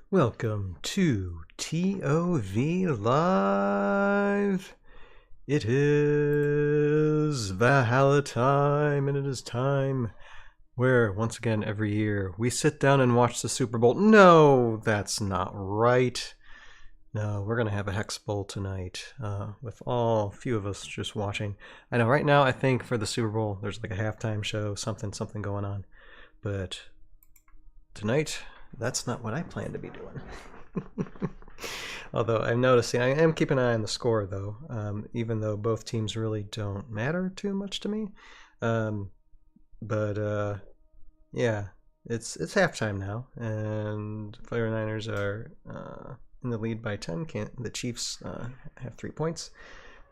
Welcome to ToV Live. It is Valhalla time, and it is time where, once again, every year, we sit down and watch the Super Bowl. No, that's not right. No, we're going to have a HexBowl tonight with a few of us just watching. I know right now, I think for the Super Bowl, there's like a halftime show, something going on. But tonight, that's not what I plan to be doing. Although I'm noticing, I am keeping an eye on the score though, even though both teams really don't matter too much to me. Yeah, it's halftime now, and 49ers are in the lead by 10. The Chiefs have 3 points,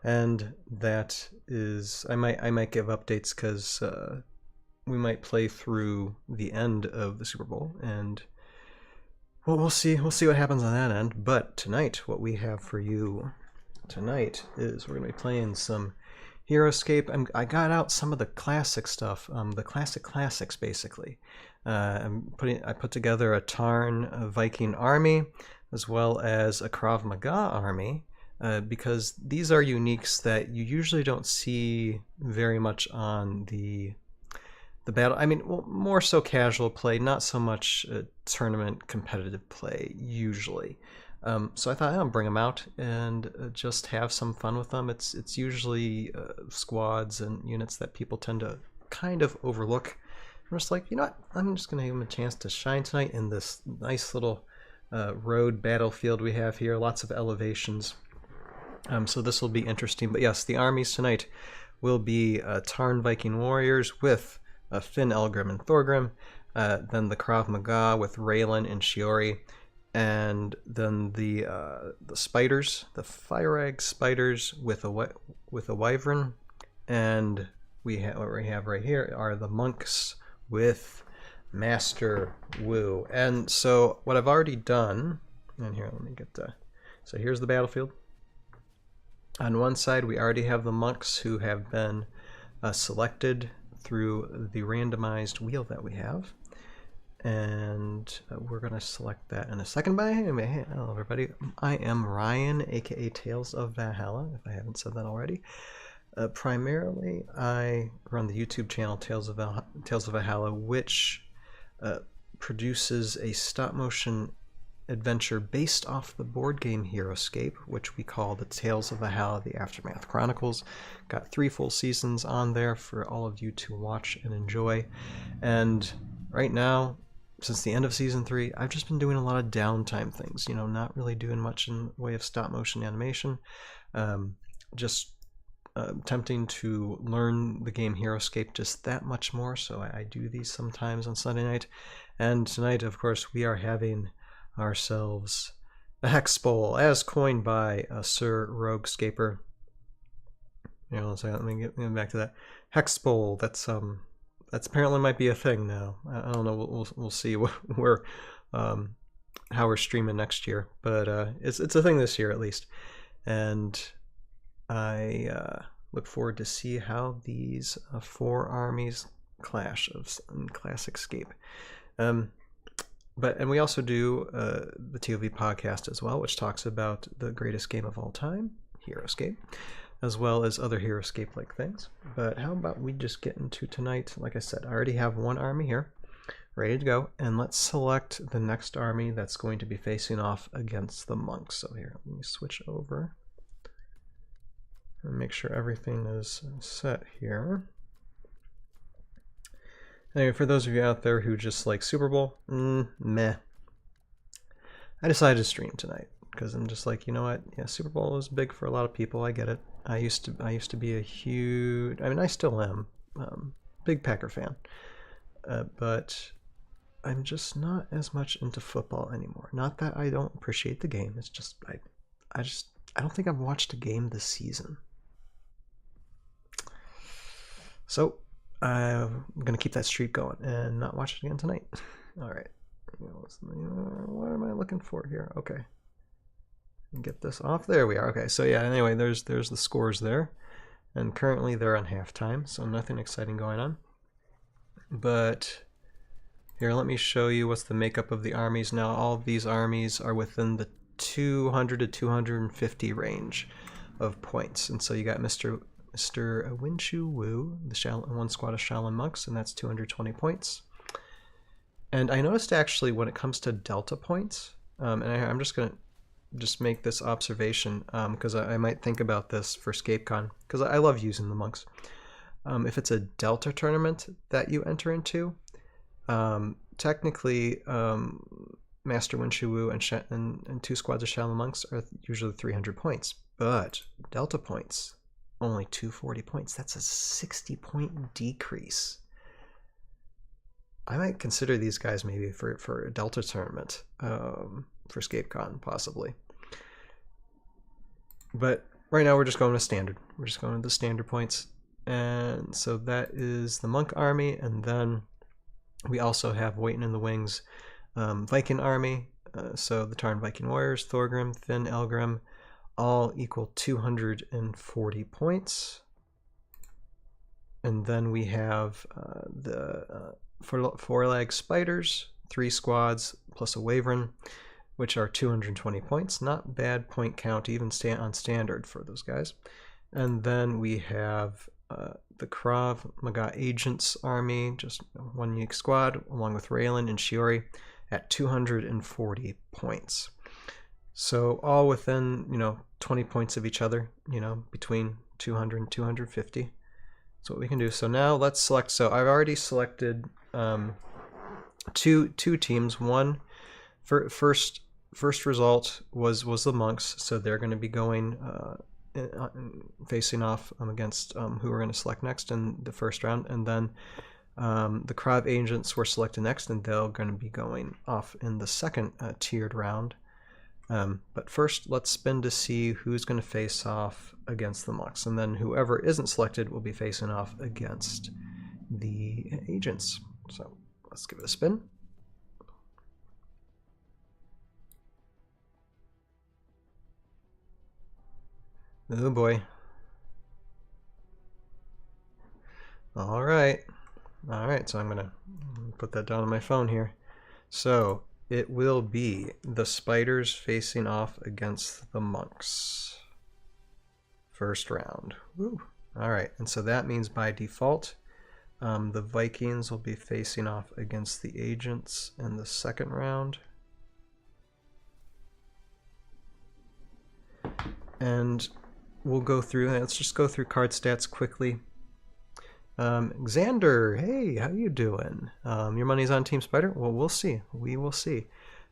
and that is I might give updates because we might play through the end of the Super Bowl, and well, we'll see what happens on that end. But tonight, what we have for you tonight is we're going to be playing some Heroscape. I got out some of the classic stuff, the classics basically. I put together a Tarn Viking army as well as a Krav Maga army because these are uniques that you usually don't see very much on the battle. I mean, well, more so casual play, not so much tournament competitive play usually. So I thought I'll bring them out and just have some fun with them. It's usually squads and units that people tend to kind of overlook. I'm just like, you know what? I'm just going to give them a chance to shine tonight in this nice little road battlefield we have here. Lots of elevations. So this will be interesting. But yes, the armies tonight will be Tarn Viking warriors with Finn, Elgrim, and Thorgrim, then the Krav Maga with Raylan and Shiori, and then the spiders, the fire egg spiders with a wyvern, and what we have right here are the monks with Master Wu. And so what I've already done, and here let me get so here's the battlefield. On one side we already have the monks who have been selected through the randomized wheel that we have, and we're going to select that in a second. Hello everybody, I am Ryan, aka Tales of Valhalla, if I haven't said that already. Primarily I run the YouTube channel Tales of Valhalla, which produces a stop motion adventure based off the board game Heroscape, which we call the Tales of Valhalla: The Aftermath Chronicles. Got 3 full seasons on there for all of you to watch and enjoy. And right now, since the end of season 3, I've just been doing a lot of downtime things, not really doing much in the way of stop motion animation. Just attempting to learn the game Heroscape just that much more, so I do these sometimes on Sunday night. And tonight, of course, we are having ourselves a HexBowl as coined by Sir Roguescaper. Let me get back to that HexBowl. That's apparently might be a thing now. I don't know. We'll see where how we're streaming next year, but it's a thing this year at least, and I look forward to see how these 4 armies clash in classic scape. And we also do the ToV podcast as well, which talks about the greatest game of all time, Heroscape, as well as other Heroscape-like things. But how about we just get into tonight? Like I said, I already have 1 army here, ready to go, and let's select the next army that's going to be facing off against the monks. So here, let me switch over and make sure everything is set here. Anyway, for those of you out there who just like Super Bowl, meh. I decided to stream tonight because I'm just like, you know what? Yeah, Super Bowl is big for a lot of people. I get it. I used to be a huge, I mean, I still am, big Packer fan, but I'm just not as much into football anymore. Not that I don't appreciate the game. It's just I don't think I've watched a game this season. So I'm going to keep that streak going and not watch it again tonight. All right. What am I looking for here? Okay. Get this off. There we are. Okay. So yeah, anyway, there's the scores there. And currently they're on halftime, so nothing exciting going on. But Here, let me show you what's the makeup of the armies. Now, all of these armies are within the 200 to 250 range of points. And so you got Mr. Winshu Wu, the one squad of Shaolin monks, and that's 220 points. And I noticed actually when it comes to delta points, and I'm just going to make this observation because I might think about this for ScapeCon, because I love using the monks. If it's a delta tournament that you enter into, technically Master Winshu Wu and two squads of Shaolin monks are usually 300 points, but delta points only 240 points. That's a 60-point decrease. I might consider these guys maybe for a delta tournament for ScapeCon possibly, but right now we're just going to standard. We're just going to the standard points, and so that is the monk army. And then we also have waiting in the wings Viking army, so the Tarn Viking warriors, Thorgrim, Finn, Elgrim, all equal 240 points. And then we have the four-leg spiders, 3 squads plus a wyvern, which are 220 points. Not bad point count even on standard for those guys. And then we have the Krav Maga Agents army, just one unique squad, along with Raylan and Shiori at 240 points. So all within, 20 points of each other, between 200 and 250. That's what we can do. So now let's select. So I've already selected two teams. One first result was the monks, so they're going to be going facing off against who we're going to select next in the first round, and then the Krav Agents were selected next, and they're going to be going off in the second tiered round. But first, let's spin to see who's going to face off against the monks, and then whoever isn't selected will be facing off against the agents. So let's give it a spin. Oh boy. All right, so I'm gonna put that down on my phone here. So it will be the spiders facing off against the monks. First round. Woo. All right, and so that means by default, the Vikings will be facing off against the agents in the second round. And we'll go through, let's just go through card stats quickly. Xander, hey, how you doing? Your money's on Team Spider? Well, we'll see. We will see.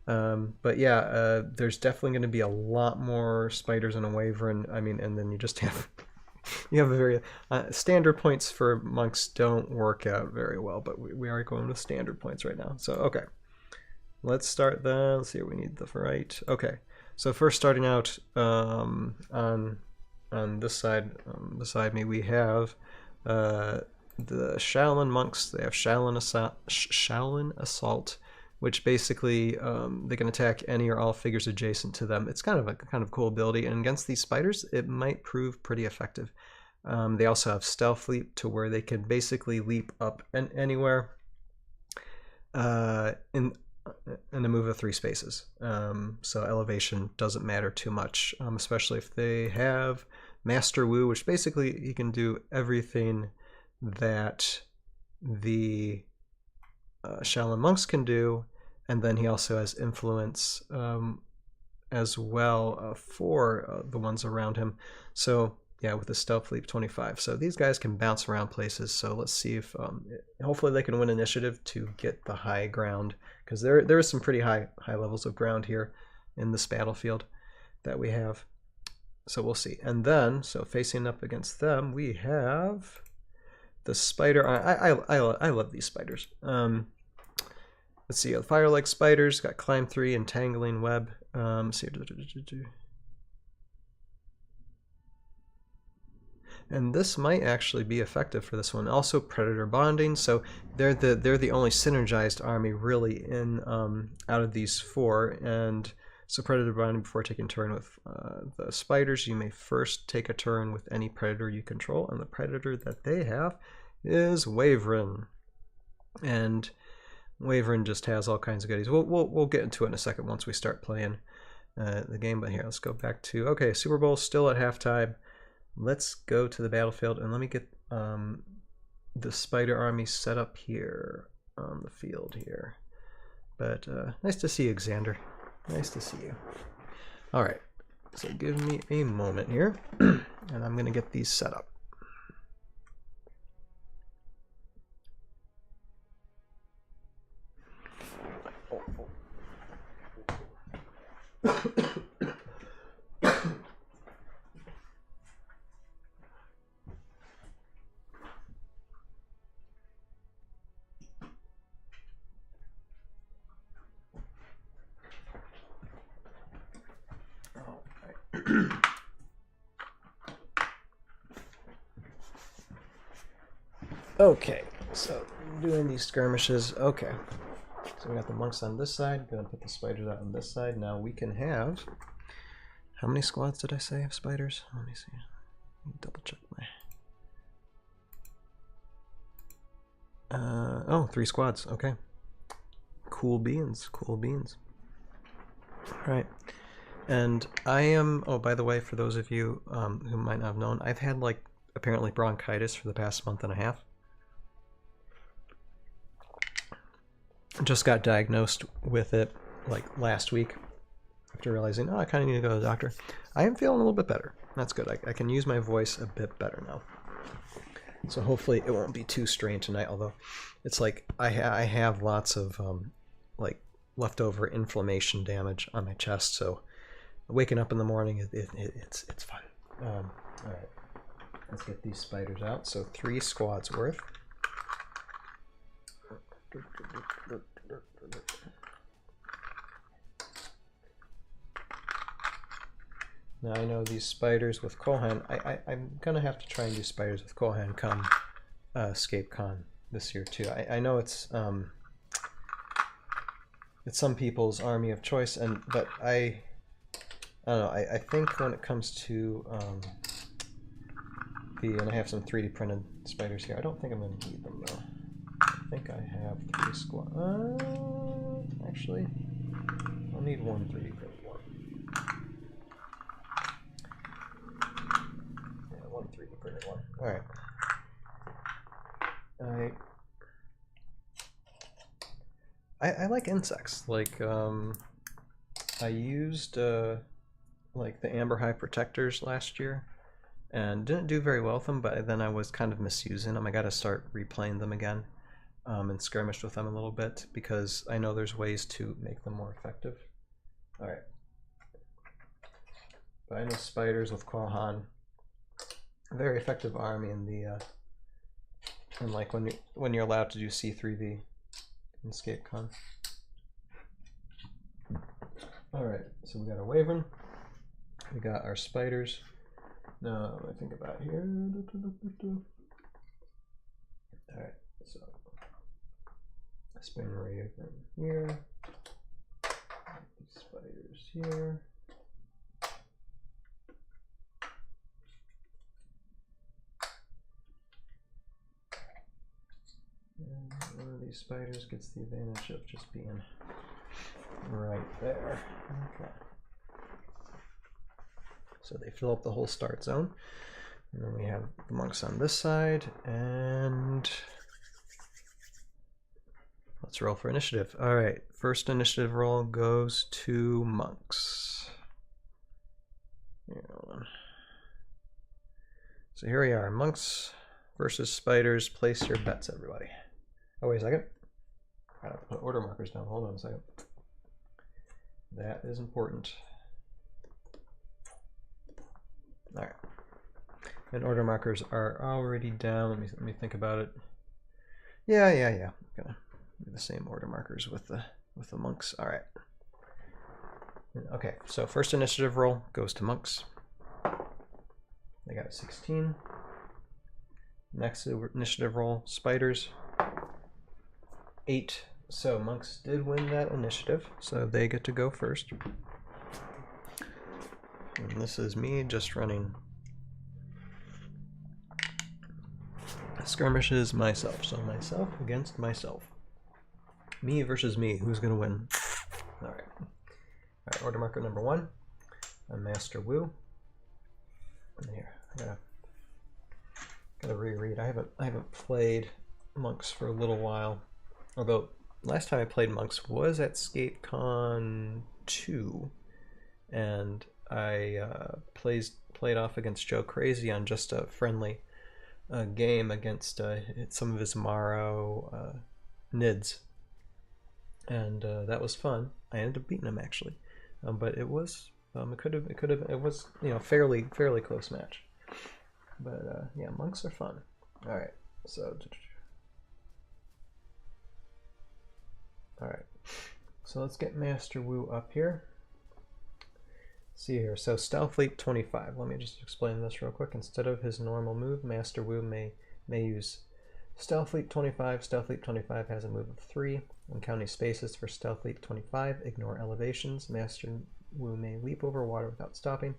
But yeah, there's definitely going to be a lot more spiders in a wyvern. I mean, and then you just have you have a very standard points for monks don't work out very well, but we are going with standard points right now. So okay, let's start then. Let's see what we need the right. Okay, so first starting out on this side beside me, we have the Shaolin monks. They have Shaolin Assault, which basically they can attack any or all figures adjacent to them. It's kind of cool ability, and against these spiders, it might prove pretty effective. They also have Stealth Leap, to where they can basically leap up anywhere in a move of 3 spaces. So elevation doesn't matter too much, especially if they have Master Wu, which basically he can do everything that the Shaolin monks can do, and then he also has influence as well for the ones around him. So yeah, with the Stealth Leap 25. So these guys can bounce around places. So let's see if hopefully they can win initiative to get the high ground, because there is some pretty high levels of ground here in this battlefield that we have. So we'll see. And then, so facing up against them, we have the spider. I love these spiders. Let's see. The fire-like spiders got Climb 3, Entangling Web. Let's see. And this might actually be effective for this one. Also, Predator Bonding. So they're the only synergized army really in out of these 4. And so Predator Bonding, before taking a turn with the spiders, you may first take a turn with any predator you control, and the predator that they have is Wyvern. And Wyvern just has all kinds of goodies. We'll get into it in a second once we start playing the game. But here, let's go back to, okay, Super Bowl still at halftime. Let's go to the battlefield and let me get the spider army set up here on the field here. But nice to see you, Xander. Nice to see you. All right, so give me a moment here, and I'm gonna get these set up. Okay, so doing these skirmishes. Okay, so we got the monks on this side. Gonna put the spiders out on this side. Now we can have, how many squads did I say of spiders? Let me see. Let me double check my. Oh, 3 squads. Okay. Cool beans. Cool beans. All right. And I am. Oh, by the way, for those of you who might not have known, I've had like apparently bronchitis for the past month and a half. Just got diagnosed with it like last week after realizing, oh, I kind of need to go to the doctor. I am feeling a little bit better. That's good. I can use my voice a bit better now. So hopefully it won't be too strained tonight, although it's like I have lots of like leftover inflammation damage on my chest, so waking up in the morning, it's fun. All right, let's get these spiders out. So 3 squads worth. Now I know these spiders with Kohan. I'm gonna have to try and do spiders with Kohan come Escape Con this year too. I know it's some people's army of choice, but I don't know. I think when it comes to and I have some 3D printed spiders here. I don't think I'm gonna need them though. I think I have 3 squad. Actually, I'll need 1 3D printed one. Yeah, 1 3D printed one. All right. I like insects. Like I used like the Amber Hive protectors last year, and didn't do very well with them. But then I was kind of misusing them. I got to start replaying them again. And skirmished with them a little bit because I know there's ways to make them more effective. All right, but I know spiders with Kohan, very effective army in the and like when you're allowed to do C3V in Escape Con. All right, so we got our Wyvern, we got our spiders. Now I think about here. All right, so. Spin radio from here, these spiders here, and one of these spiders gets the advantage of just being right there. Okay, so they fill up the whole start zone, and then we have the monks on this side, and let's roll for initiative. All right, first initiative roll goes to monks. So here we are, monks versus spiders. Place your bets, everybody. Oh, wait a second. I have to put order markers down. Hold on a second. That is important. All right. And order markers are already down. Let me think about it. Yeah. I'm gonna do the same order markers with the monks. All right. Okay, so first initiative roll goes to monks. They got 16. Next initiative roll, spiders. 8. So monks did win that initiative, so they get to go first. And this is me just running skirmishes myself. So myself against myself. Me versus me. Who's gonna win? All right. All right. Order marker number 1. A Master Wu. Here, I gotta reread. I haven't played monks for a little while. Although last time I played monks was at ScapeCon 2, and I played off against Joe Crazy on just a friendly game against some of his Maro Nids, and that was fun. I ended up beating him actually, but it was it was fairly close match. But yeah, monks are fun. All right, so let's get Master Wu up here. See here, so Stealth Leap 25. Let me just explain this real quick. Instead of his normal move, Master Wu may use Stealth Leap 25. Stealth Leap 25 has a move of 3. When counting spaces for Stealth Leap 25, ignore elevations. Master Wu may leap over water without stopping,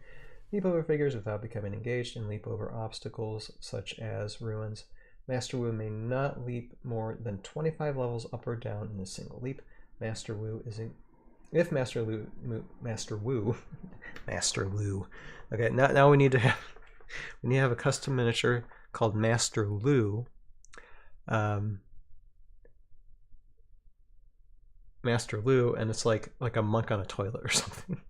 leap over figures without becoming engaged, and leap over obstacles such as ruins. Master Wu may not leap more than 25 levels up or down in a single leap. Master Wu is if Master Wu. Okay, now we need to have a custom miniature called Master Lu. Master Lu, and it's like a monk on a toilet or something.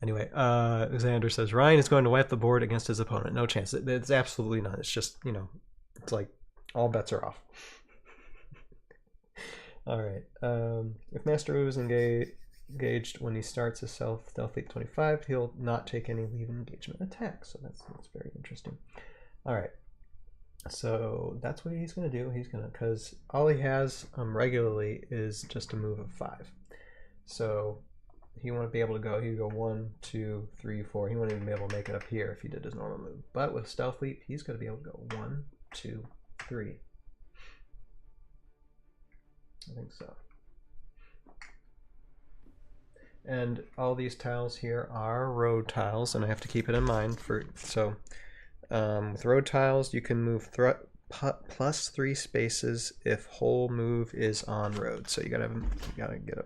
Anyway, Xander says Ryan is going to wipe the board against his opponent. No chance. It's absolutely not. It's just, it's like all bets are off. All right. If Master Wu is engaged when he starts his Stealth Leap 25, he'll not take any leave engagement attacks. So that's very interesting. All right. So that's what he's going to do. He's going to, because all he has regularly is just a move of 5. So he won't be able to go. He'd go 1, 2, 3, 4. He won't even be able to make it up here if he did his normal move. But with Stealth Leap, he's going to be able to go 1, 2, 3. I think so. And all these tiles here are road tiles, and I have to keep it in mind with road tiles, you can move plus 3 spaces if whole move is on road. So you gotta get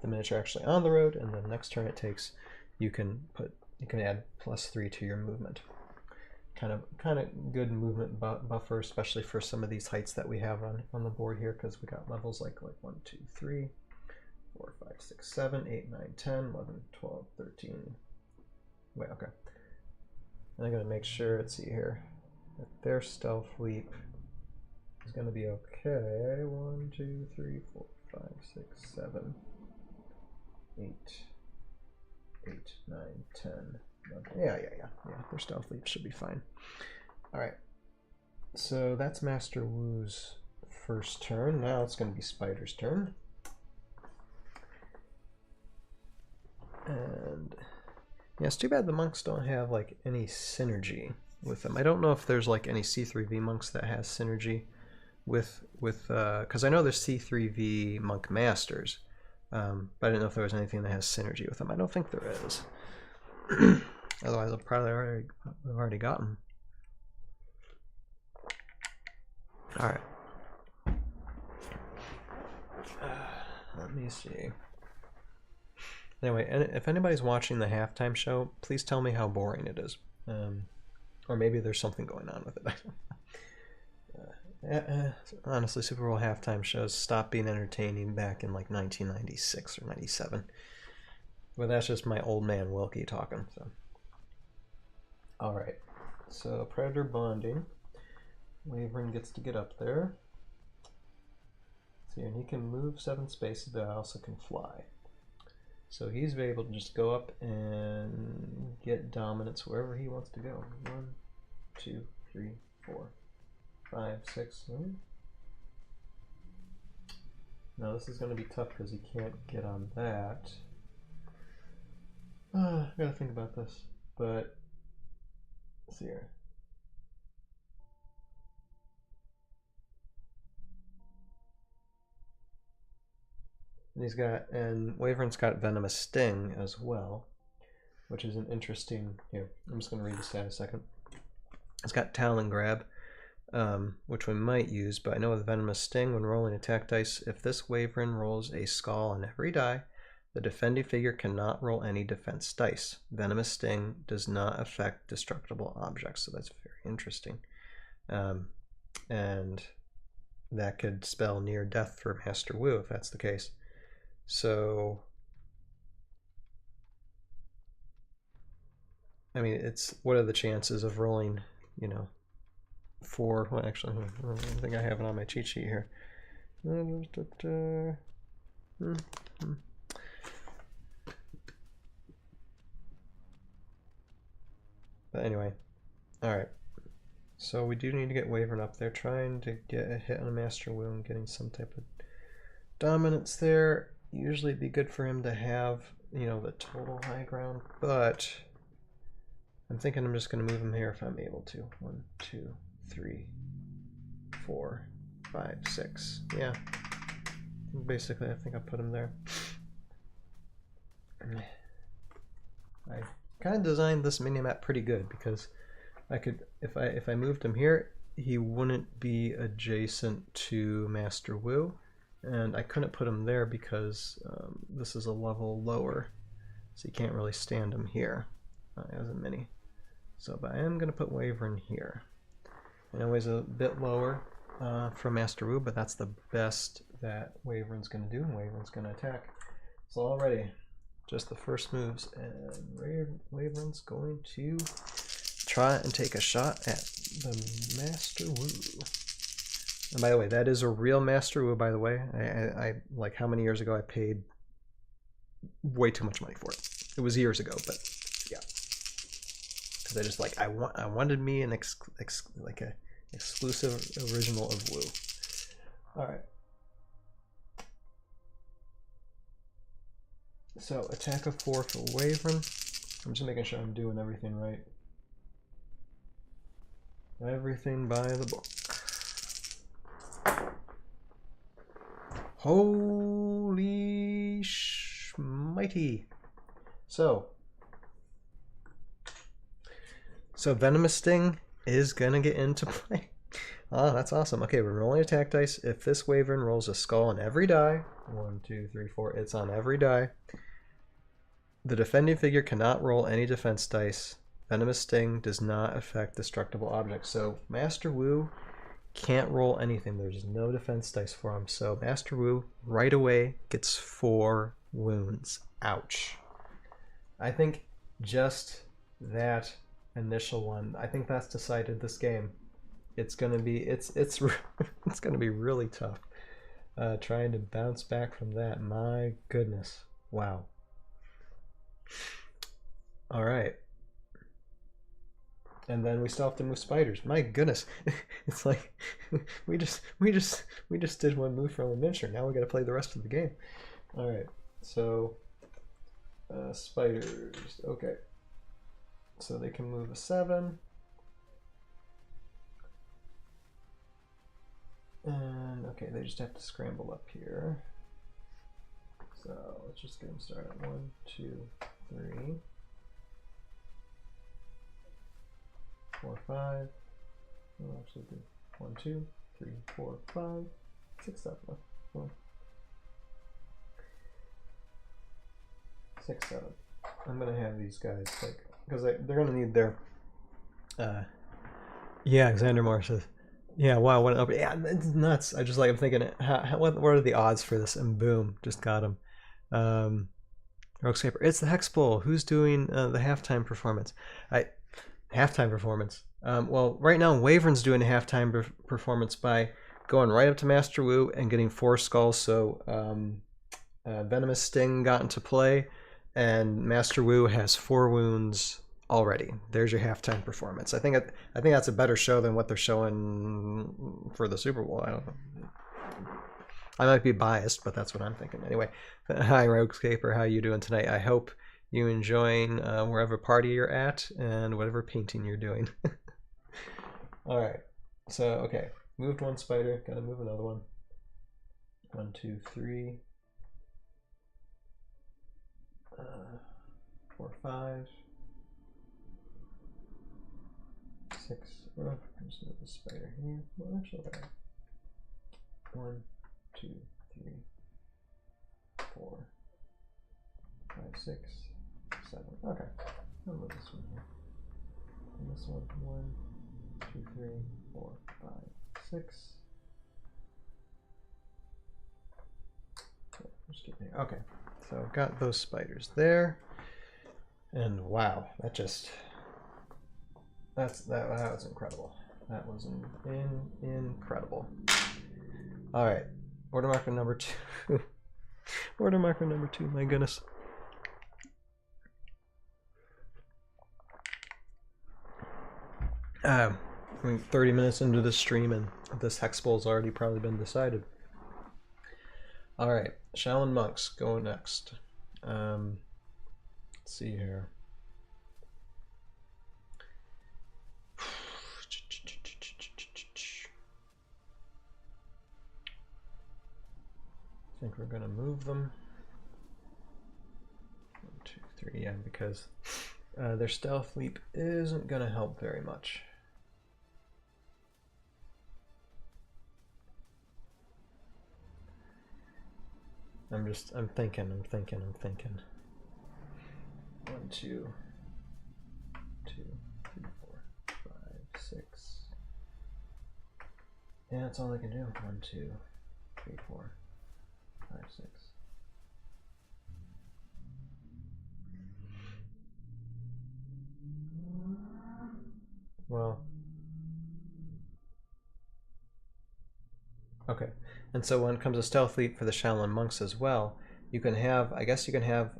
the miniature actually on the road, and then next turn it takes, you can add plus 3 to your movement. Kind of good movement buffer, especially for some of these heights that we have on the board here, because we got levels like 1, 2, 3, 4, 5, 6, 7, 8, 9, 10, 11, 12, 13. Wait, okay. And I'm going to make sure, let's see here, that their Stealth Leap is going to be okay. 1, 2, 3, 4, 5, 6, 7, 8, 9, 10, 11. Yeah, their Stealth Leap should be fine. All right, so that's Master Wu's first turn. Now it's going to be Spider's turn. And yeah, it's too bad the monks don't have like any synergy with them. I don't know if there's like any C3V monks that has synergy with because I know there's C3V monk masters, but I didn't know if there was anything that has synergy with them. I don't think there is. Otherwise, I've probably already gotten. All right. Let me see. Anyway, if anybody's watching the halftime show, please tell me how boring it is. Or maybe there's something going on with it. Honestly, Super Bowl halftime shows stopped being entertaining back in like 1996 or 97. But that's just my old man Wilkie talking. So, all right. So Predator bonding. Wavering gets to get up there. See, and he can move 7 spaces, but also can fly. So he's able to just go up and get dominance wherever he wants to go. 1, 2, 3, 4, 5, 6. Now this is going to be tough because he can't get on that. I gotta think about this. But let's see here. And Wavering's got Venomous Sting as well, which is an interesting. Here, I'm just going to read this out a second. It's got Talon Grab. which we might use, but I know with Venomous Sting, when rolling attack dice, if this Wyvern rolls a skull on every die, the defending figure cannot roll any defense dice. Venomous Sting does not affect destructible objects, so that's very interesting. And that could spell near death for Master Wu if that's the case. So, I mean, it's what are the chances of rolling, you know, 4? Well, actually, I think I have it on my cheat sheet here. But anyway, all right. So we do need to get Wyvern up there, trying to get a hit on a Master Wu and getting some type of dominance there. Usually it'd be good for him to have, you know, the total high ground, but I'm thinking I'm just going to move him here if I'm able to. 1, 2, 3, 4, 5, 6. Yeah. Basically, I think I'll put him there. I kind of designed this mini-map pretty good because I could, if I moved him here, he wouldn't be adjacent to Master Wu, and I couldn't put him there because this is a level lower, so you can't really stand him here as a mini. So, but I am going to put Wyvern here. I know he's a bit lower from Master Wu, but that's the best that Wyvern's going to do, and Wyvern's going to attack. So already, just the first moves, and Wyvern's going to try and take a shot at the Master Wu. And by the way, that is a real Master Wu, by the way. I like how many years ago I paid way too much money for it. It was years ago, but yeah. Because I just like, I wanted me an like a exclusive original of Wu. Alright. So attack of 4 for Wyvern. I'm just making sure I'm doing everything right. Everything by the book. Holy shmighty. So Venomous Sting is gonna get into play. Oh, that's awesome. Okay, we're rolling attack dice. If this Wyvern rolls a skull on every die, 1, 2, 3, 4, it's on every die. The defending figure cannot roll any defense dice. Venomous Sting does not affect destructible objects. So Master Wu can't roll anything. There's no defense dice for him. So Master Wu right away gets 4 wounds. Ouch. I think just that initial one, I think that's decided this game. It's gonna be it's gonna be really tough trying to bounce back from that. My goodness. Wow. All right. And then we still have to move spiders. My goodness. It's like we just did one move from a miniature. Now we got to play the rest of the game. All right. So spiders. Okay. So they can move a 7. And okay, they just have to scramble up here. So let's just get them started. 1, 2, 3, 4, 5. We'll actually do 1, 2, 3, 4, 5, 6, 7. 1, 6, 7. I'm gonna have these guys like because they're gonna need their. Yeah, Xander Moore says. Yeah, wow, what an open. Yeah, it's nuts. I just like, I'm thinking, what are the odds for this? And boom, just got him. Heroscape, it's the HexBowl. Who's doing the halftime performance? Halftime performance. Well, right now, Wyvern's doing a halftime performance by going right up to Master Wu and getting 4 skulls. So Venomous Sting got into play, and Master Wu has 4 wounds already. There's your halftime performance. I think that's a better show than what they're showing for the Super Bowl. I don't know. I might be biased, but that's what I'm thinking. Anyway, hi Roguescaper, how you doing tonight? I hope you enjoying wherever party you're at and whatever painting you're doing. All right. So okay, moved 1 spider. Gotta move another one. 1, 2, 3, 4, 5. 6. Oh, just move the spider here. Well, actually, okay. 1, 2, 3, 4, 5, 6, 7. Okay. I'll move this one here. And this one, 1, 2, 3, 4, 5, 6. Just keep there. Okay. So I've got those spiders there. And wow, that just that was incredible. That was incredible. All right, order marker number 2. Order marker number 2. My goodness. I mean, 30 minutes into the stream, and this HexBowl's already probably been decided. All right, Shaolin monks go next. Let's see here. I think we're gonna move them. 1, 2, 3, yeah, because their stealth leap isn't gonna help very much. I'm thinking. 1, 2, 3, 4, 5, 6. Yeah, that's all I can do. 1, 2, 3, 4, 5, 6. Well, okay. And so when it comes to stealth leap for the Shaolin monks as well, you can have, I guess you can have,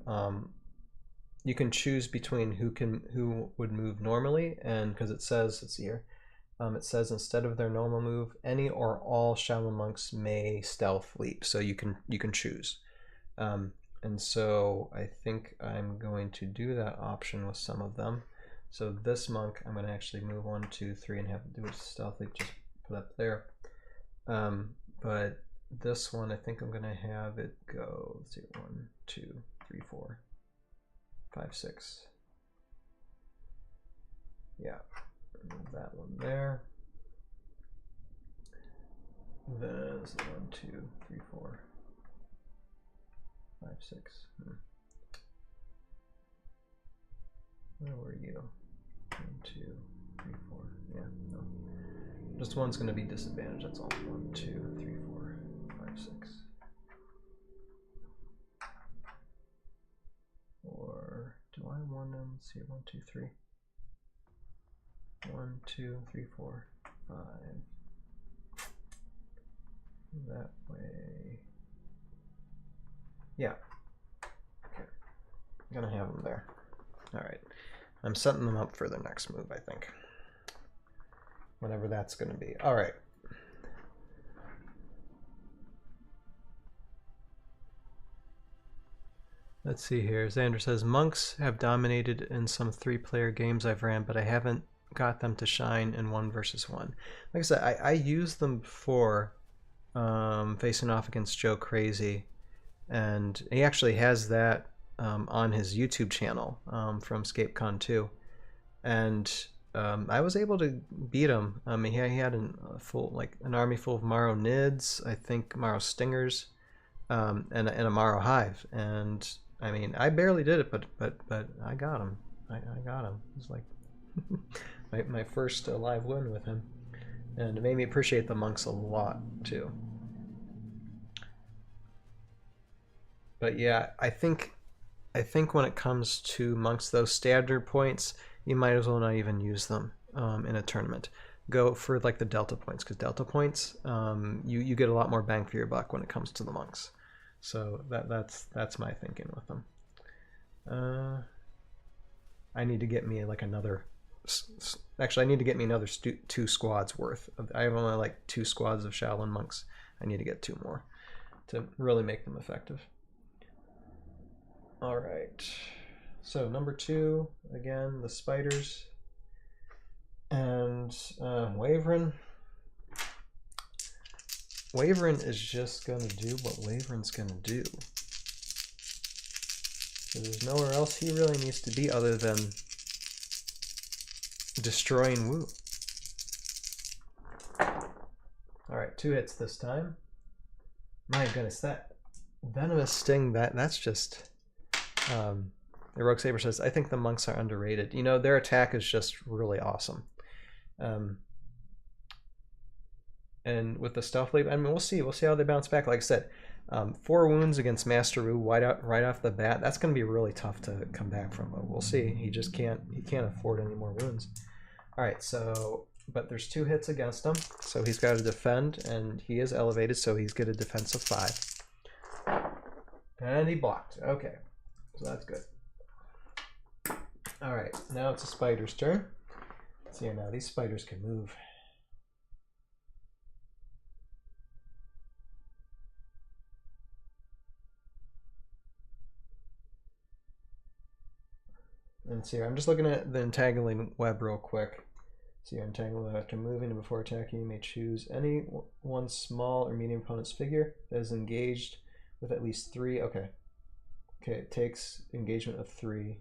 you can choose between who would move normally, and because it says, let's see here, it says instead of their normal move, any or all Shaolin monks may stealth leap. So you can choose. And so I think I'm going to do that option with some of them. So this monk, I'm going to actually move 1, 2, 3 and have to do a stealth leap, just put up there. But this one, I think I'm going to have it go, let's see, 1, 2, 3, 4, 5, 6. Yeah, move that one there. There's 1, 2, 3, 4, 5, 6. Where were you? 1, 2, 3, 4. Yeah, no. Just one's going to be disadvantaged, that's all. 1, 2, 3, 4, 5, 6. Or do I want them? Let's see, 1, 2, 3. 1, 2, 3, 4, 5. That way. Yeah. Okay. I'm gonna have them there. All right. I'm setting them up for the next move, I think. Whatever that's going to be. All right. Let's see here. Xander says, monks have dominated in some 3-player games I've ran, but I haven't got them to shine in 1 versus 1. Like I said, I use them before facing off against Joe Crazy, and he actually has that on his YouTube channel from ScapeCon 2, and I was able to beat him. I mean, he had an army full of Maro Nids, I think Maro Stingers, and a Maro Hive, and I mean, I barely did it, but I got him. I got him. It was like my first live win with him, and it made me appreciate the monks a lot too. But yeah, I think when it comes to monks, those standard points, you might as well not even use them in a tournament. Go for like the delta points, because delta points, you get a lot more bang for your buck when it comes to the monks. So that's my thinking with them. I need to get me like another. Actually, I need to get me another 2 squads worth. I have only like 2 squads of Shaolin monks. I need to get 2 more to really make them effective. All right. So number 2, again, the spiders and Waverin. Waverin is just going to do what Waverin's going to do. So there's nowhere else he really needs to be other than destroying Wu. All right, 2 hits this time. My goodness, that venomous sting, that's just... the Rogue Saber says, I think the monks are underrated. You know, their attack is just really awesome. And with the stealth leap, I mean, we'll see how they bounce back. Like I said, 4 wounds against Master Wu right off the bat. That's going to be really tough to come back from. But we'll see. He can't afford any more wounds. All right, so but there's 2 hits against him, so he's got to defend, and he is elevated, so he's got a defense of 5. And he blocked. Okay, so that's good. All right, now it's a spider's turn. See here now, these spiders can move. And see here, I'm just looking at the entangling web real quick. So you're entangled after moving, and before attacking you may choose any one small or medium opponent's figure that is engaged with at least 3. Okay, it takes engagement of 3.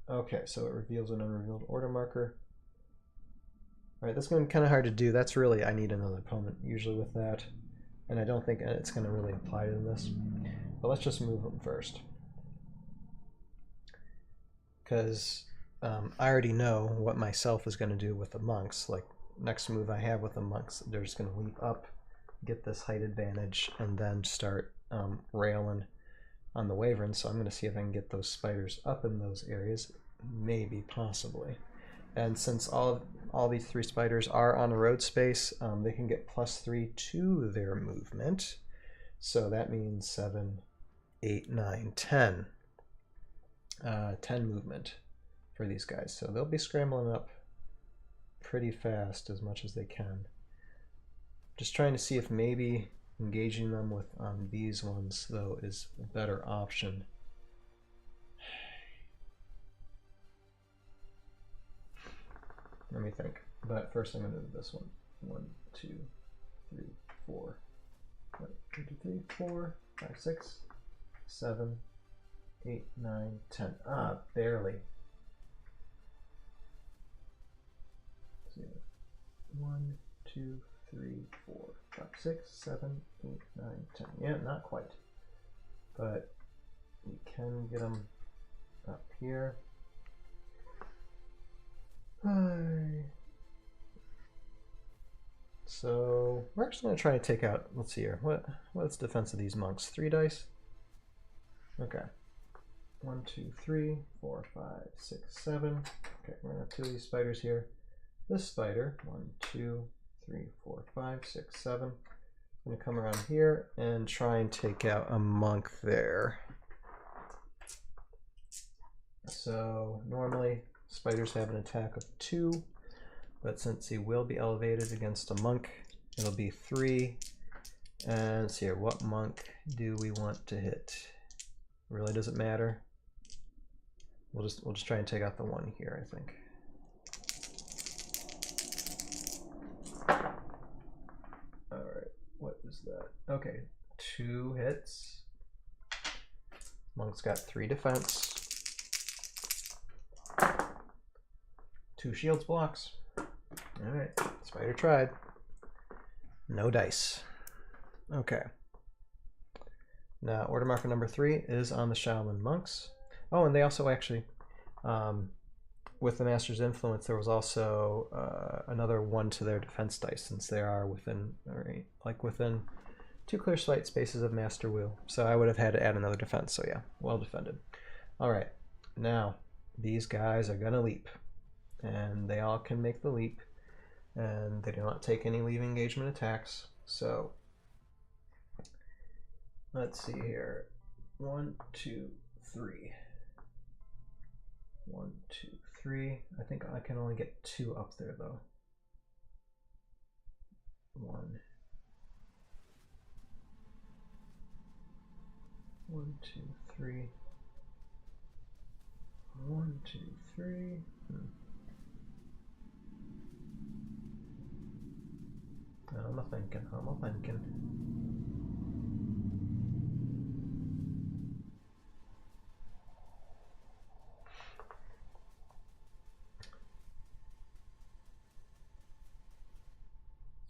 Okay, so it reveals an unrevealed order marker. All right, that's going to be kind of hard to do. That's really, I need another opponent usually with that, and I don't think it's going to really apply to this. But let's just move them first, because I already know what myself is going to do with the monks. Like, next move I have with the monks, they're just going to leap up, get this height advantage, and then start railing on the wyvern. So I'm going to see if I can get those spiders up in those areas, maybe, possibly. And since all these 3 spiders are on a road space, they can get +3 to their movement. So that means 7, 8, 9, 10. 10 movement for these guys. So they'll be scrambling up pretty fast as much as they can. Just trying to see if maybe engaging them with these ones, though, is a better option. Let me think. But first I'm going to do this one. 1, 2, 3, 4. 1, 2, 3, 4, 5, 6, 7, 8, 9, 10. Ah, barely. 1, 2, 3, 4, 5, 6, 7, 8, 9, 10. Yeah, not quite. But we can get them up here. So we're actually going to try to take out, let's see here, what's defense of these monks? 3 dice? Okay. 1, 2, 3, 4, 5, 6, 7. Okay, we're going to have 2 of these spiders here. This spider, 1, 2, 3, 4, 5, 6, 7. I'm going to come around here and try and take out a monk there. So normally spiders have an attack of 2, but since he will be elevated against a monk, it'll be 3. And let's see here, what monk do we want to hit? Really doesn't matter. We'll just try and take out the 1 here, I think. All right, what is that? Okay, 2 hits. Monk's got 3 defense. 2 shields blocks. All right, spider tried. No dice. Okay. Now, order marker number 3 is on the Shaolin monks. Oh, and they also actually, with the Master's Influence, there was also another 1 to their defense dice, since they are within 2 clear sight spaces of Master Wu. So I would have had to add another defense. So yeah, well defended. All right, now these guys are gonna leap, and they all can make the leap, and they do not take any leave engagement attacks. So let's see here. 1, 2, 3. 1, 2, 3. I think I can only get 2 up there though. 1. 1, 2, 3. 1, 2, 3. I'm a thinking.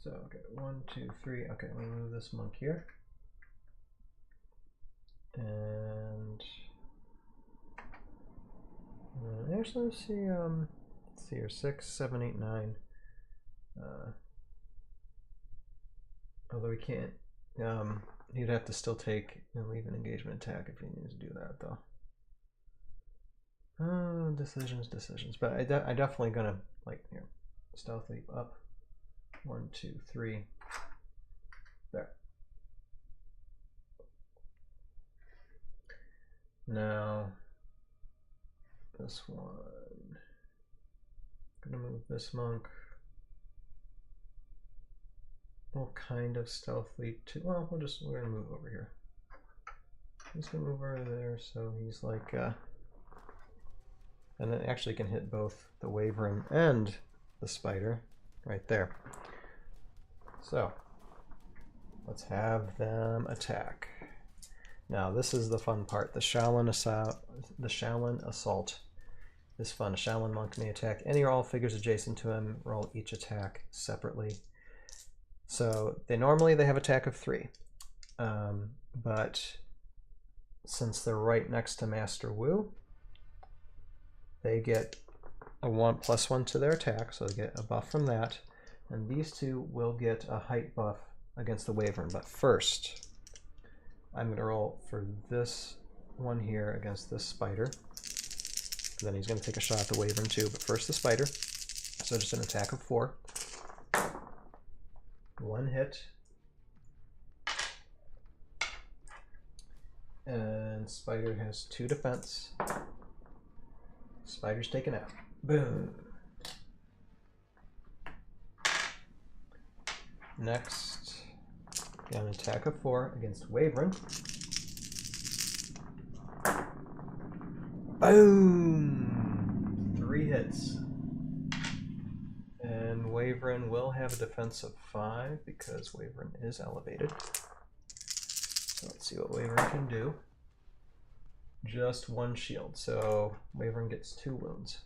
So, okay, 1, 2, 3. Okay, we move this monk here. And actually, let's see here, 6, 7, 8, 9. Although we can't, he'd have to still take and leave an engagement attack if he needs to do that, though. Decisions. But I definitely gonna, like, here, stealth leap up. 1, 2, 3. There. Now, this one. Gonna move this monk. We'll kind of stealth leap to, well, we're gonna move over here. He's gonna move over there, so he's like, and then actually can hit both the wyvern and the spider right there. So, let's have them attack. Now, this is the fun part. The Shaolin Assault is fun. A Shaolin monk may attack any or all figures adjacent to him. Roll each attack separately. So they have attack of 3, but since they're right next to Master Wu, they get a 1+1 to their attack, so they get a buff from that. And these two will get a height buff against the wyvern. But first, I'm going to roll for this one here against this spider. And then he's going to take a shot at the wyvern too, but first the spider. So just an attack of 4. 1 hit. And spider has 2 defense. Spider's taken out. Boom. Next, an attack of 4 against wyvern. Boom! 3 hits. And wyvern will have a defense of 5 because wyvern is elevated. So let's see what wyvern can do. Just 1 shield, so wyvern gets 2 wounds.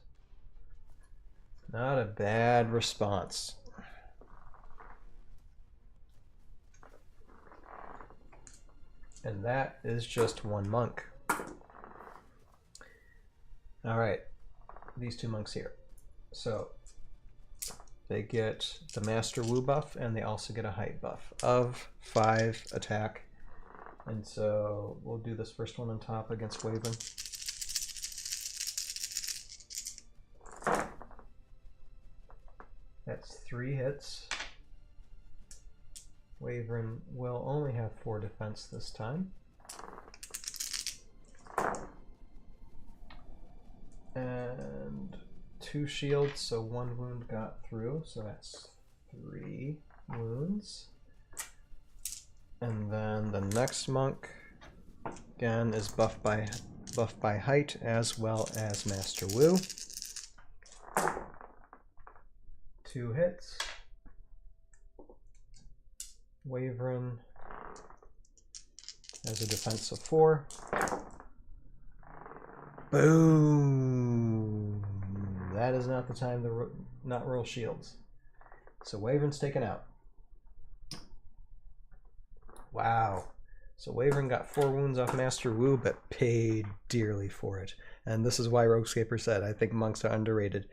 Not a bad response. And that is just 1 monk. All right, these 2 monks here. So they get the Master Wu buff, and they also get a height buff of 5 attack. And so we'll do this first one on top against wyvern. That's 3 hits. Wyvern will only have 4 defense this time. And 2 shields, so 1 wound got through, so that's 3 wounds. And then the next monk, again, is buffed by height as well as Master Wu. 2 hits. Wyvern has a defense of 4. Boom! That is not the time to not roll shields. So wyvern's taken out. Wow. So wyvern got 4 wounds off Master Wu, but paid dearly for it. And this is why Roguescaper said, I think monks are underrated.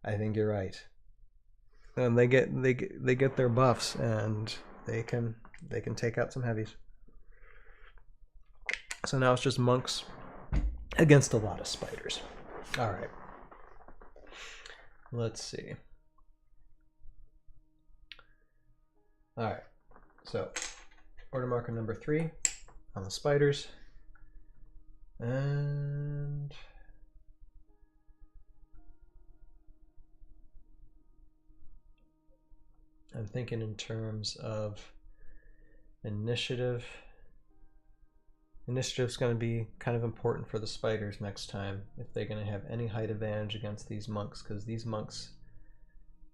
I think you're right. And they get their buffs, and they can take out some heavies. So now it's just monks against a lot of spiders. All right. Let's see. All right. So order marker number 3 on the spiders. And I'm thinking in terms of initiative. Initiative's going to be kind of important for the spiders next time if they're going to have any height advantage against these monks, because these monks,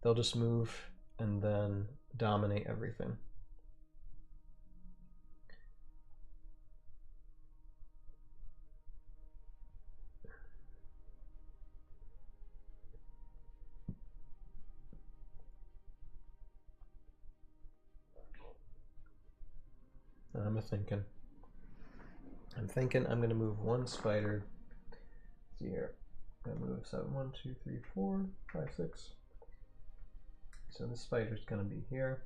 they'll just move and then dominate everything. I'm thinking I'm gonna move one spider. Let's see here. I'm gonna move 7, 1, 2, 3, 4, 5, 6. So this spider's gonna be here.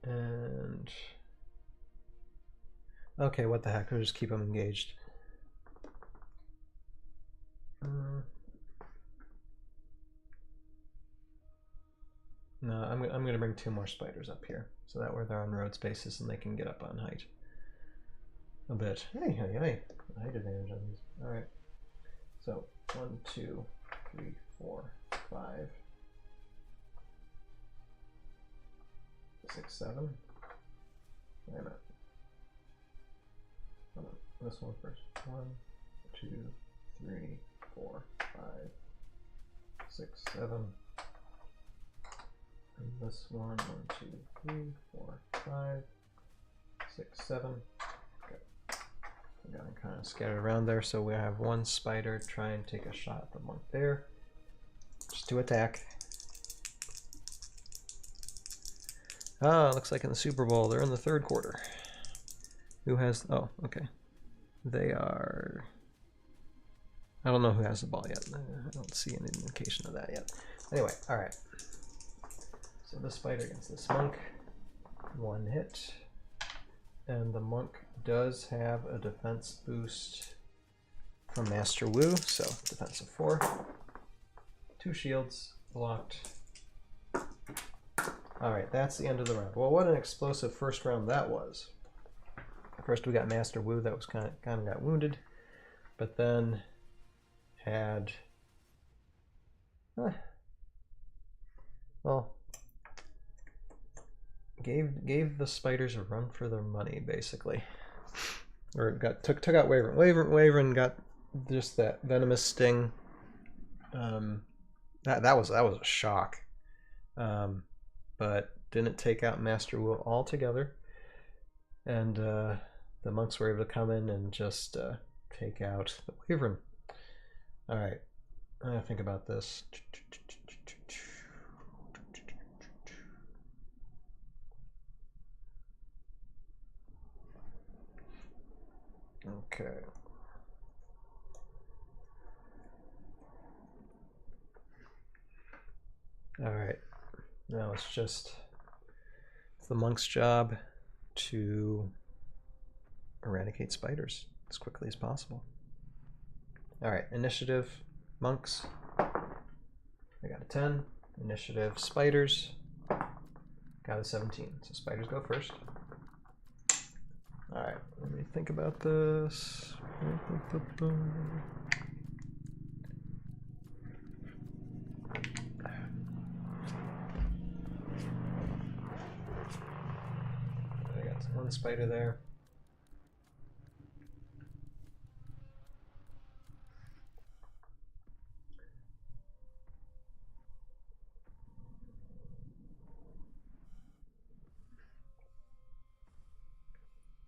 And okay, what the heck? We'll just keep them engaged. No, I'm going to bring 2 more spiders up here, so that way they're on road spaces and they can get up on height a bit. Hey, height advantage on these. All right. So 1, 2, 3, 4, 5, 6, 7. Wait a minute. Hold on. This one first. 1, 2, 3, 4, 5, 6, 7. And this one, 1, 2, 3, 4, 5, 6, 7. Okay. I got them kind of scattered around there, so we have one spider try and take a shot at the monk there. Just to attack. Ah, looks like in the Super Bowl they're in the 3rd quarter. Who has? Oh, okay. They are. I don't know who has the ball yet. I don't see any indication of that yet. Anyway, all right. So the spider against this monk, 1 hit, and the monk does have a defense boost from Master Wu, so defense of 4, 2 shields blocked. All right, that's the end of the round. Well, what an explosive first round that was. First we got Master Wu that was kind of got wounded, but then had well, gave the spiders a run for their money, basically. Or took out Wyvern. Wyvern got just that venomous sting. That was a shock. But didn't take out Master Wu altogether. And the monks were able to come in and just take out the Wyvern. All right, I gotta think about this. Okay. All right. Now it's the monk's job to eradicate spiders as quickly as possible. All right, initiative, monks. I got a 10. Initiative, spiders. Got a 17. So spiders go first. All right, let me think about this. I got one spider there.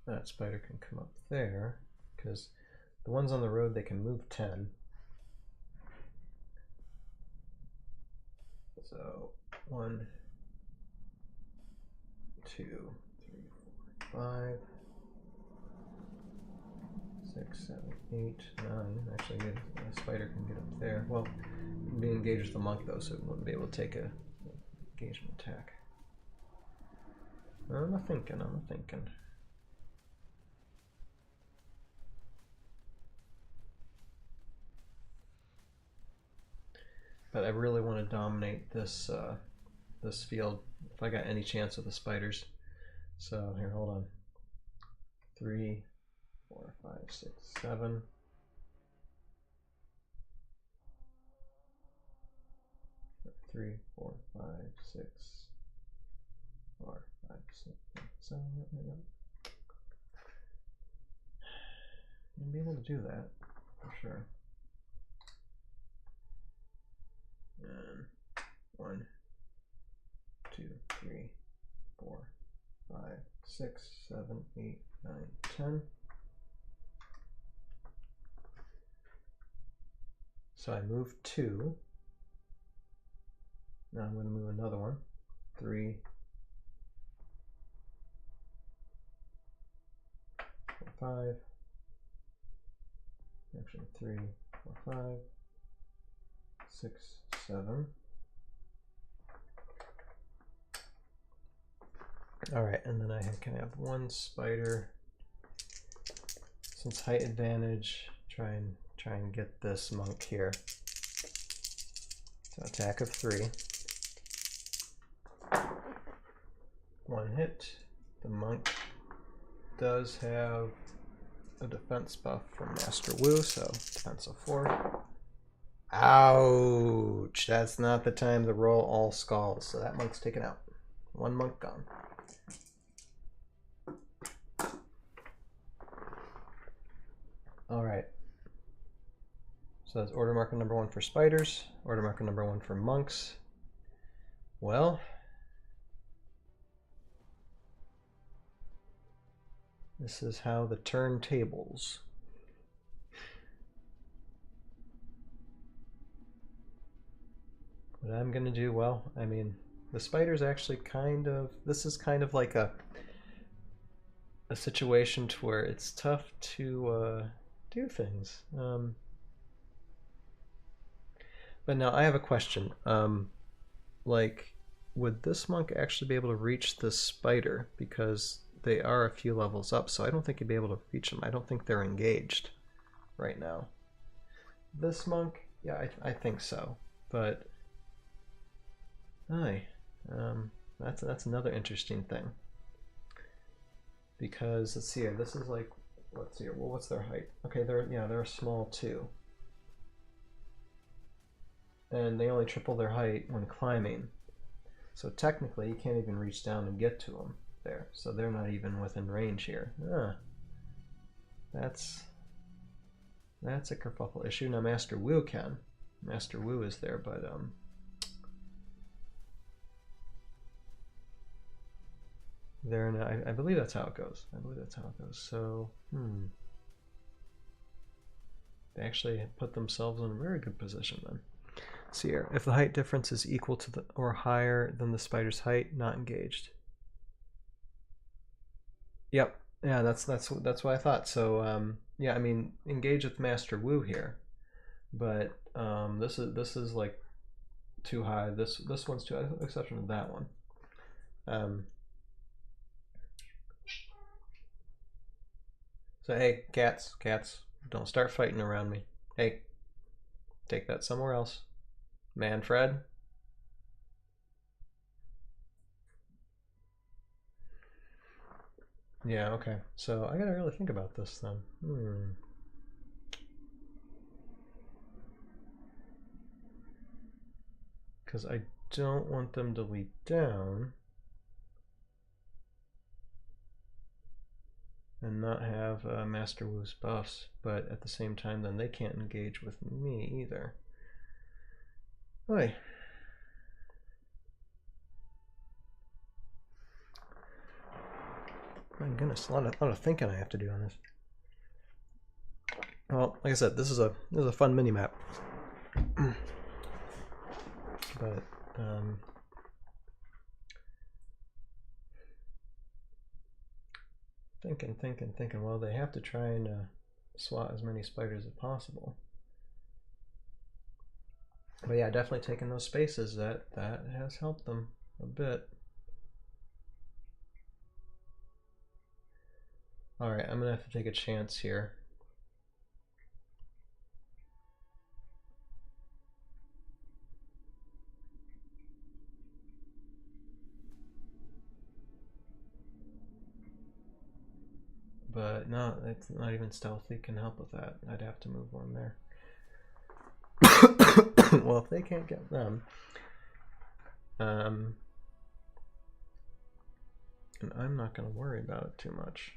That spider can come up there because the ones on the road, they can move 10. So 1, 2, 3, 4, 5, 6, 7, 8, 9. Actually, a spider can get up there. Well, be engaged with the monk though, so it wouldn't be able to take a engagement attack. I'm thinking. But I really want to dominate this this field if I got any chance with the spiders. So here, hold on. 3, 4, 5, 6, 7. Three, 4, 5, 6, 4, 5, 6, 7. You'll be able to do that for sure. And 1, 2, 3, 4, 5, 6, 7, 8, 9, 10. So I move 2. Now I'm going to move another one. 3, 4, 5. Actually, 3, 4, 5, 6, 7. All right, and then I can have 1 spider. Since height advantage, try and get this monk here. So attack of 3. 1 hit. The monk does have a defense buff from Master Wu, so defense of 4. Ouch! That's not the time to roll all skulls, so that monk's taken out. 1 monk gone. All right. So that's order marker number 1 for spiders, order marker number 1 for monks. Well, this is how the turntables. What I'm gonna do, well, I mean, the spiders actually this is kind of like a situation to where it's tough to do things. But now I have a question. Like, would this monk actually be able to reach this spider? Because they are a few levels up, so I don't think he'd be able to reach them. I don't think they're engaged right now. This monk, yeah, I think so. But, that's another interesting thing. Because, let's see here, this is like, let's see here, well, what's their height? Okay, they're small too. And they only triple their height when climbing. So technically, you can't even reach down and get to them there. So they're not even within range here. That's a kerfuffle issue. Now Master Wu can. Master Wu is there, but they're not, I believe that's how it goes. So, they actually put themselves in a very good position then. See here, if the height difference is equal to or higher than the spider's height, not engaged. Yep, yeah, that's what I thought. So yeah, I mean, engage with Master Wu here, but this is like too high. This one's too high, exception of that one. So hey, cats, don't start fighting around me. Hey, take that somewhere else. Manfred? Yeah, okay. So I gotta really think about this then. Because I don't want them to leap down and not have Master Wu's buffs, but at the same time then they can't engage with me either. Oy. My goodness, a lot of thinking I have to do on this. Well, like I said, this is a fun mini map. But thinking. Well, they have to try and swat as many spiders as possible. But yeah, definitely taking those spaces, that has helped them a bit. All right, I'm gonna have to take a chance here. But no, it's not even stealthy can help with that. I'd have to move one there. Well, if they can't get them, and I'm not going to worry about it too much.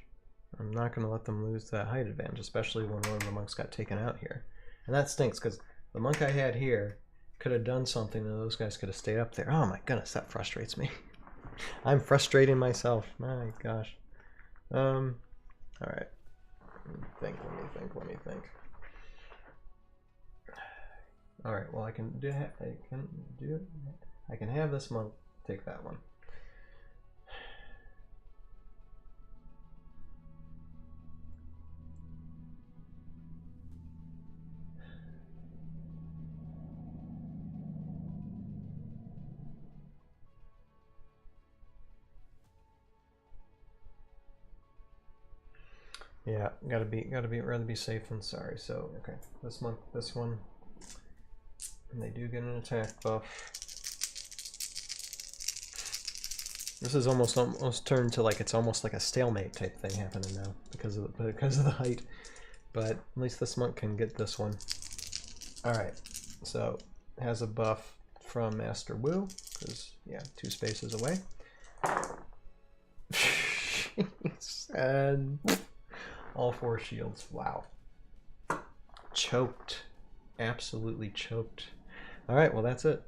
I'm not going to let them lose that height advantage, especially when one of the monks got taken out here. And that stinks, because the monk I had here could have done something and those guys could have stayed up there. Oh my goodness, that frustrates me. I'm frustrating myself. My gosh. All right. Let me think. All right. Well, I can have this monk take that one. Yeah, rather be safe than sorry. So okay, this one, and they do get an attack buff. This is almost turned to like it's almost like a stalemate type thing happening now because of the height. But at least this monk can get this one. All right, so has a buff from Master Wu because yeah, 2 spaces away. And all 4 shields. Wow. Choked. Absolutely choked. All right, well that's it.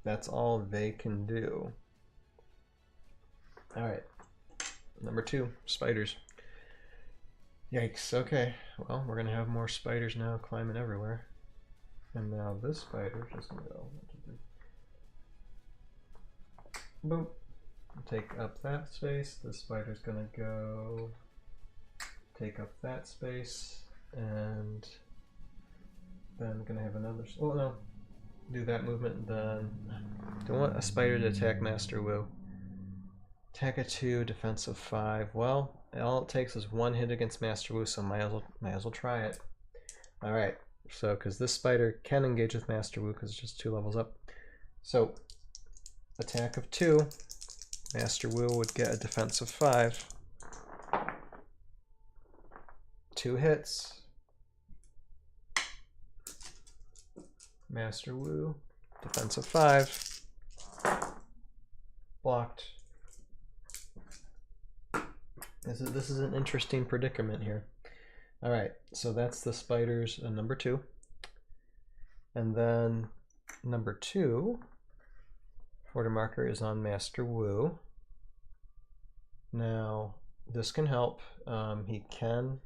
That's all they can do. All right. Number 2, spiders. Yikes. Okay. Well, we're gonna have more spiders now climbing everywhere. And now this spider just gonna go. Boom. Take up that space. This spider's gonna go take up that space, and then I'm gonna have another. Oh no, do that movement. And then don't want a spider to attack Master Wu. Attack a 2, defensive 5. Well, all it takes is 1 hit against Master Wu, so might as well try it. All right. So because this spider can engage with Master Wu because it's just 2 levels up. So attack of 2. Master Wu would get a defensive 5. 2 hits. Master Wu, defensive 5. Blocked. This is an interesting predicament here. All right, so that's the spiders number 2. And then number 2. Order marker is on Master Wu. Now this can help. He can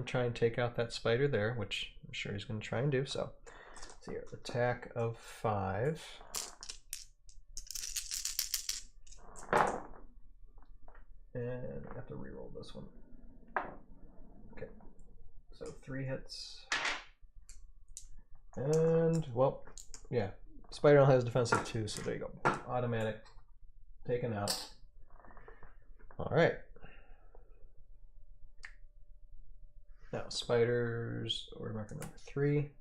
try and take out that spider there, which I'm sure he's going to try and do. So let's see here, attack of 5. And I have to reroll this one. Okay, so 3 hits. And well, yeah. Spider only has defensive 2, so there you go. Automatic. Taken out. Alright. Now, spiders, order marker number 3.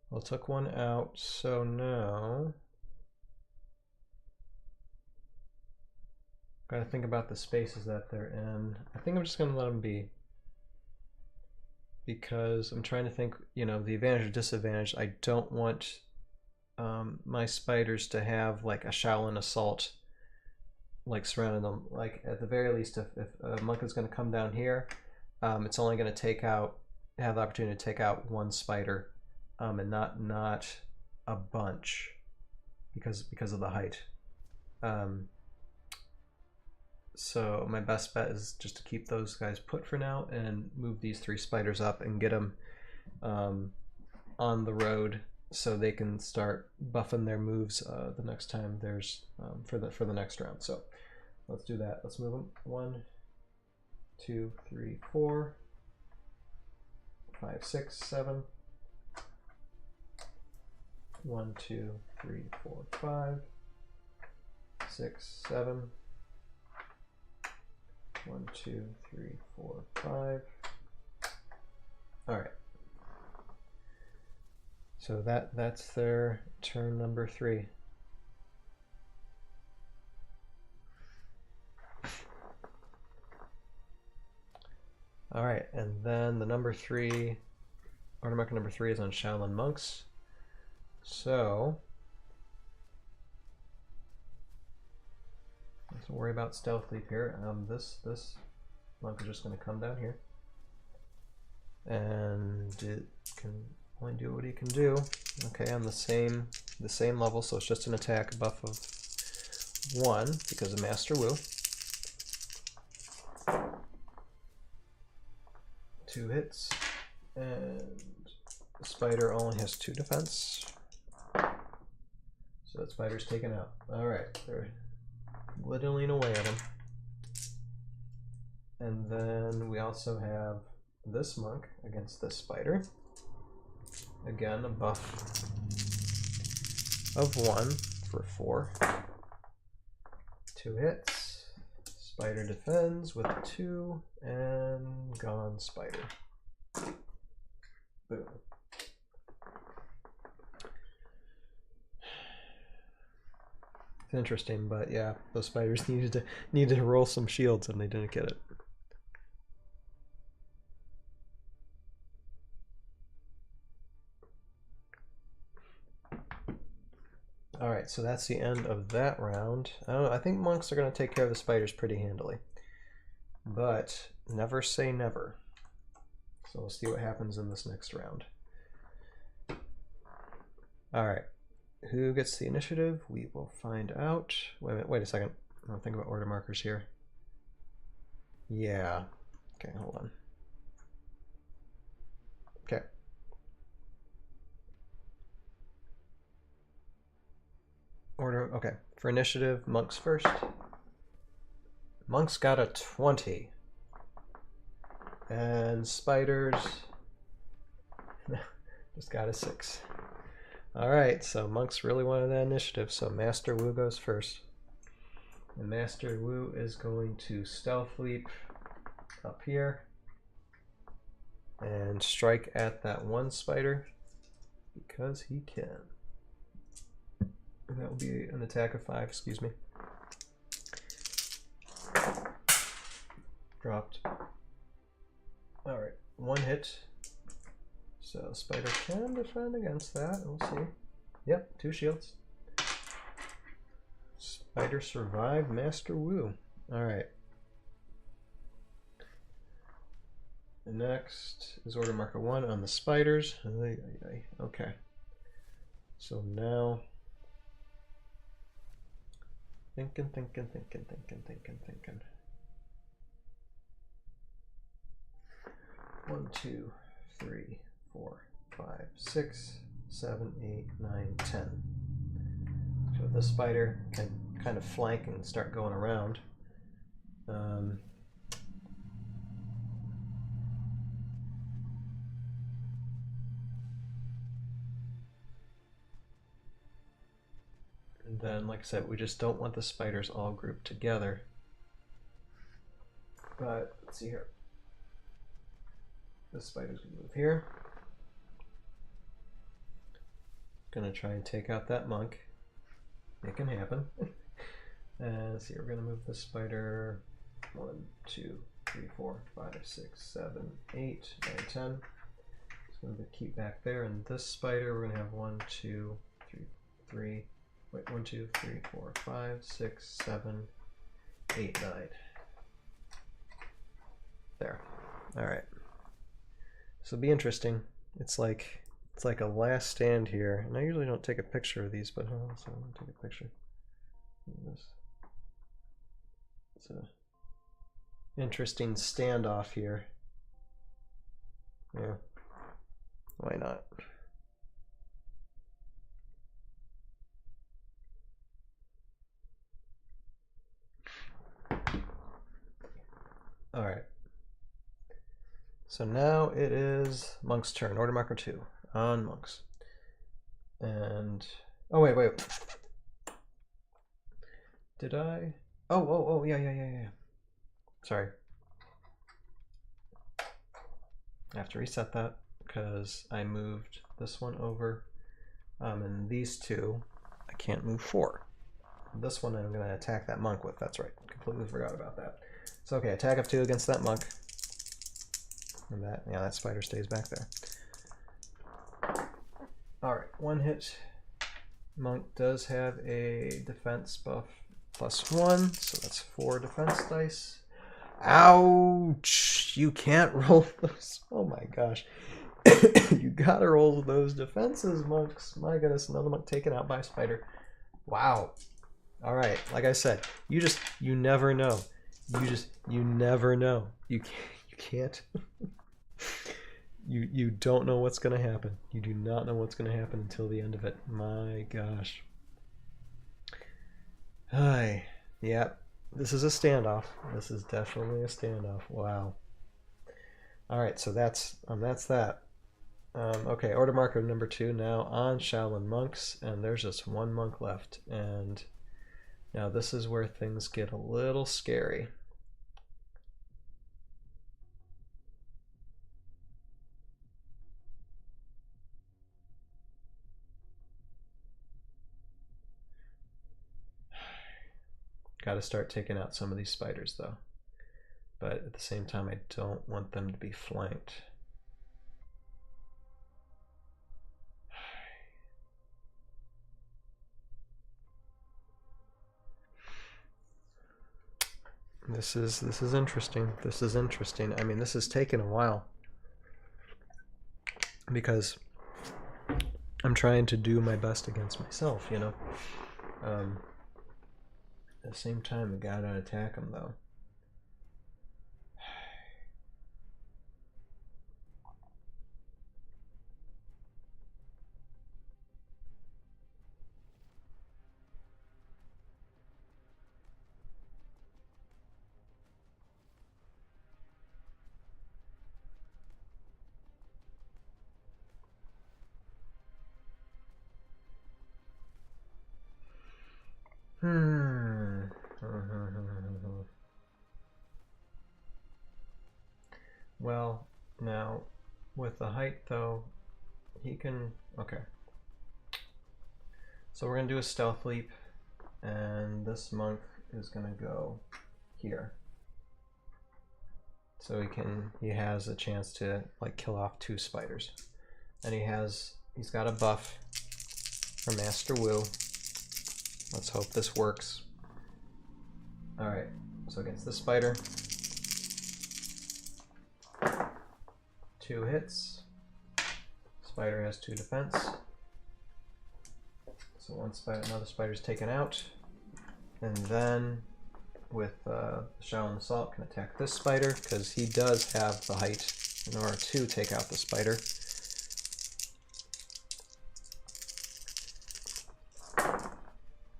Well, took 1 out, so now gotta think about the spaces that they're in. I think I'm just gonna let them be, because I'm trying to think, you know, the advantage or disadvantage. I don't want my spiders to have like a Shaolin assault like surrounding them. Like at the very least, if a monk is going to come down here, it's only going to have the opportunity to take out 1 spider, and not a bunch because of the height. So my best bet is just to keep those guys put for now and move these 3 spiders up and get them on the road so they can start buffing their moves the next time there's for the next round. So let's do that. Let's move them. 1, 2, 3, 4, 5, 6, 7. 1, 2, 3, 4, 5, 6, 7. 1, 2, 3, 4, 5. All right. So that's their turn number 3. All right, and then the number 3, order marker number 3 is on Shaolin monks. So let's worry about stealth leap here. This monk is just going to come down here, and it can only do what he can do. Okay, on the same level, so it's just an attack buff of 1 because of Master Wu. 2 hits, and the spider only has 2 defense. So that spider's taken out. Alright, they're whittling away at him. And then we also have this monk against this spider. Again, a buff of 1 for 4. 2 hits. Spider defends with 2, and gone spider. Boom. It's interesting, but yeah, those spiders needed to roll some shields, and they didn't get it. Alright, so that's the end of that round. I don't know, I think monks are going to take care of the spiders pretty handily. But never say never. So we'll see what happens in this next round. Alright, who gets the initiative? We will find out. Wait a second. I'll think about order markers here. Yeah. Okay, hold on. Okay. Order, okay. For initiative, monks first. Monks got a 20. And spiders just got a 6. Alright, so monks really wanted that initiative, so Master Wu goes first. And Master Wu is going to stealth leap up here and strike at that one spider because he can. And that will be an attack of 5, excuse me. Dropped. Alright, 1 hit. So spider can defend against that. We'll see. Yep, 2 shields. Spider survived Master Wu. Alright. Next is order marker 1 on the spiders. Okay. So now thinking. 1, 2, 3, 4, 5, 6, 7, 8, 9, 10. So this spider can kind of flank and start going around. And then, like I said, we just don't want the spiders all grouped together. But let's see here. This spider's gonna move here. Gonna try and take out that monk. It can happen. And let's see, we're gonna move this spider 1, 2, 3, 4, 5, 6, 7, 8, 9, 10. It's gonna keep back there, and this spider we're gonna have 1, 2, 3, 1, 2, 3, 4, 5, 6, 7, 8, 9. There. Alright. This will be interesting. It's like a last stand here. And I usually don't take a picture of these, but so I'm gonna take a picture of this. It's a interesting standoff here. Yeah. Why not? Alright. So now it is Monk's turn. Order marker 2 on monks. And oh wait. Did I? Oh yeah. Sorry. I have to reset that because I moved this one over. And these two I can't move 4. This one I'm gonna attack that monk with. That's right. Completely forgot about that. So okay, attack of 2 against that monk. And that spider stays back there. Alright, 1 hit. Monk does have a defense buff +1, so that's 4 defense dice. Ouch! You can't roll those. Oh my gosh. You gotta roll those defenses, monks. My goodness, another monk taken out by a spider. Wow. Alright, like I said, you never know. You never know. You can't. You don't know what's going to happen. You do not know what's going to happen until the end of it. My gosh. Hi. Yep. This is a standoff. This is definitely a standoff. Wow. All right, so that's that. Okay, order marker number 2 now on Shaolin monks, and there's just one monk left. And now this is where things get a little scary. Got to start taking out some of these spiders though. But at the same time, I don't want them to be flanked. This is interesting. This is interesting. I mean, this has taken a while because I'm trying to do my best against myself, you know. At the same time, we gotta attack them though. Well, now with the height though, he can, okay. So we're gonna do a stealth leap, and this monk is gonna go here. So he has a chance to like kill off 2 spiders. And he's got a buff for Master Wu. Let's hope this works. Alright, so against this spider, 2 hits. Spider has 2 defense. So another spider's taken out. And then with Shaolin Assault can attack this spider because he does have the height in order to take out the spider.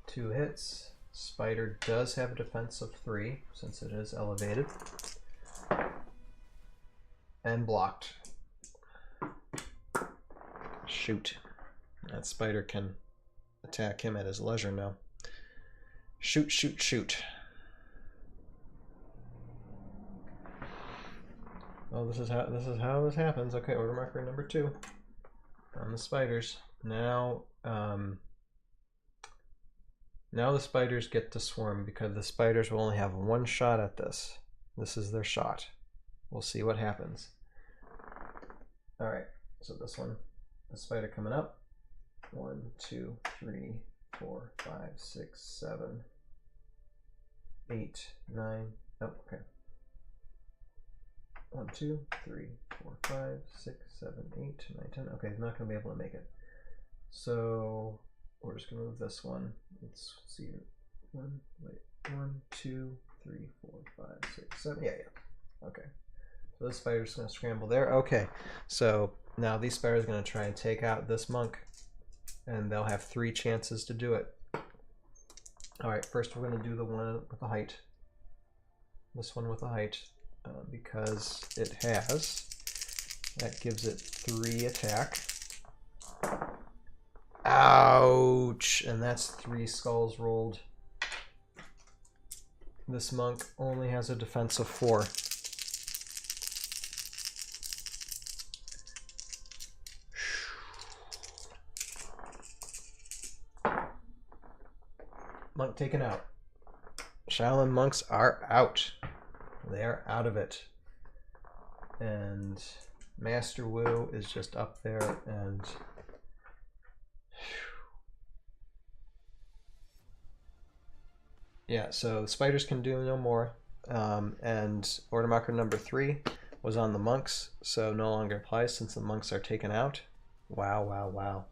Two hits. Spider does have a defense of 3 since it is elevated. And blocked. Shoot. That spider can attack him at his leisure now. Shoot, shoot, shoot. Well, this is how this happens. Okay, order marker number 2 on the spiders. Now, now the spiders get to swarm because the spiders will only have 1 shot at this. This is their shot. We'll see what happens. All right, so this one, the spider coming up. 1, 2, 3, 4, 5, 6, 7, 8, 9. Oh, okay. 1, 2, 3, 4, 5, 6, 7, 8, 9, 10. Okay, he's not going to be able to make it. So we're just going to move this one. Let's see. 1, 2, 3, 4, 5, 6, 7. Yeah. Okay. So this spider's going to scramble there. Okay. So now these spiders are going to try and take out this monk, and they'll have 3 chances to do it. All right. First, we're going to do the one with the height. This one with the height. Because it has, that gives it 3 attack. Ouch! And that's 3 skulls rolled. This monk only has a defense of 4. Monk taken out. Shaolin monks are out. They are out of it. And Master Wu is just up there and yeah, so the spiders can do no more. And order marker number 3 was on the monks, so no longer applies since the monks are taken out. Wow, wow, wow.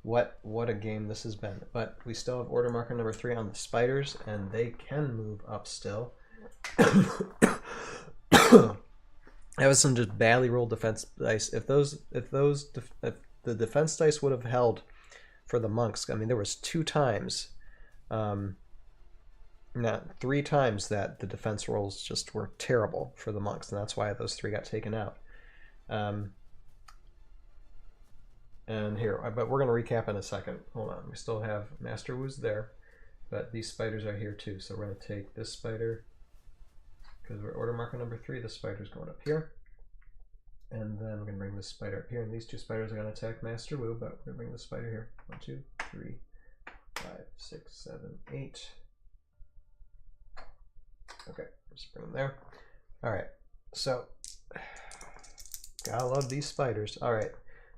What a game this has been. But we still have order marker number 3 on the spiders, and they can move up still. That was some just badly rolled defense dice. If the defense dice would have held for the monks, I mean, there was 2 times, not 3 times that the defense rolls just were terrible for the monks, and that's why those 3 got taken out. And here, but we're going to recap in a second. Hold on, we still have Master Wu's there, but these spiders are here too. So we're going to take this spider, because we're order marker number 3, the spider's going up here. And then we're going to bring this spider up here, and these 2 spiders are going to attack Master Wu, but we're going to bring the spider here. 1, 2, 3, 5, 6, 7, 8. Okay, just bring them there. All right, so gotta love these spiders. All right,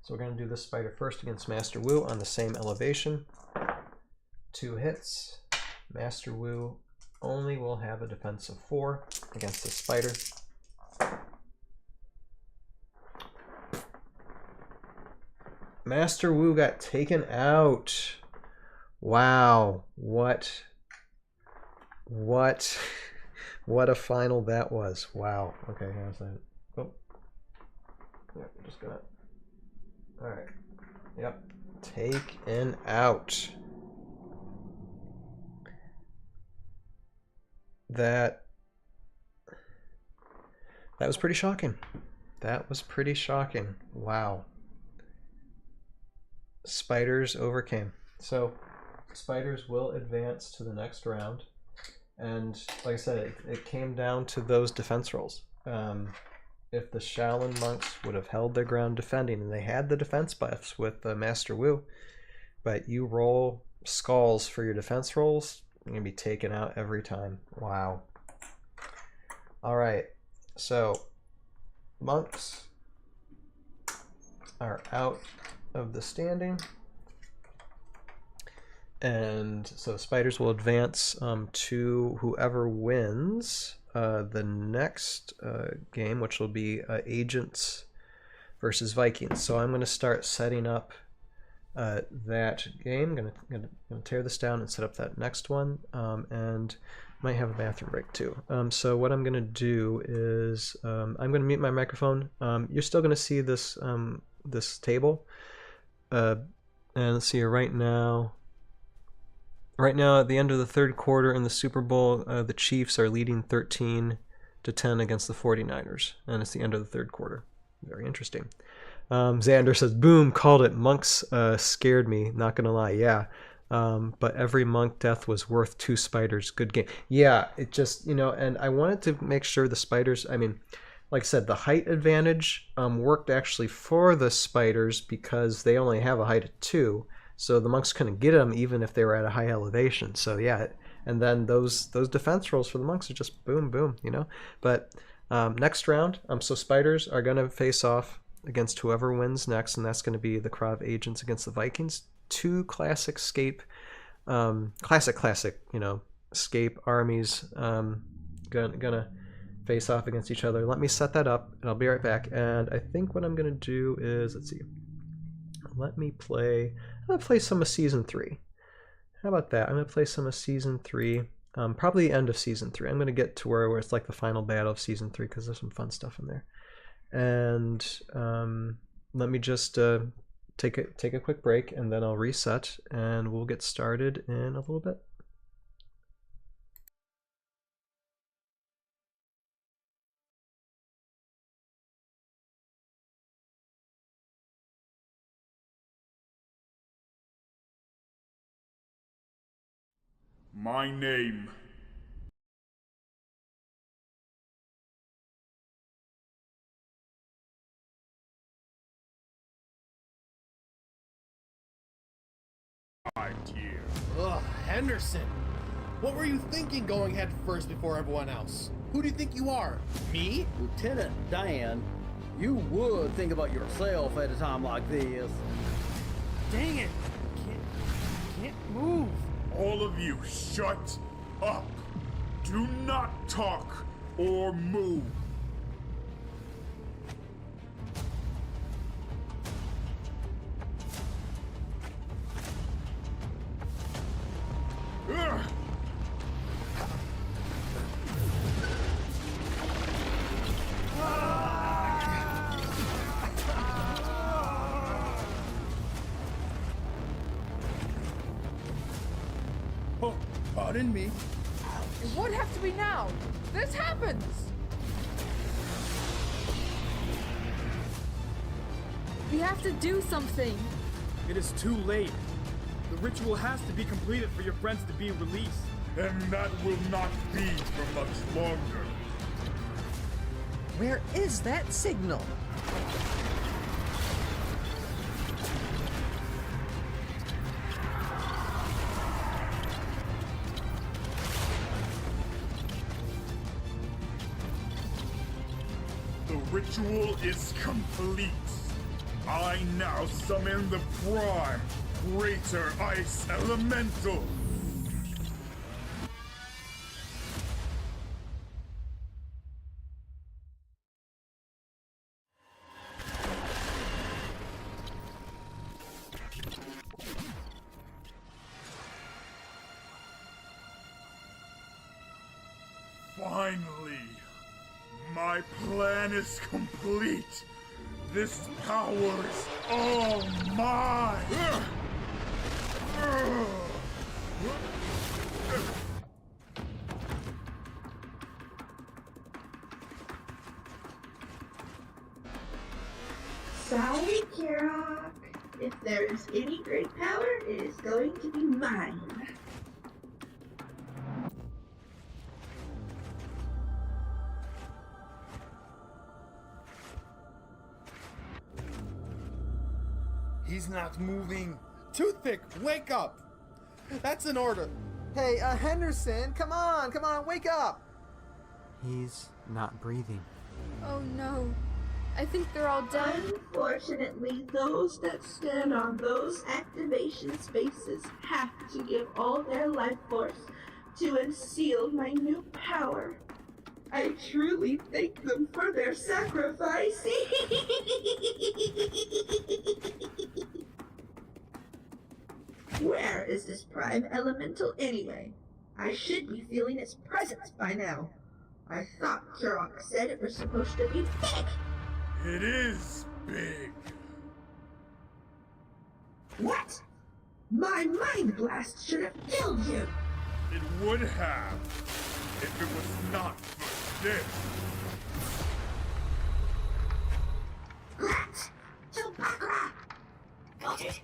so we're going to do this spider first against Master Wu on the same elevation. 2 hits. Master Wu only will have a defense of 4 against the spider. Master Wu got taken out. Wow, what a final that was. Wow. Okay, how's that? Oh. Yeah, we're just gonna. All right. Yep. Taken out. That was pretty shocking. That was pretty shocking. Wow. Spiders overcame. So spiders will advance to the next round. And like I said, it came down to those defense rolls. If the Shaolin monks would have held their ground defending, and they had the defense buffs with Master Wu, but you roll skulls for your defense rolls, you're going to be taken out every time. Wow. All right. So monks are out of the standing. And so spiders will advance to whoever wins the next game, which will be Agents versus Vikings. So I'm going to start setting up that game. I'm going to tear this down and set up that next one, and might have a bathroom break too. So what I'm going to do is I'm going to mute my microphone. You're still going to see this this table, and let's see here right now. Right now, at the end of the 3rd quarter in the Super Bowl, the Chiefs are leading 13-10 against the 49ers, and it's the end of the 3rd quarter. Very interesting. Xander says, boom, called it. Monks scared me, not going to lie. Yeah, but every monk death was worth 2 spiders. Good game. Yeah, it just, you know, and I wanted to make sure the spiders, I mean, like I said, the height advantage worked actually for the spiders because they only have a height of 2. So the monks couldn't get them even if they were at a high elevation. So yeah, and then those defense rolls for the monks are just boom, boom, you know. But next round, so spiders are going to face off against whoever wins next, and that's going to be the Krav Agents against the Vikings. 2 classic scape, classic, you know, scape armies gonna face off against each other. Let me set that up, and I'll be right back. And I think what I'm going to do is, let's see. I'm going to play some of Season 3. How about that? I'm going to play some of Season 3, probably the end of Season 3. I'm going to get to where it's like the final battle of Season 3 because there's some fun stuff in there. And let me just take a quick break, and then I'll reset, and we'll get started in a little bit. My name. Here. Ugh, Henderson. What were you thinking going head first before everyone else? Who do you think you are? Me? Lieutenant Dan, you would think about yourself at a time like this. Dang it! Can't move. All of you, shut up. Do not talk or move. Ugh. Ah! in me. It would have to be now. This happens. We have to do something. It is too late. The ritual has to be completed for your friends to be released. And that will not be for much longer. Where is that signal? The ritual is complete. I now summon the prime, greater ice elemental. Finally, my plan is complete. This power is all mine. Sorry, Kirok. If there is any great power, it is going to be mine. He's not moving. Toothpick, wake up! That's an order. Hey, Henderson, come on, wake up! He's not breathing. Oh no. I think they're all dead. Unfortunately, those that stand on those activation spaces have to give all their life force to unseal my new power. I truly thank them for their sacrifice. Where is this prime elemental anyway? I should be feeling its presence by now. I thought Kirok said it was supposed to be big. It is big. What? My mind blast should have killed you. It would have if it was not for this. Grat! Chupacra! Got it.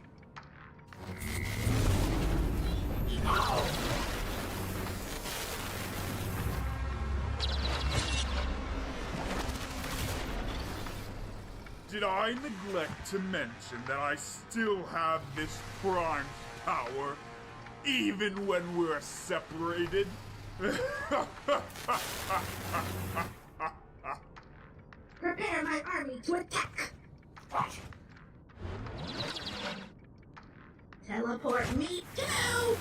Did I neglect to mention that I still have this prime power, even when we're separated? Prepare my army to attack! Teleport me too!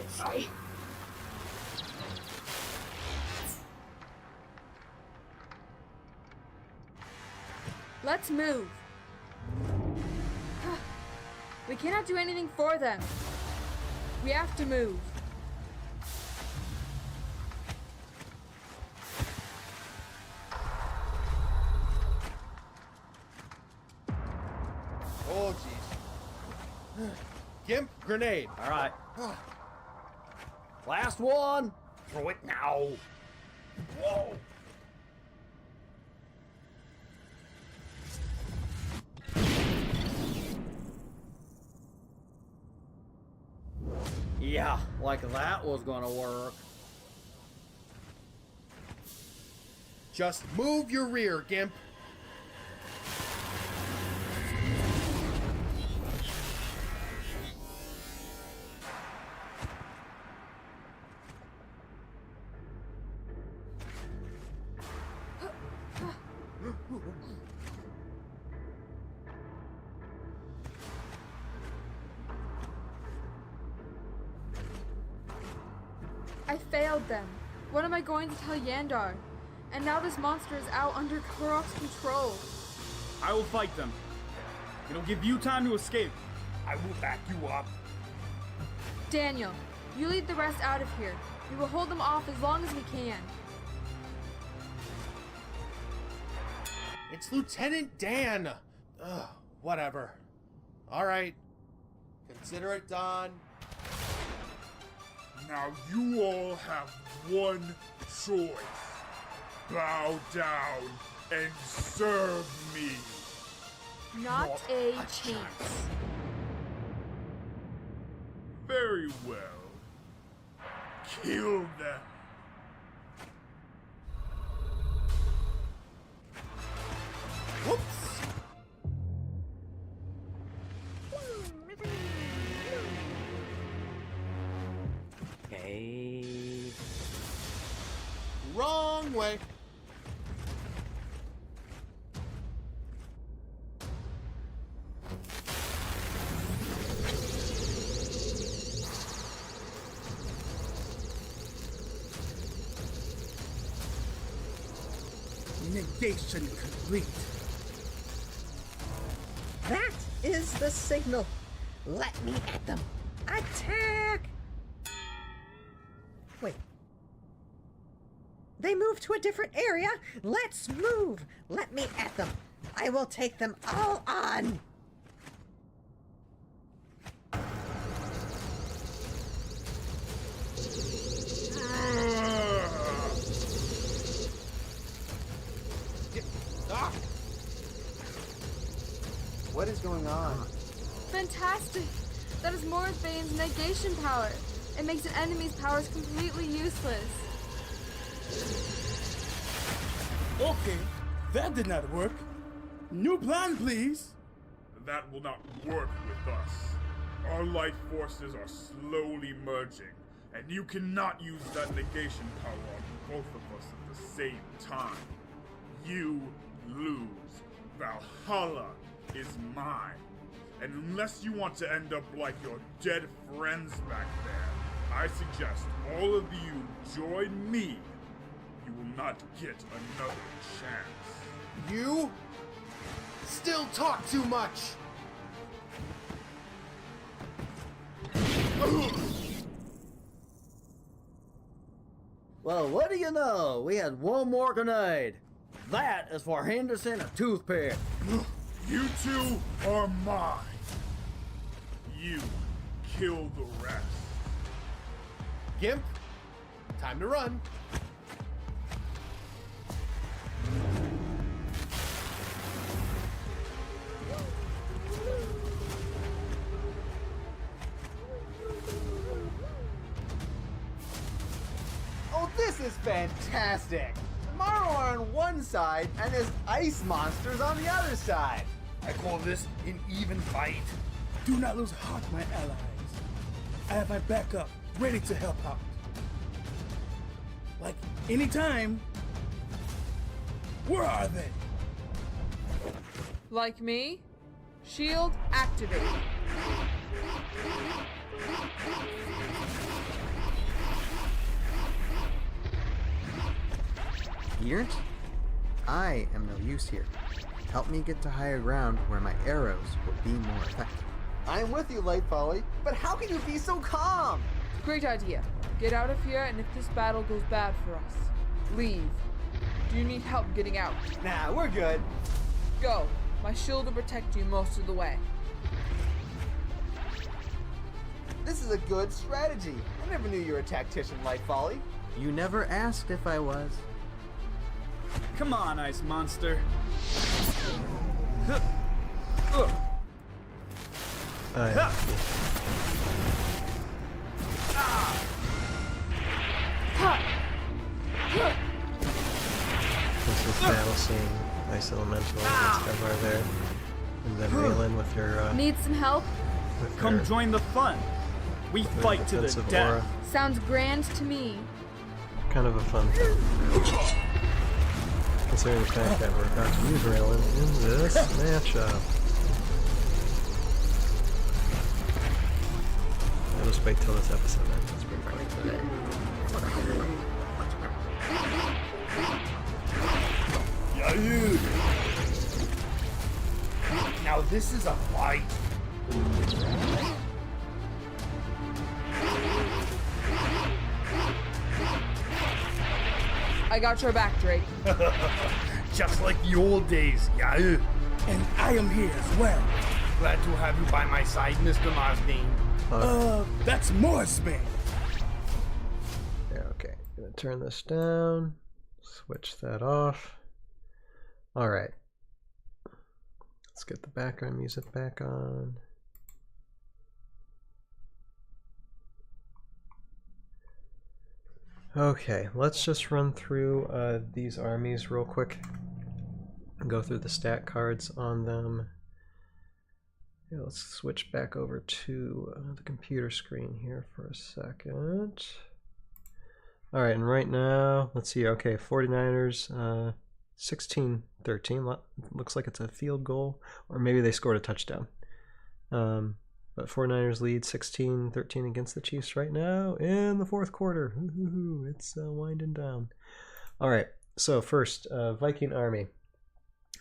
Sorry. Let's move. We cannot do anything for them. We have to move. Oh, jeez. Gimp, grenade. All right. Last one. Throw it now. Whoa. Yeah, like that was gonna work. Just move your rear, Gimp. I failed them. What am I going to tell Yandar? And now this monster is out under Korok's control. I will fight them. It'll give you time to escape. I will back you up. Daniel, you lead the rest out of here. We will hold them off as long as we can. It's Lieutenant Dan. Ugh, whatever. All right. Consider it done. Now you all have one choice. Bow down and serve me. Not a chance. Very well. Kill them. Whoops! Okay. Wrong way. Negation complete. That is the signal. Let me at them. Attack! Wait. They moved to a different area. Let's move. Let me at them. I will take them all on. What is going on? Fantastic! That is Morith Bane's negation power. It makes an enemy's powers completely useless. Okay, that did not work. New plan, please. That will not work with us. Our life forces are slowly merging, and you cannot use that negation power on both of us at the same time. You lose. Valhalla is mine. And unless you want to end up like your dead friends back there, I suggest all of you join me. You will not get another chance. You still talk too much. Well, what do you know? We had one more grenade. That is for Henderson a toothpick. You two are mine. You kill the rest. Gimp, time to run. Oh, this is fantastic. Tomorrow are on one side, and there's ice monsters on the other side. I call this an even fight. Do not lose heart, my allies. I have my backup ready to help out. Like anytime. Where are they? Like me? Shield activated. Here? I am no use here. Help me get to higher ground where my arrows will be more effective. I'm with you, Light Folly, but how can you be so calm? Great idea. Get out of here, and if this battle goes bad for us, leave. Do you need help getting out? Nah, we're good. Go. My shield will protect you most of the way. This is a good strategy. I never knew you were a tactician, Light Folly. You never asked if I was. Come on, ice monster. This is battle scene, Ice Elemental against Evar there. And then Raylan with your Need some help? Come your join the fun. We fight to the defensive death. aura. Sounds grand to me. Kind of a fun thing. Considering the fact that we're about to use Raylan in this matchup. I'll just wait till this episode ends. It's pretty funny. Now this is a fight. I got your back, Drake. Just like the old days, Yahoo. And I am here as well. Glad to have you by my side, Mr. Marsden. That's Morrisbane. gonna turn this down, switch that off. All right. Let's get the background music back on. Okay, let's just run through these armies real quick and go through the stat cards on them. Yeah, let's switch back over to the computer screen here for a second. All right, and right now, let's see. Okay, 49ers, 16-13. Looks like it's a field goal, or maybe they scored a touchdown. But 49ers lead 16-13 against the Chiefs right now in the fourth quarter. It's winding down. All right, so first, Viking Army.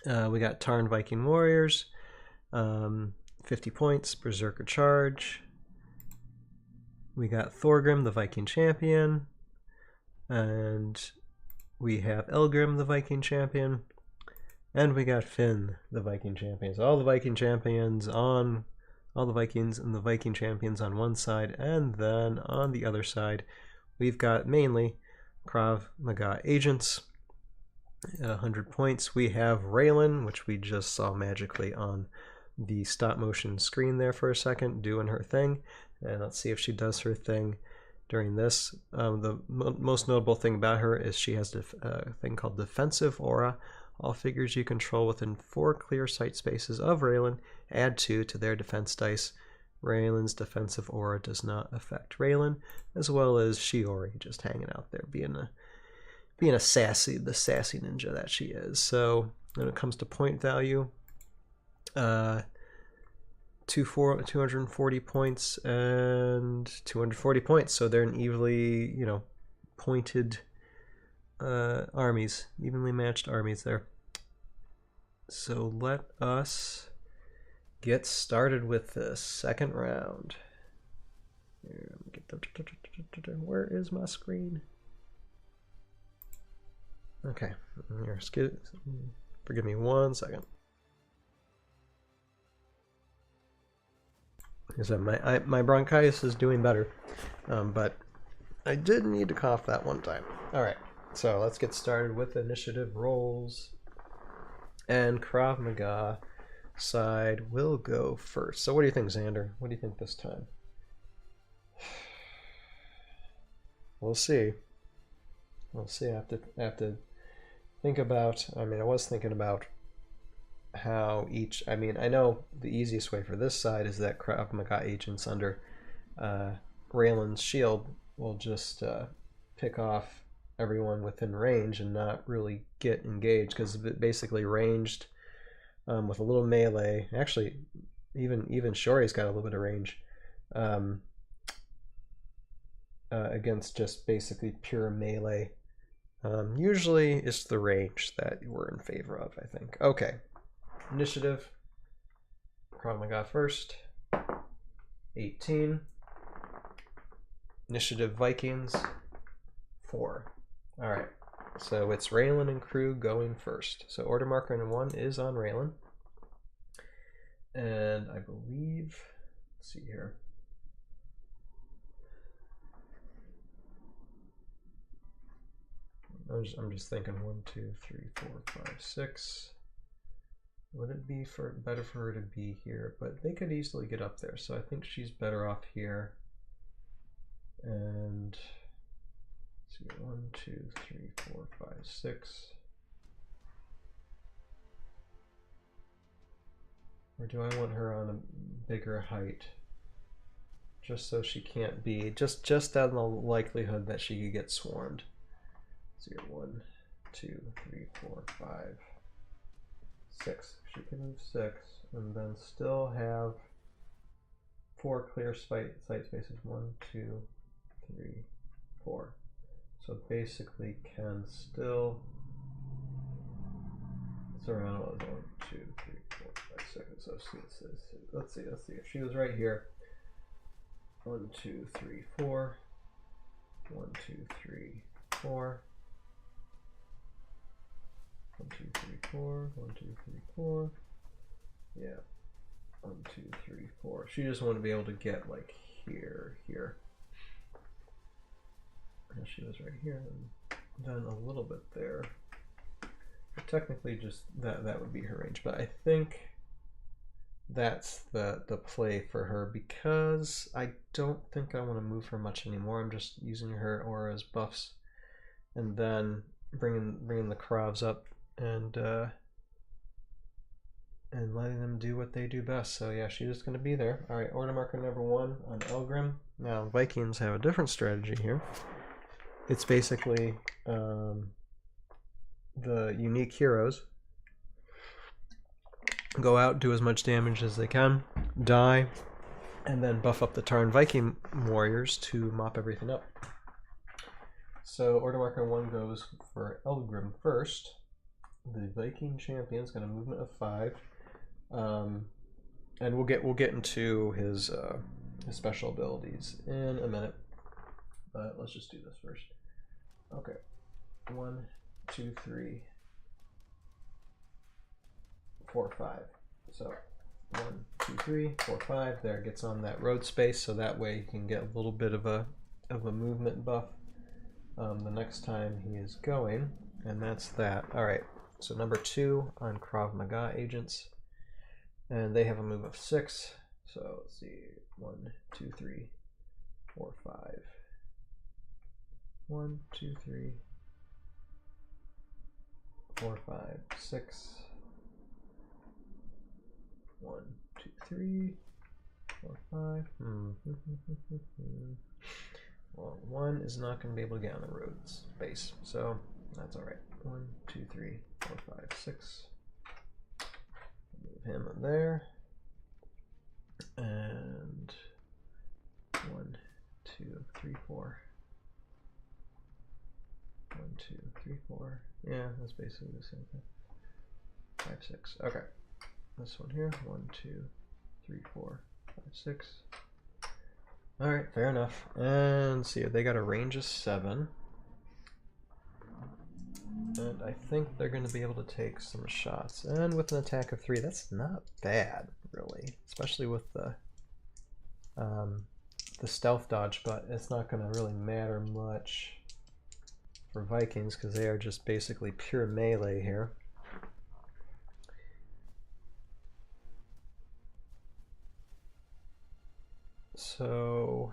We got Tarn Viking Warriors, 50 points, Berserker Charge. We got Thorgrim, the Viking Champion. And we have Elgrim, the Viking Champion. And we got Finn, the Viking Champion. So all the Viking Champions on... all the Vikings and the Viking Champions on one side, and then on the other side we've got mainly Krav Maga Agents at 100 points. We have Raylan, which we just saw magically on the stop motion screen there for a second, doing her thing, and let's see if she does her thing during this. The most notable thing about her is she has a thing called Defensive Aura. All figures you control within 4 clear sight spaces of Raylan add 2 to their defense dice. Raylan's defensive aura does not affect Raylan, as well as Shiori just hanging out there, being the sassy ninja that she is. So when it comes to point value, 240 points and 240 points. So they're an evenly, pointed armies, evenly matched armies there. So let us get started with the second round. Here, where is my screen? Okay, here, forgive me 1 second. So my bronchitis is doing better, but I did need to cough that one time. All right. So let's get started with initiative rolls. And Krav Maga side will go first. So what do you think, Xander? What do you think this time? We'll see. We'll see. I have to think about, I was thinking about how each, I know the easiest way for this side is that Krav Maga Agents under Raylan's shield will just pick off everyone within range and not really get engaged, because basically ranged with a little melee. Actually, even Shori's got a little bit of range against just basically pure melee. Usually it's the range that we're in favor of, I think. Okay, initiative. Krav Maga first. 18. Initiative Vikings 4. All right, so it's Raylan and crew going first. So order marker in 1 is on Raylan. And I believe, let's see here. I'm just thinking 1, 2, 3, 4, 5, 6. Would it be better for her to be here? But they could easily get up there, so I think she's better off here. And 1, 2, 3, 4, 5, 6. Or do I want her on a bigger height? Just so she can't be, just on the likelihood that she could get swarmed. So 1, 2, 3, 4, 5, 6. She can move 6 and then still have 4 clear sight spaces. 1, 2, 3, 4. So basically can still surround 1, 2, 3, 4, 5, 6. So let's see if she was right here. 1, 2, 3, 4. 1, 2, 3, 4. 1, 2, 3, 4. 1, 2, 3, 4. Yeah. 1, 2, 3, 4. She just wanted to be able to get like here. she was right here, and then a little bit there. But technically, just that would be her range. But I think that's the play for her, because I don't think I want to move her much anymore. I'm just using her aura as buffs, and then bringing the Kravs up and letting them do what they do best. So yeah, she's just going to be there. All right, order marker number 1 on Elgrim. Now Vikings have a different strategy here. It's basically the unique heroes go out, do as much damage as they can, die, and then buff up the Tarn Viking warriors to mop everything up. So order marker 1 goes for Elgrim first. The Viking champion's got a movement of 5, and we'll get into his special abilities in a minute. But let's just do this first. Okay, 1, 2, 3, 4, 5. So 1, 2, 3, 4, 5. There, gets on that road space, so that way you can get a little bit of a movement buff the next time he is going, and that's that. All right. So number 2 on Krav Maga Agents, and they have a move of 6. So let's see, 1, 2, 3, 4, 5. 1, 2, 3, 4, 5, 6. 1, 2, 3, 4, 5. Well, 1 is not going to be able to get on the road space, so that's all right. 1, 2, 3, 4, 5, 6. Move him in there. And 1, 2, 3, 4. 1, 2, 3, 4. Yeah, that's basically the same thing. 5, 6. Okay. This one here. 1, 2, 3, 4, 5, 6. Alright, fair enough. And see, they got a range of 7. And I think they're going to be able to take some shots. And with an attack of 3, that's not bad, really. Especially with the stealth dodge, but it's not going to really matter much for Vikings because they are just basically pure melee here. So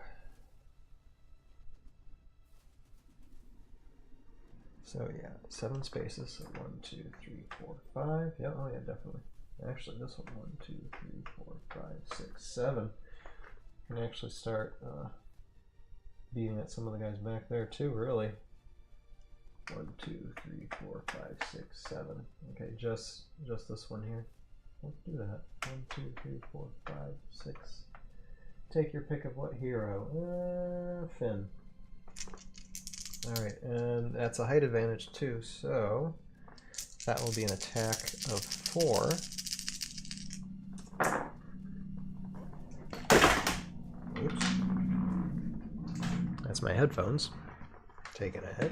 yeah, 7 spaces. So 1, 2, 3, 4, 5. Yeah, oh yeah, definitely. Actually, this one, 1, 2, 3, 4, 5, 6, 7. Can actually start beating at some of the guys back there too. Really. 1, 2, 3, 4, 5, 6, 7. Okay, just this one here. Let's do that. 1, 2, 3, 4, 5, 6. Take your pick of what hero. Finn. Alright, and that's a height advantage too, so that will be an attack of 4. Oops. That's my headphones. Taking a hit.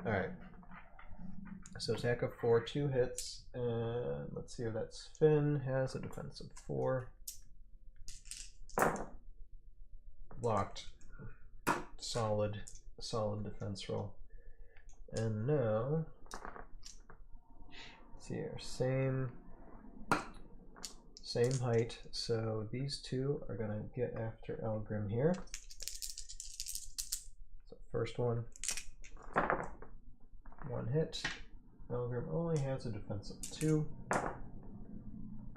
Alright. So attack of 4, 2 hits, and let's see if that's Finn, has a defense of 4. Blocked. Solid defense roll. And now, let's see here, same height, so these two are gonna get after Elgrim here. So first one hit. Elgrim only has a defense of 2.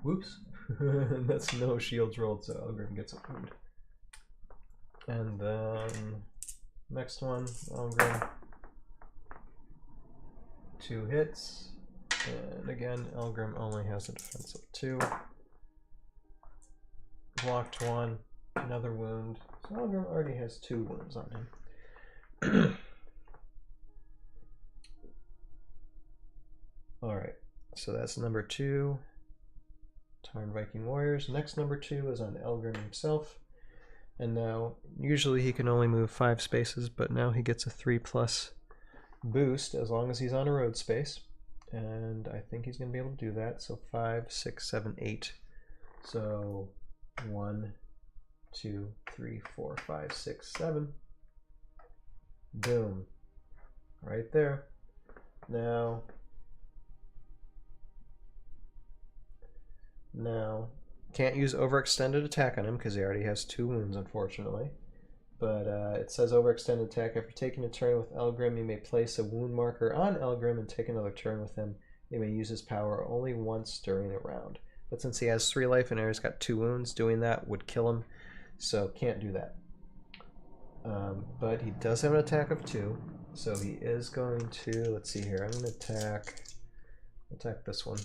Whoops. That's no shields rolled, so Elgrim gets a wound. And then next one, Elgrim. 2 hits. And again, Elgrim only has a defense of 2. Blocked 1, another wound. So Elgrim already has 2 wounds on him. Alright, so that's number 2. Tarn Viking Warriors. Next number 2 is on Elgrim himself. And now, usually he can only move 5 spaces, but now he gets a 3+ boost as long as he's on a road space. And I think he's going to be able to do that. So 5, 6, 7, 8. So 1, 2, 3, 4, 5, 6, 7. Boom. Right there. Now, can't use overextended attack on him because he already has 2 wounds, unfortunately. But it says overextended attack. After taking a turn with Elgrim, you may place a wound marker on Elgrim and take another turn with him. You may use his power only once during a round. But since he has 3 life and Air's got 2 wounds, doing that would kill him. So can't do that. But he does have an attack of 2. So he is going to, let's see here, I'm going to attack this one.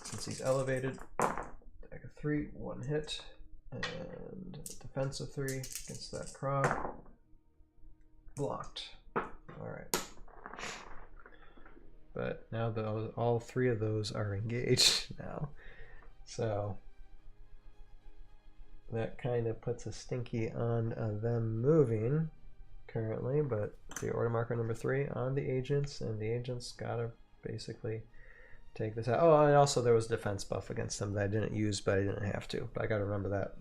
Since he's elevated, attack of 3, 1 hit. And defense of 3 against that Krav. Blocked. Alright. But now all 3 of those are engaged now. So that kind of puts a stinky on them moving currently, but the order marker number 3 on the agents, and the agents gotta basically take this out. Oh, and also there was defense buff against them that I didn't use, but I didn't have to. But I gotta remember that.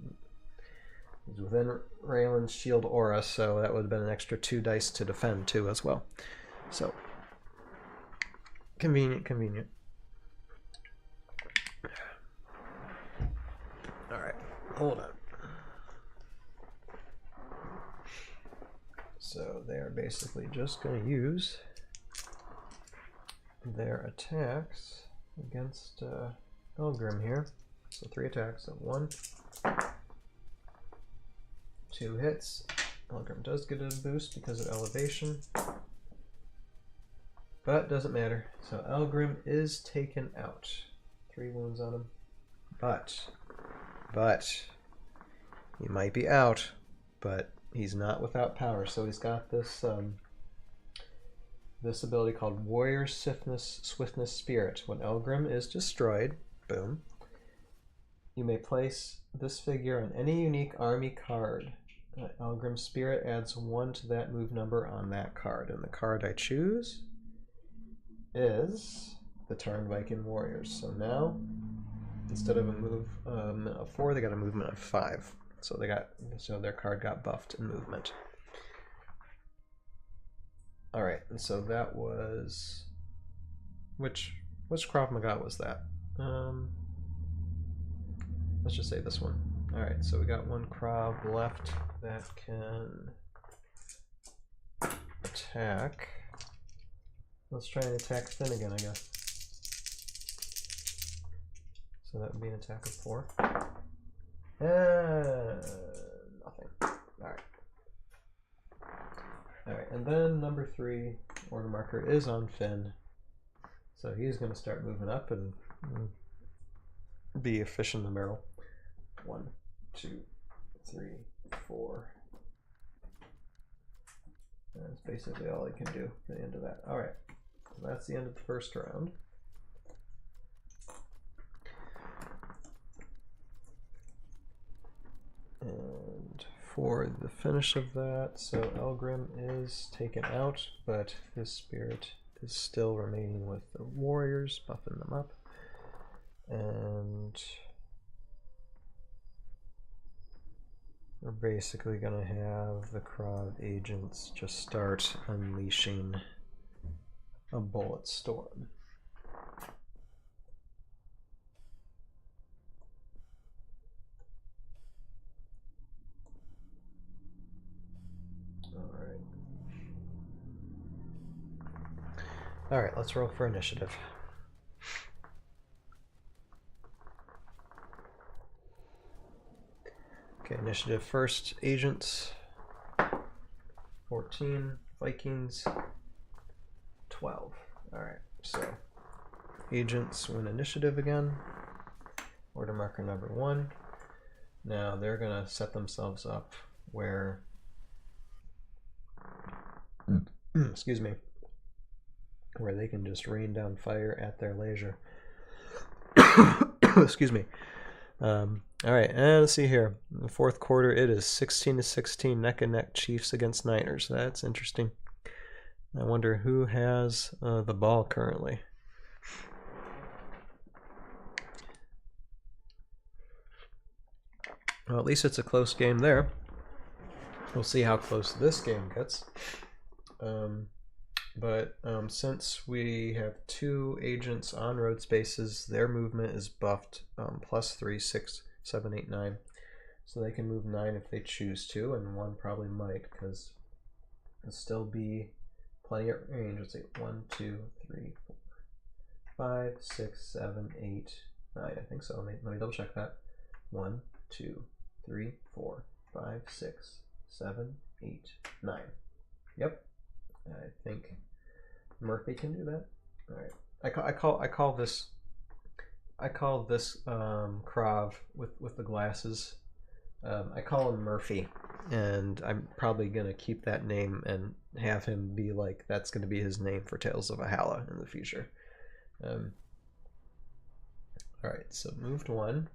It was within Raylan's shield aura, so that would have been an extra 2 dice to defend too as well. So convenient. Alright, hold on. So they're basically just going to use their attacks against Elgrim here. So 3 attacks. So 1, 2 hits. Elgrim does get a boost because of elevation, but doesn't matter. So Elgrim is taken out. 3 wounds on him. But he might be out, but he's not without power. So he's got this this ability called Warrior Swiftness Spirit. When Elgrim is destroyed, boom, you may place this figure on any unique army card. Elgrim's Spirit adds 1 to that move number on that card, and the card I choose is the Tarn Viking Warriors. So now, instead of a move of 4, they got a movement of 5. So their card got buffed in movement. All right, and so that was which Krav Maga was that? Let's just say this one. All right, so we got 1 Krav left that can attack. Let's try and attack Finn again, I guess. So that would be an attack of 4. Nothing. Alright, and then number 3, order marker is on Finn. So he's going to start moving up and be a fish in the barrel. 1, 2, 3, 4. That's basically all he can do at the end of that. Alright, so that's the end of the first round. And for the finish of that, so Elgrim is taken out, but his spirit is still remaining with the warriors, buffing them up. And we're basically going to have the Krav agents just start unleashing a bullet storm. All right, let's roll for initiative. Okay, initiative first, agents, 14, Vikings, 12. All right, so agents win initiative again, order marker number 1. Now they're gonna set themselves up where, excuse me, where they can just rain down fire at their leisure. Excuse me. All right, and let's see here. In the 4th quarter, it is 16-16, neck and neck, Chiefs against Niners. That's interesting. I wonder who has the ball currently. Well, at least it's a close game there. We'll see how close this game gets. But since we have 2 agents on road spaces, their movement is buffed +3, 6, 7, 8, 9. So they can move 9 if they choose to, and 1 probably might, because it'll still be plenty of range. Let's see, 1, 2, 3, 4, 5, 6, 7, 8, 9. I think so. Let me double check that. 1, 2, 3, 4, 5, 6, 7, 8, 9. Yep. I think Murphy can do that. All right. I call this Krav with the glasses. I call him Murphy, and I'm probably gonna keep that name and have him be like that's gonna be his name for Tales of Valhalla in the future. All right. So moved 1.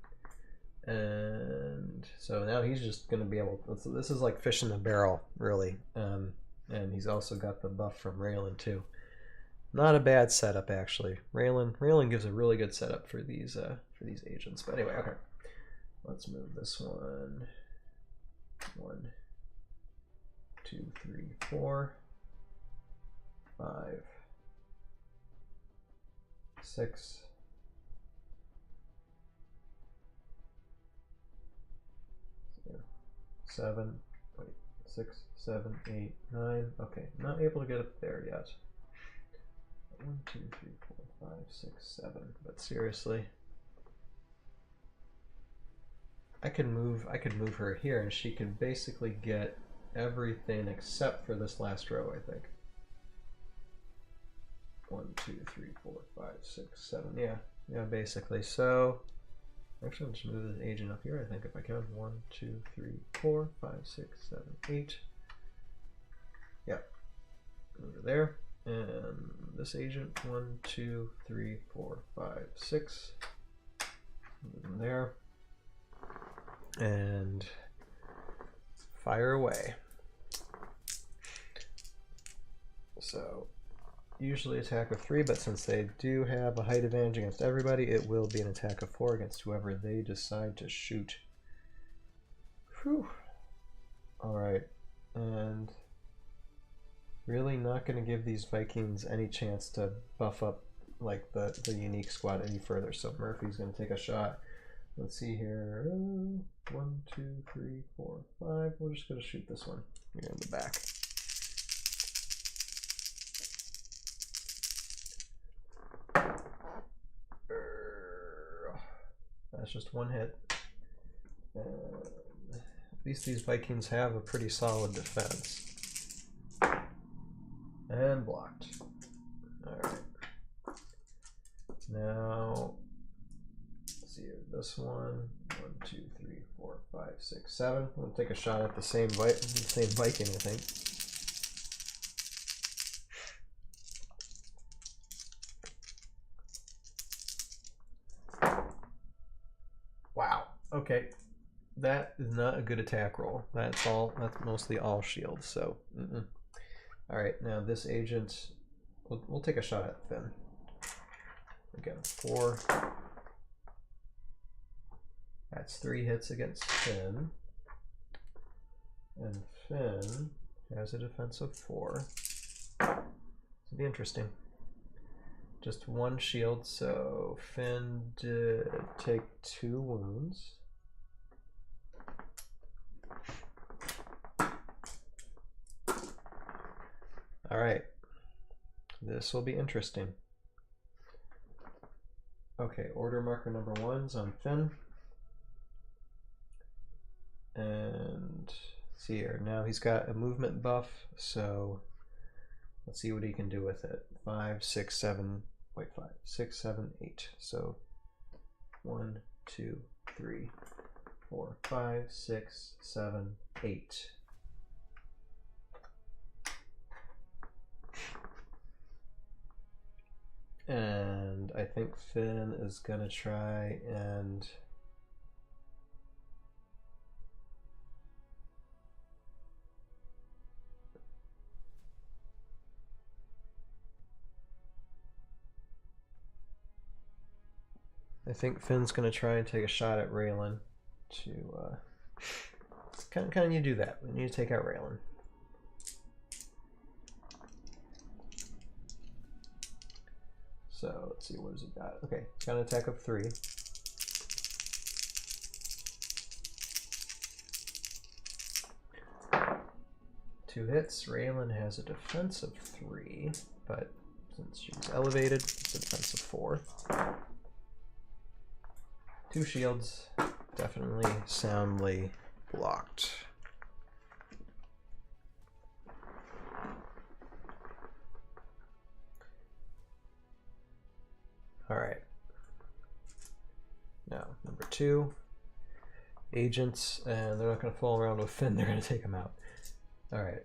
And so now he's just going to be able to, this is like fish in a barrel, really. And he's also got the buff from Raylan too. Not a bad setup, actually. Raylan gives a really good setup for these agents. But anyway, okay. Let's move this one. 1, 2, 3, 4, 5, 6, 7, wait, 6, 7, 8, 9. Okay, not able to get up there yet. 1, 2, 3, 4, 5, 6, 7. But seriously, I could move her here, and she could basically get everything except for this last row. I think. 1, 2, 3, 4, 5, 6, 7. Yeah, basically. So. Actually, I'll just move this agent up here, I think, if I can. 1, 2, 3, 4, 5, 6, 7, 8. Yep. Over there. And this agent, 1, 2, 3, 4, 5, 6. Move them there. And fire away. So, usually attack of 3, but since they do have a height advantage against everybody, it will be an attack of 4 against whoever they decide to shoot. Whew. Alright, and really not going to give these Vikings any chance to buff up like the unique squad any further, so Murphy's going to take a shot. Let's see here. 1, 2, 3, 4, 5. We're just going to shoot this one here in the back. That's just 1 hit. At least these Vikings have a pretty solid defense. And blocked. Alright. Now, let's see here. This one. 1, 2, 3, 4, 5, 6, 7. We'll take a shot at the same Viking, I think. Okay, that is not a good attack roll. That's mostly all shield. So, all right. Now this agent, we'll take a shot at Finn. Again, 4. That's 3 hits against Finn, and Finn has a defense of 4. This will be interesting. Just 1 shield, so Finn did take 2 wounds. Alright, this will be interesting. Okay, order marker number 1's on Finn. And let's see here, now he's got a movement buff, so let's see what he can do with it. 5, 6, 7, wait, 5, 6, 7, 8. So 1, 2, 3, 4, 5, 6, 7, 8. And I think Finn is gonna try and take a shot at Raylan to kind of need to do that. We need to take out Raylan. So let's see, what has he got? Okay, he's got an attack of 3. Two hits. Raylan has a defense of 3, but since she's elevated, it's a defense of 4. 2 shields, definitely soundly blocked. Alright. Now, number 2. Agents, and they're not going to fool around with Finn, they're going to take him out. Alright.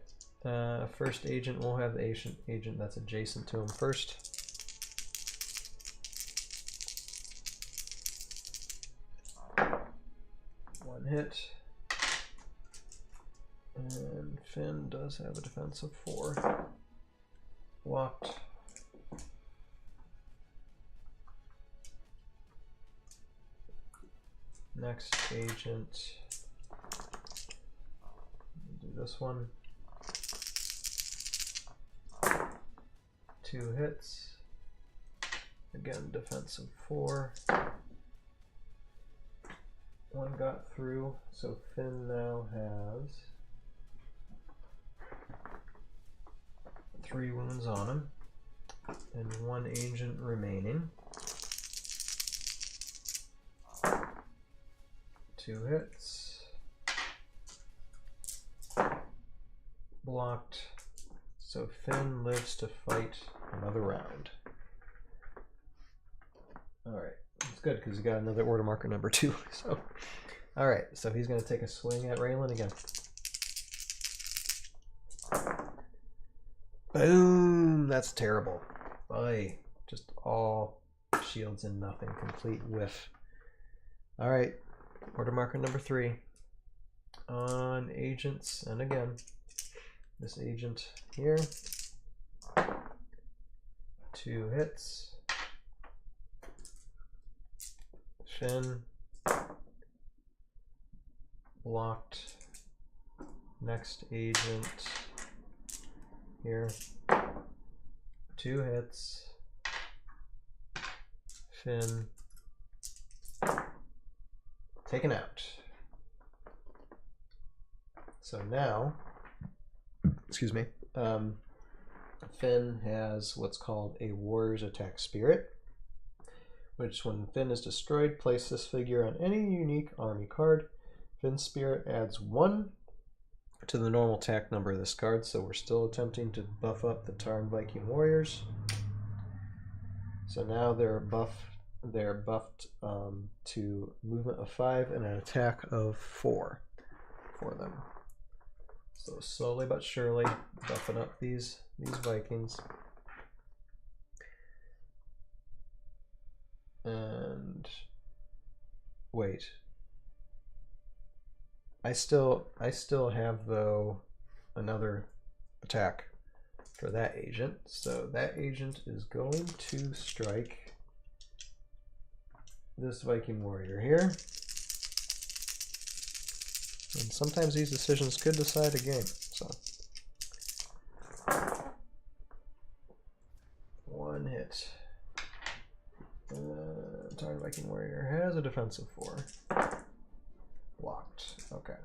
First agent, we'll have the agent that's adjacent to him first. One hit. And Finn does have a defense of 4. Blocked. Next agent. Do this one. 2 hits. Again, defense of 4. One got through, so Finn now has 3 wounds on him, and 1 agent remaining. 2 hits. Blocked. So Finn lives to fight another round. Alright, that's good because he got another order marker number 2. So, alright, so he's going to take a swing at Raylan again. Boom! That's terrible. Bye. Just all shields and nothing. Complete whiff. Alright, order marker number 3. On agents, and again, this agent here. 2 hits. Finn. Blocked. Next agent here. 2 hits. Finn. Taken out. So now, excuse me, Finn has what's called a Warrior's Attack Spirit, which when Finn is destroyed, place this figure on any unique army card. Finn's Spirit adds 1 to the normal attack number of this card, so we're still attempting to buff up the Tarn Viking Warriors. So now they're buffed to movement of 5 and an attack of 4 for them. So slowly but surely buffing up these Vikings. And wait. I still have though another attack for that agent. So that agent is going to strike this Viking warrior here. And sometimes these decisions could decide a game. So 1 hit. Tarn Viking warrior has a defense of 4. Blocked. Okay.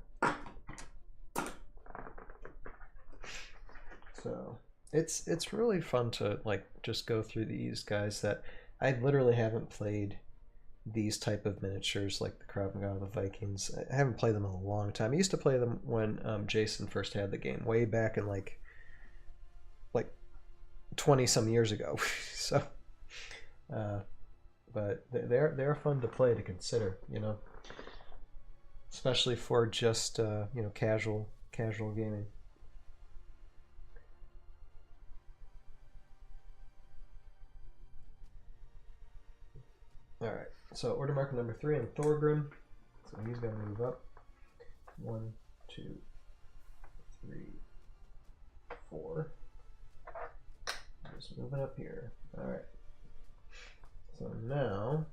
So it's really fun to like just go through these guys that I literally haven't played these type of miniatures like the Krav Maga, the Vikings. I haven't played them in a long time. I used to play them when Jason first had the game way back in like 20 some years ago. So but they're fun to play, to consider, you know, especially for just you know, casual gaming. All right. So order marker number 3 on Thorgrim. So he's going to move up. 1, 2, 3, 4. Just moving up here. All right. So now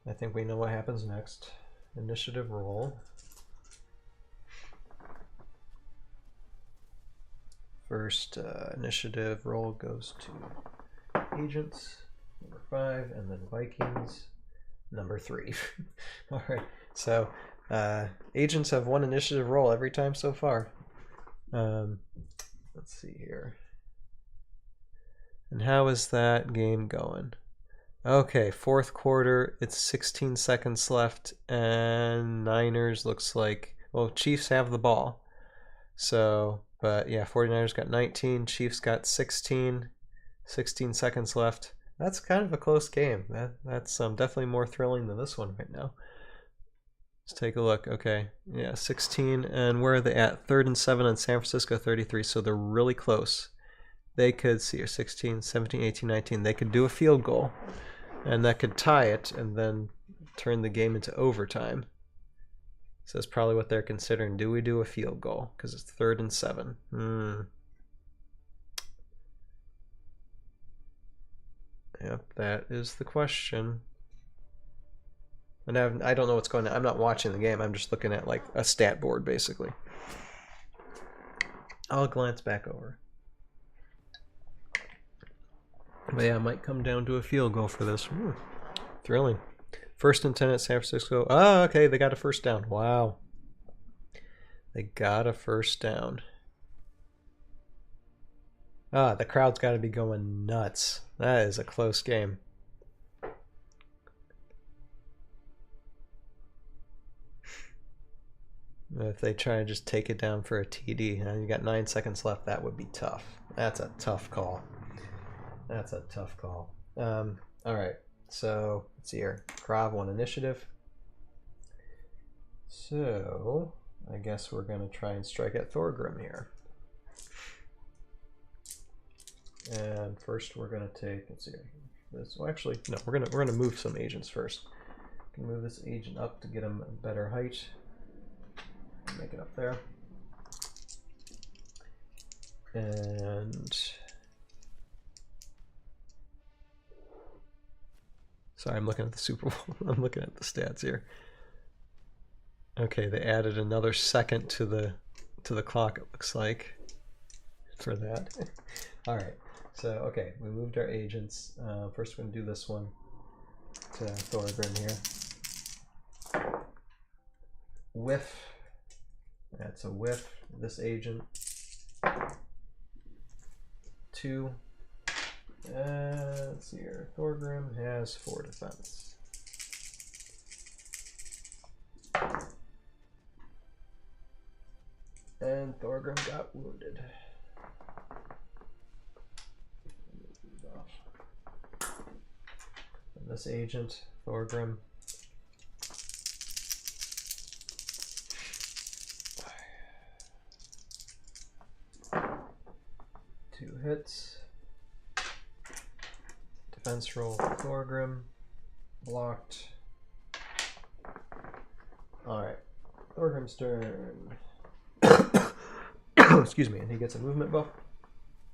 I think we know what happens next. Initiative roll. First initiative roll goes to Agents, number 5, and then Vikings, number 3. All right, so Agents have 1 initiative roll every time so far. Let's see here. And how is that game going? Okay, 4th quarter, it's 16 seconds left, and Niners looks like, well, Chiefs have the ball. So, but yeah, 49ers got 19, Chiefs got 16, 16 seconds left. That's kind of a close game. That's definitely more thrilling than this one right now. Let's take a look. Okay, yeah, 16, and where are they at? 3rd and 7 on San Francisco 33, so they're really close. They could, see here, 16, 17, 18, 19, they could do a field goal, and that could tie it, and then turn the game into overtime. So that's probably what they're considering. Do we do a field goal? Because it's 3rd and 7. Yep, that is the question. And I don't know what's going on. I'm not watching the game. I'm just looking at like a stat board, basically. I'll glance back over. But yeah, it might come down to a field goal for this. Thrilling. 1st and 10 at San Francisco. Oh, okay, they got a first down. Wow. They got a first down. Ah, the crowd's got to be going nuts. That is a close game. If they try to just take it down for a TD, and you got 9 seconds left, that would be tough. That's a tough call. That's a tough call. All right. So, let's see here. Krav won initiative. So, I guess we're going to try and strike at Thorgrim here. And first we're going to take, let's see here. This, well, actually, no, we're gonna move some agents first. We can move this agent up to get him a better height. Make it up there. And sorry, I'm looking at the Super Bowl. I'm looking at the stats here. Okay, they added another second to the clock, it looks like, for that. All right, so okay, we moved our agents. First, we're gonna do this one to Thorgrim here. Whiff. That's a whiff. This agent. 2. Let's see here. Thorgrim has 4 defense. And Thorgrim got wounded. And this agent, Thorgrim. Two hits. Defense roll for Thorgrim. Blocked. Alright. Thorgrim's turn. Excuse me, and he gets a movement buff.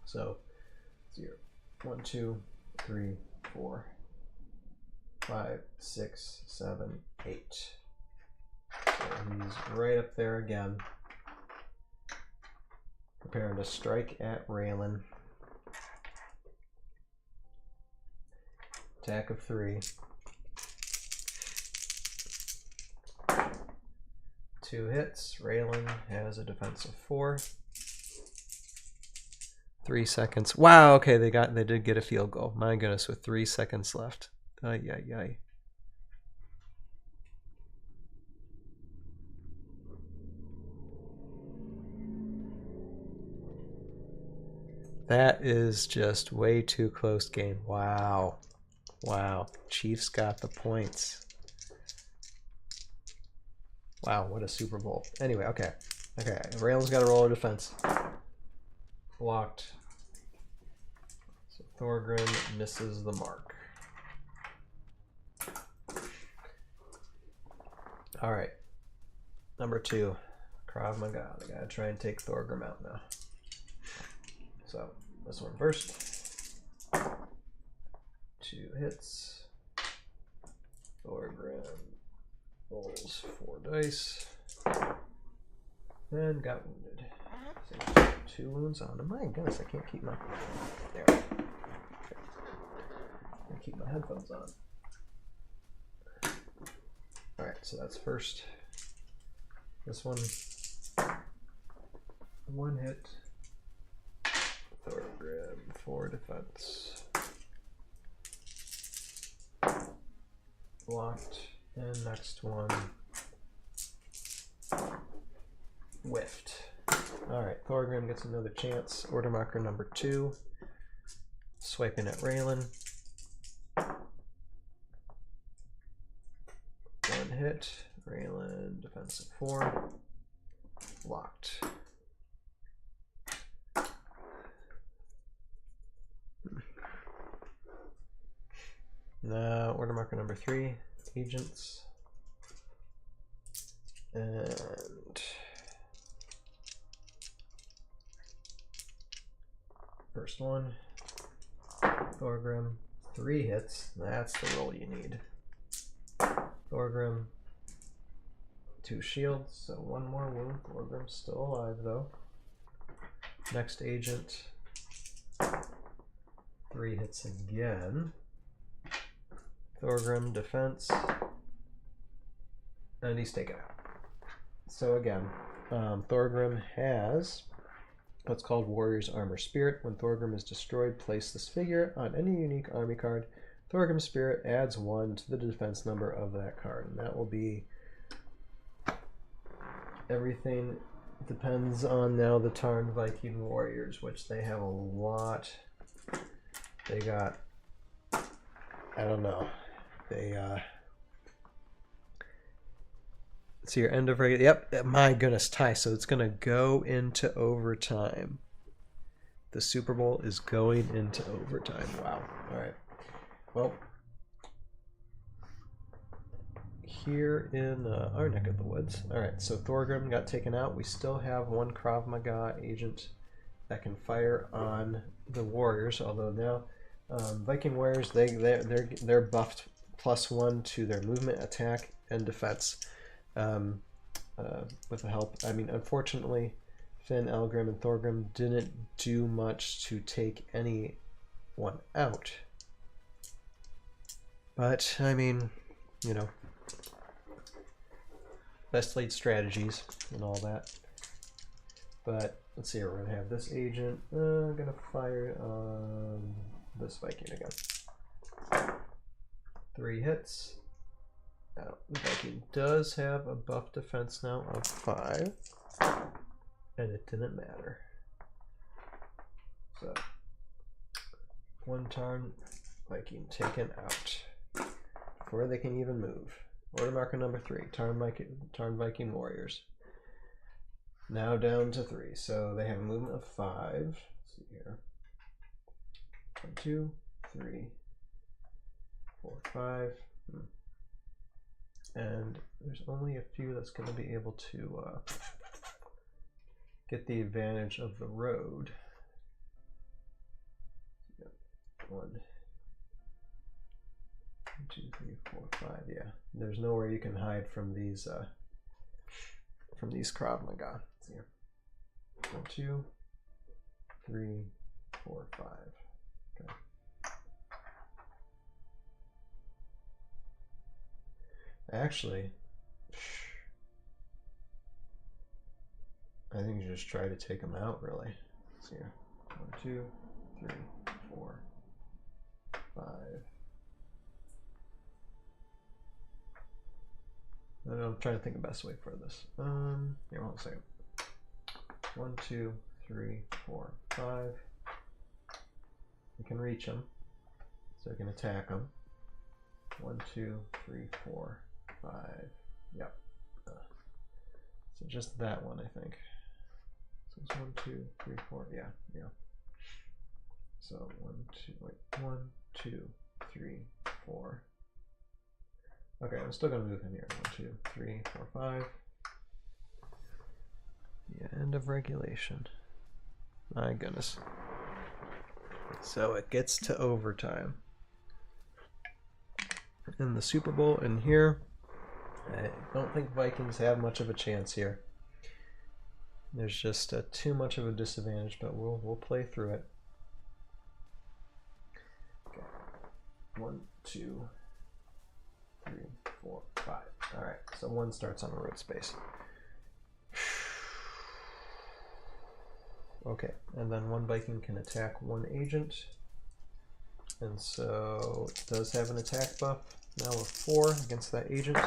So 0, 1, 2, 3, 4, 5, 6, 7, 8. So he's right up there again. Preparing to strike at Raylan. Attack of 3. 2 hits. Raylan has a defense of 4. 3 seconds. Wow, okay, they did get a field goal. My goodness, with 3 seconds left. Ay, ay, ay. That is just way too close game. Wow. Wow. Chiefs got the points. Wow, what a Super Bowl. Anyway, okay. Okay, Raylan's got a roller defense. Blocked. So Thorgrim misses the mark. Alright. Number 2. Krav Maga. I gotta try and take Thorgrim out now. So, this one first. 2 hits. Thorgrim rolls 4 dice and got wounded. So 2 wounds on him. My goodness, I can't keep my there. Okay. I keep my headphones on. All right, so that's first. This one, 1 hit. Thorgrim 4 defense. Blocked. And next one, whiffed. Alright, Thorgrim gets another chance. Order marker number 2. Swiping at Raylan. 1 hit. Raylan, defensive 4. Blocked. Now, order marker number 3. Agents. And first one, Thorgrim, 3 hits. That's the roll you need. Thorgrim, 2 shields, so 1 more wound. Thorgrim's still alive though. Next agent, 3 hits again. Thorgrim, defense, and he's taken out. So again, Thorgrim has what's called Warrior's Armor Spirit. When Thorgrim is destroyed, place this figure on any unique army card. Thorgrim's Spirit adds 1 to the defense number of that card, and that will be everything. Depends on now the Tarn Viking Warriors, which they have a lot. They got, I don't know, they so your end of regular, yep, my goodness, tie. So it's gonna go into overtime. The Super Bowl is going into overtime. Wow. All right. Well, here in our neck of the woods. All right. So Thorgrim got taken out. We still have 1 Krav Maga agent that can fire on the warriors. Although now Viking warriors, they're buffed +1 to their movement, attack, and defense. With the help. I mean, unfortunately, Finn, Elgrim, and Thorgrim didn't do much to take anyone out. But, I mean, you know, best laid strategies and all that. But, let's see, we're going to have this agent. I'm going to fire on this Viking again. 3 hits. Now, the Viking does have a buff defense now of 5, and it didn't matter. So, 1 Tarn Viking taken out before they can even move. Order marker number 3, Tarn Viking Warriors. Now down to 3, so they have a movement of 5. Let's see here. 1, 2, 3, 4, 5. And there's only a few that's going to be able to get the advantage of the road. Yep. 1, 2, 3, 4, 5. Yeah, there's nowhere you can hide from these Krav Maga. Let's see here. 1, 2, 3, 4, 5. Okay. Actually, I think you just try to take them out, really. Let's see here. 1, 2, 3, 4, 5. I'm trying to think of the best way for this. Here, hold on a second. 1, 2, 3, 4, 5. You can reach them, so you can attack them. 1, 2, 3, 4, 5. Yep. So just that one, I think. So it's 1, 2, 3, 4. Yeah, yeah. So 1, 2, wait. 1, 2, 3, 4. Okay, I'm still gonna move him here. 1, 2, 3, 4, 5. The end of regulation. My goodness. So it gets to overtime. in the SuperBowl in here. I don't think Vikings have much of a chance here. There's just too much of a disadvantage, but we'll play through it. Okay. 1, 2, 3, 4, 5. All right, so 1 starts on a road space. Okay, and then 1 Viking can attack 1 agent. And so it does have an attack buff. Now with 4 against that agent.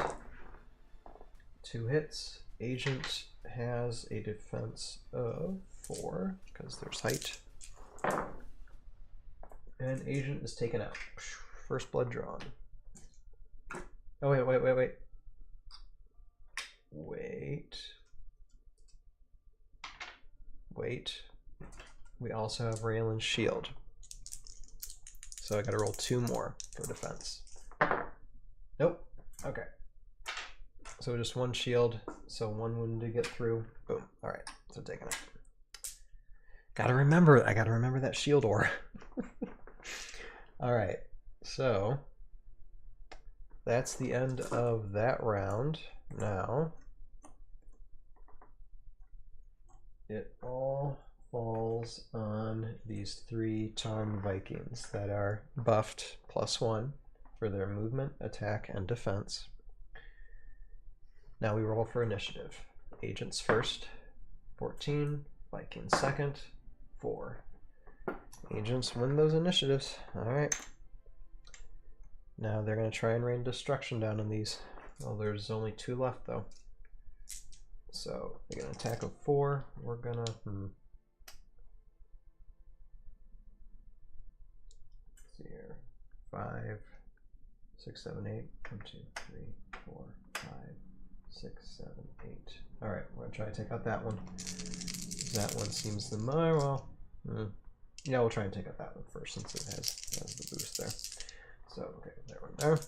2 hits. Agent has a defense of 4 because there's height. And agent is taken out. First blood drawn. Oh, wait. Wait. We also have Raylan's shield. So I gotta roll 2 more for defense. Nope. Okay. So just 1 shield, so 1 wound to get through. Boom. Alright, so taking it. I gotta remember that shield ore. Alright, so that's the end of that round. Now it all falls on these 3 charmed Vikings that are buffed +1 for their movement, attack, and defense. Now we roll for initiative. Agents first, 14. Vikings second, 4. Agents win those initiatives. Alright. Now they're going to try and rain destruction down on these. Well, there's only 2 left though. So they get an attack of 4. We're going to... Let's see here. 5, 6, 7, 8. 1, 2, 3, 4, 5. 6, 7, 8. Alright, we're going to try to take out that one. That one seems the more, well, yeah, we'll try and take out that one first since it has the boost there. So, okay, that one there.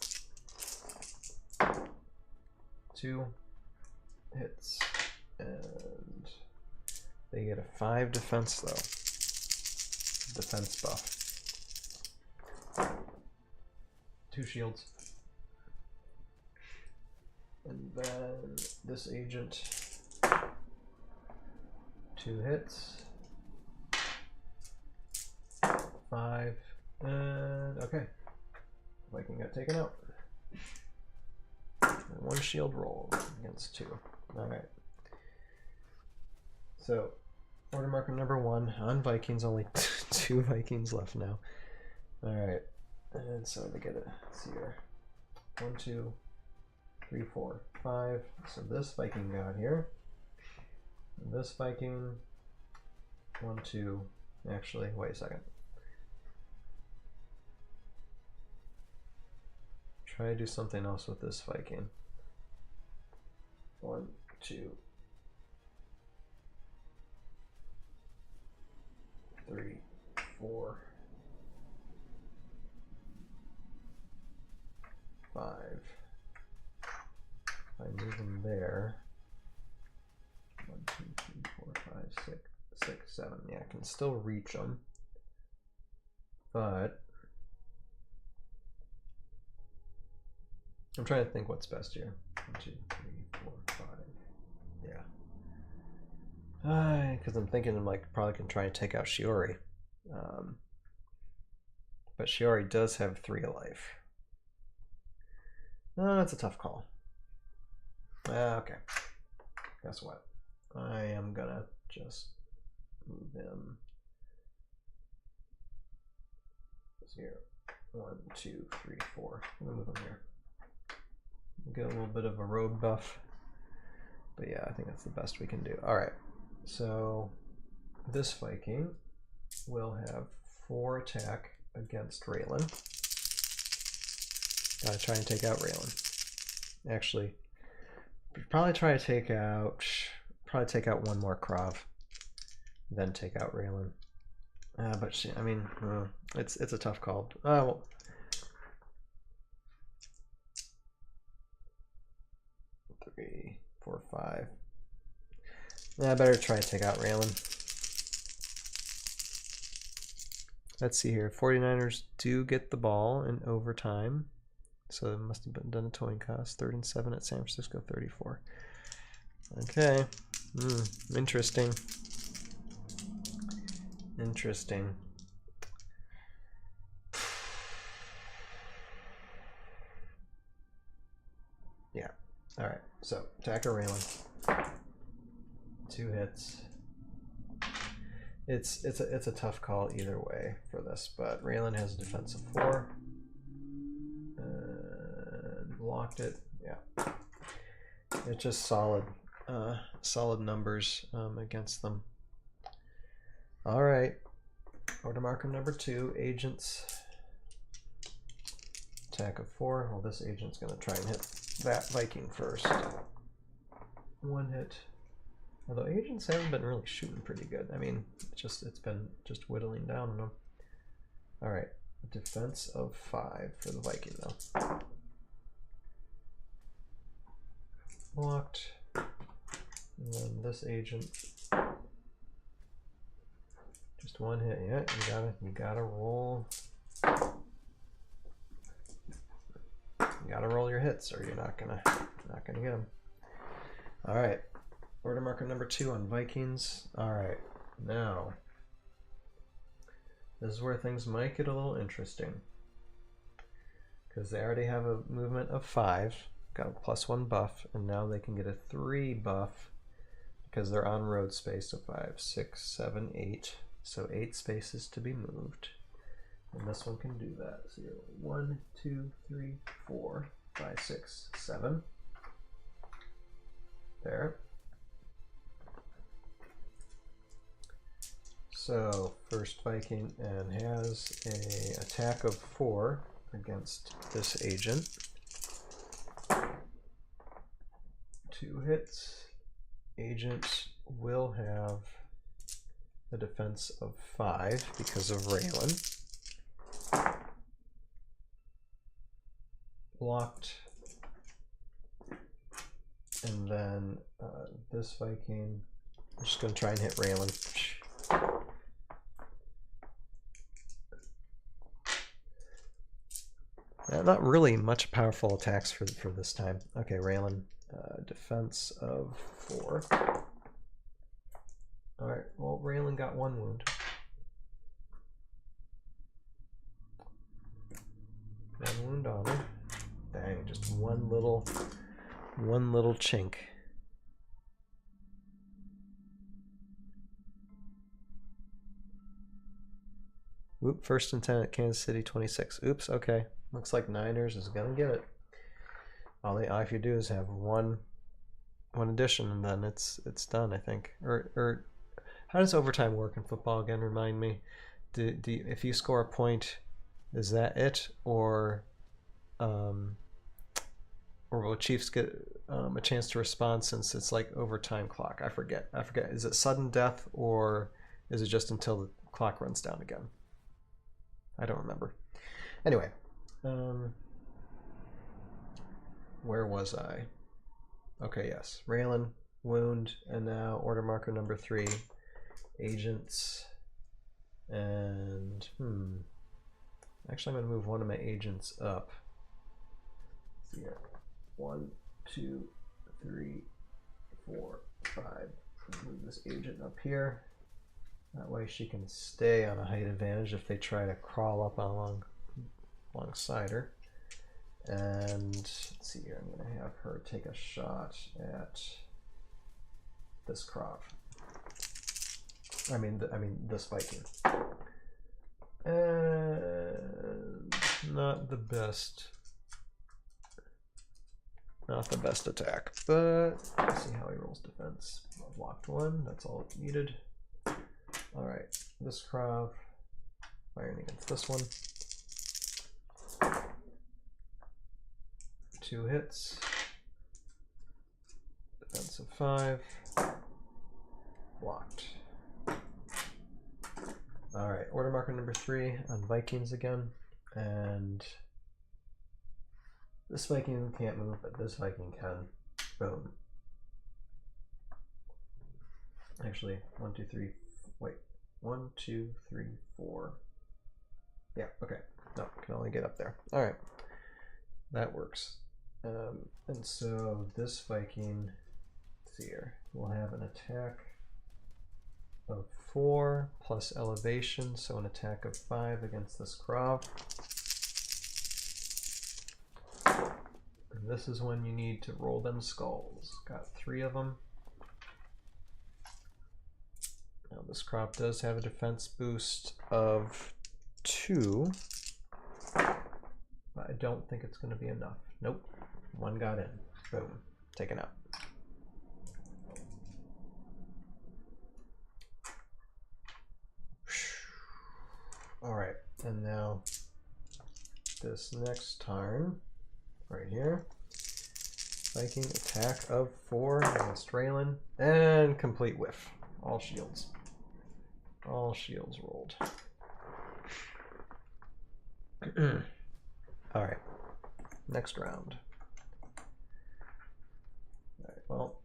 2 hits. And they get a 5 defense though. Defense buff. 2 shields. And then this agent, 2 hits, 5, and okay, Viking got taken out. And 1 shield roll against 2. Alright. So, order marker number 1 on Vikings, only 2 Vikings left now. Alright, and so they get it. Let's see here. 1, 2, 3, 4, 5. So this Viking got here. And this Viking. 1, 2. Actually, wait a second. Try to do something else with this Viking. 1, 2, 3, 4, 5. I move them there. 1, 2, 3, 4, 5, 6, 7. Yeah, I can still reach them. But I'm trying to think what's best here. 1, 2, 3, 4, 5. Yeah. Because I'm thinking I'm like probably can try and take out Shiori. But Shiori does have 3 life. That's a tough call. Okay. Guess what? I am gonna just move him here. 1, 2, 3, 4. I'm gonna move him here. Get a little bit of a road buff. But yeah, I think that's the best we can do. Alright. So this Viking will have 4 attack against Raylan. Gotta try and take out Raylan. Actually, probably take out 1 more Krav, then take out Raylan. But she, I mean, it's a tough call. Well, 3, 4, 5. Yeah, I better try to take out Raylan. Let's see here. 49ers do get the ball in overtime. So it must have been done a towing cost. 3rd and 7 at San Francisco, 34. Okay. Interesting. Interesting. Yeah. All right. So attacker Raylan. 2 hits. It's a tough call either way for this, but Raylan has a defense of 4. And blocked it. Yeah. It's just solid numbers against them. All right. Order marker number 2, agents. Attack of 4. Well, this agent's going to try and hit that Viking first. 1 hit. Although agents haven't been really shooting pretty good. I mean, it's been just whittling down on them. All right. Defense of 5 for the Viking, though. Blocked. And then this agent. Just 1 hit. Yeah, you gotta roll. You gotta roll your hits, or you're not gonna get them. All right. Order marker number 2 on Vikings. All right. Now, this is where things might get a little interesting, because they already have a movement of 5, got a +1 buff, and now they can get a 3 buff because they're on road space of 5, 6, 7, 8. So 8 spaces to be moved, and this one can do that. So you're 1, 2, 3, 4, 5, 6, 7. There. So first Viking and has a attack of 4 against this agent. 2 hits. Agent will have a defense of 5 because of Raylan. Blocked. And then this Viking, I'm just going to try and hit Raylan. Not really much powerful attacks for this time. Okay, Raylan, defense of 4. Alright, well, Raylan got 1 wound. 1 wound on her. Dang, just one little chink. Oop, 1st and 10 at Kansas City, 26. Oops, okay. Looks like Niners is gonna get it. All you have to do is have one addition, and then it's done, I think. Or how does overtime work in football again? Remind me. If you score a point, is that it, or will Chiefs get a chance to respond since it's like overtime clock? I forget. Is it sudden death, or is it just until the clock runs down again? I don't remember. Anyway, where was I? Okay, yes, Raylan, wound, and now order marker number 3, agents, and actually I'm gonna move one of my agents up. Let's see here, 1, 2, 3, 4, 5. Move this agent up here. That way she can stay on a height advantage if they try to crawl up alongside her. And let's see here, I'm going to have her take a shot at this Krav. I mean this Viking. And not the best attack, but let's see how he rolls defense. Blocked 1, that's all it needed. Alright, this Krav firing against this one. 2 hits. Defense of 5. Blocked. Alright, order marker number 3 on Vikings again. And this Viking can't move, but this Viking can. Boom. Actually, 1, 2, 3. Wait. 1, 2, 3, 4. Yeah, okay. No, can only get up there. Alright. that works. And so this Viking, let's see here, will have an attack of 4 plus elevation, so an attack of 5 against this Krav. And this is when you need to roll them skulls. Got 3 of them. Now this Krav does have a defense boost of 2, but I don't think it's going to be enough. Nope, 1 got in. Boom, taken out. Alright, and now this next turn, right here, Viking attack of 4 against Raylan, and complete whiff. All shields. All shields rolled. Alright, next round. Alright, well,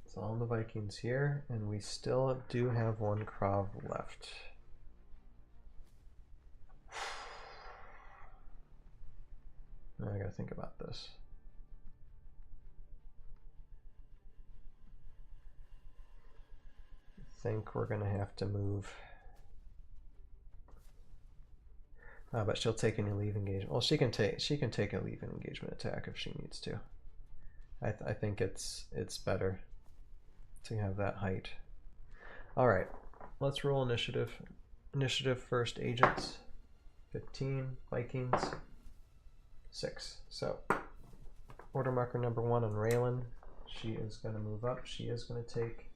it's all the Vikings here, and we still do have 1 Krav left. Now I gotta think about this. I think we're gonna have to move. But she'll take any leave engagement. Well, she can take a leave engagement attack if she needs to. I think it's better to have that height. All right, let's roll initiative. Initiative first, agents. 15 Vikings. 6. So order marker number 1 on Raylan. She is going to move up. She is going to take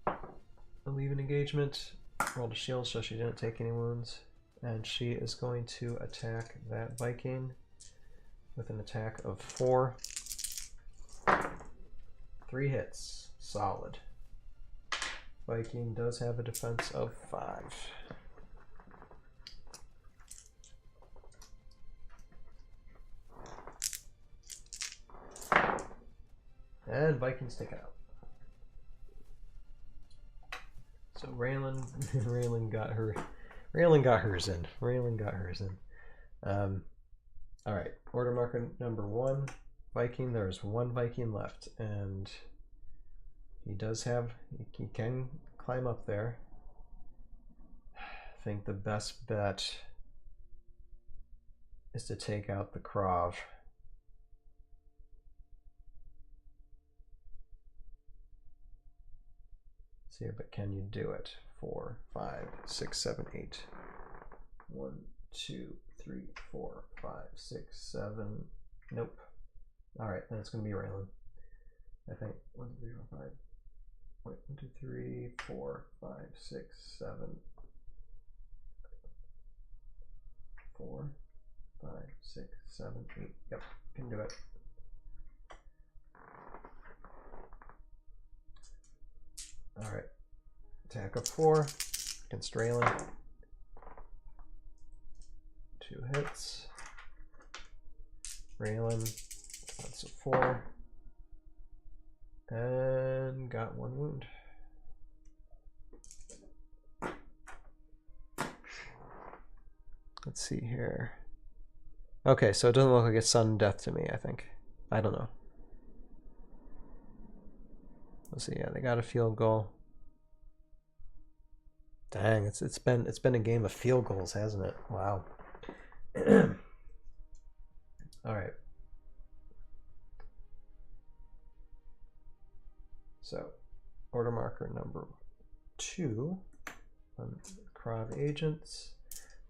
a leave an engagement. Rolled a shield so she didn't take any wounds. And she is going to attack that Viking with an attack of 4. 3 hits. Solid. Viking does have a defense of 5. And Vikings take it out. So Raylan got hers in. All right, order marker number 1, Viking. There's 1 Viking left, and he can climb up there. I think the best bet is to take out the Krav. Here, but can you do it? 4, 5, 6, 7, 8. 1, 2, 3, 4, 5, 6, 7. Nope. Alright, then it's going to be Raylan. I think 1, 2, 3, 4, 5. Wait, 1, 2, 3, 4, 5, 6, 7. 4, 5, 6, 7, 8. Yep, can do it. Alright, attack of 4 against Raylan. 2 hits. Raylan, defense of 4. And got 1 wound. Let's see here. Okay, so it doesn't look like it's sudden death to me, I think. I don't know. Let's see, yeah, they got a field goal. Dang, it's been a game of field goals, hasn't it? Wow. All right. So, order marker number 2 on Krav Agents.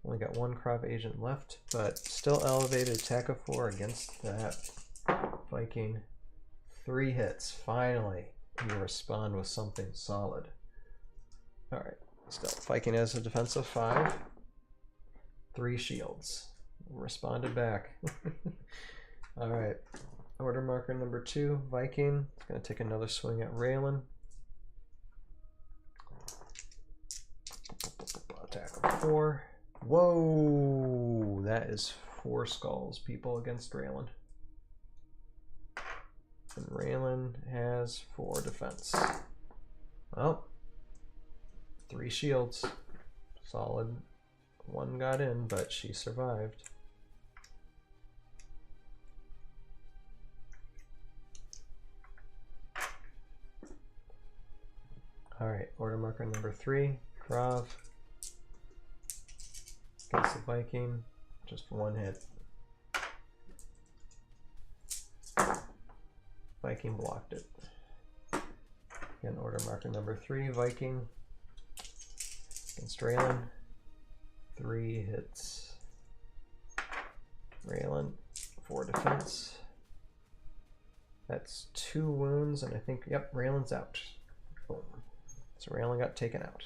Only got 1 Krav Agent left, but still elevated attack of 4 against that Viking. 3 hits. Finally, you respond with something solid. All right. Still, Viking has a defense of 5. 3 shields. Responded back. All right. Order marker number 2, Viking. It's going to take another swing at Raylan. Attack of 4. Whoa! That is 4 skulls, people, against Raylan. And Raylan has 4 defense. Well, 3 shields. Solid. 1 got in, but she survived. Alright, order marker number 3, Krav. Against the Viking. Just one hit. Viking blocked it. Again, order marker number 3, Viking. Against Raylan. 3 hits. Raylan, 4 defense. That's 2 wounds, and I think, yep, Raylan's out. Boom. So Raylan got taken out.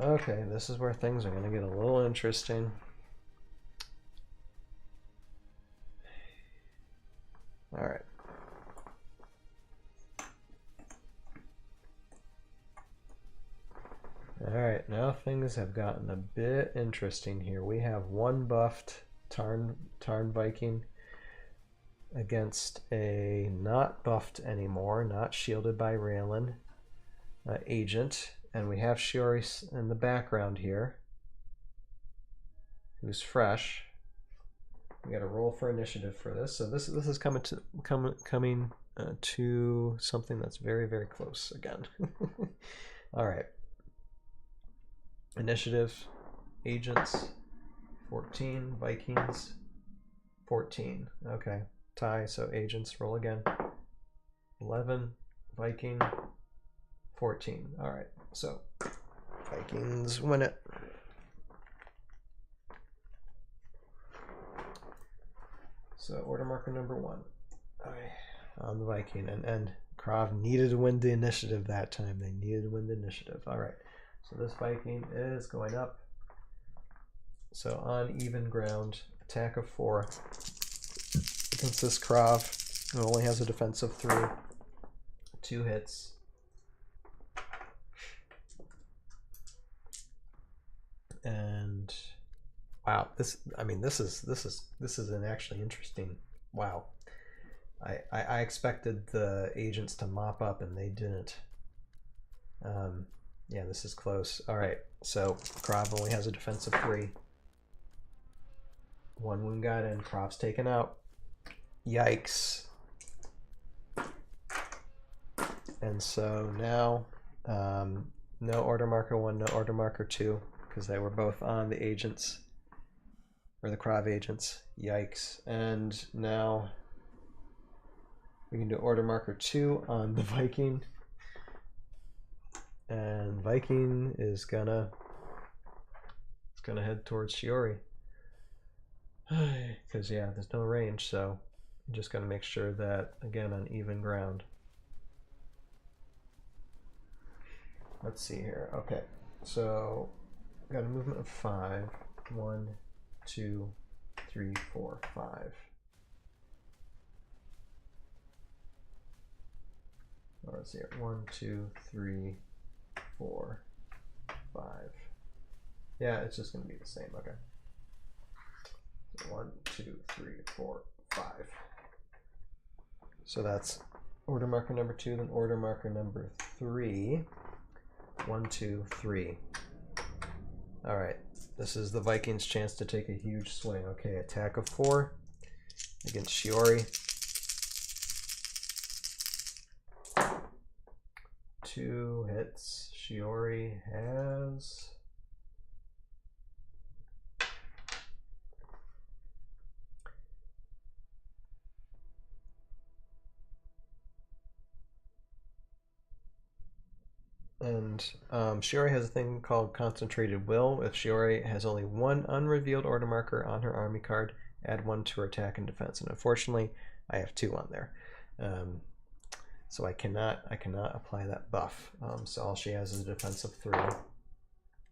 Okay, this is where things are going to get a little interesting. All right. All right, now things have gotten a bit interesting here. We have one buffed Tarn Viking against a not buffed anymore, not shielded by Raylan agent. And we have Shiori in the background here, who's fresh. We got to roll for initiative for this. So this is coming to something that's very, very close again. All right. Initiative, agents, 14, Vikings, 14. Okay, tie, so agents, roll again. 11, Viking, 14. All right, so Vikings win it. So order marker number 1. Okay, on the Viking, and Krav needed to win the initiative that time. They needed to win the initiative. All right, so this Viking is going up. So on even ground, attack of 4 against this Krav, who only has a defense of 3. 2 hits. And wow, this is an actually interesting. Wow, I expected the agents to mop up and they didn't. Yeah, this is close. All right, so Krav only has a defense of 3. 1 wound got in. Krav's taken out. Yikes. And so now no order marker 1, no order marker 2, because they were both on the agents, or the Krav agents. Yikes. And now we can do order marker 2 on the Viking. And Viking is gonna head towards Shiori. Because yeah, there's no range, so I'm just gonna make sure that, again, on even ground. Let's see here. Okay, so got a movement of 5. 1, 2, 3, 4, 5. Or let's see here. 1, 2, 3, 4, 5. Yeah, it's just gonna be the same. Okay. So 1, 2, 3, 4, 5. So that's order marker number 2, then order marker number 3. 1, 2, 3. All right, this is the Vikings' chance to take a huge swing. Okay, attack of 4 against Shiori. 2 hits. Shiori has... And Shiori has a thing called Concentrated Will. If Shiori has only 1 unrevealed order marker on her army card, add 1 to her attack and defense. And unfortunately, I have 2 on there. So I cannot apply that buff. So all she has is a defense of 3.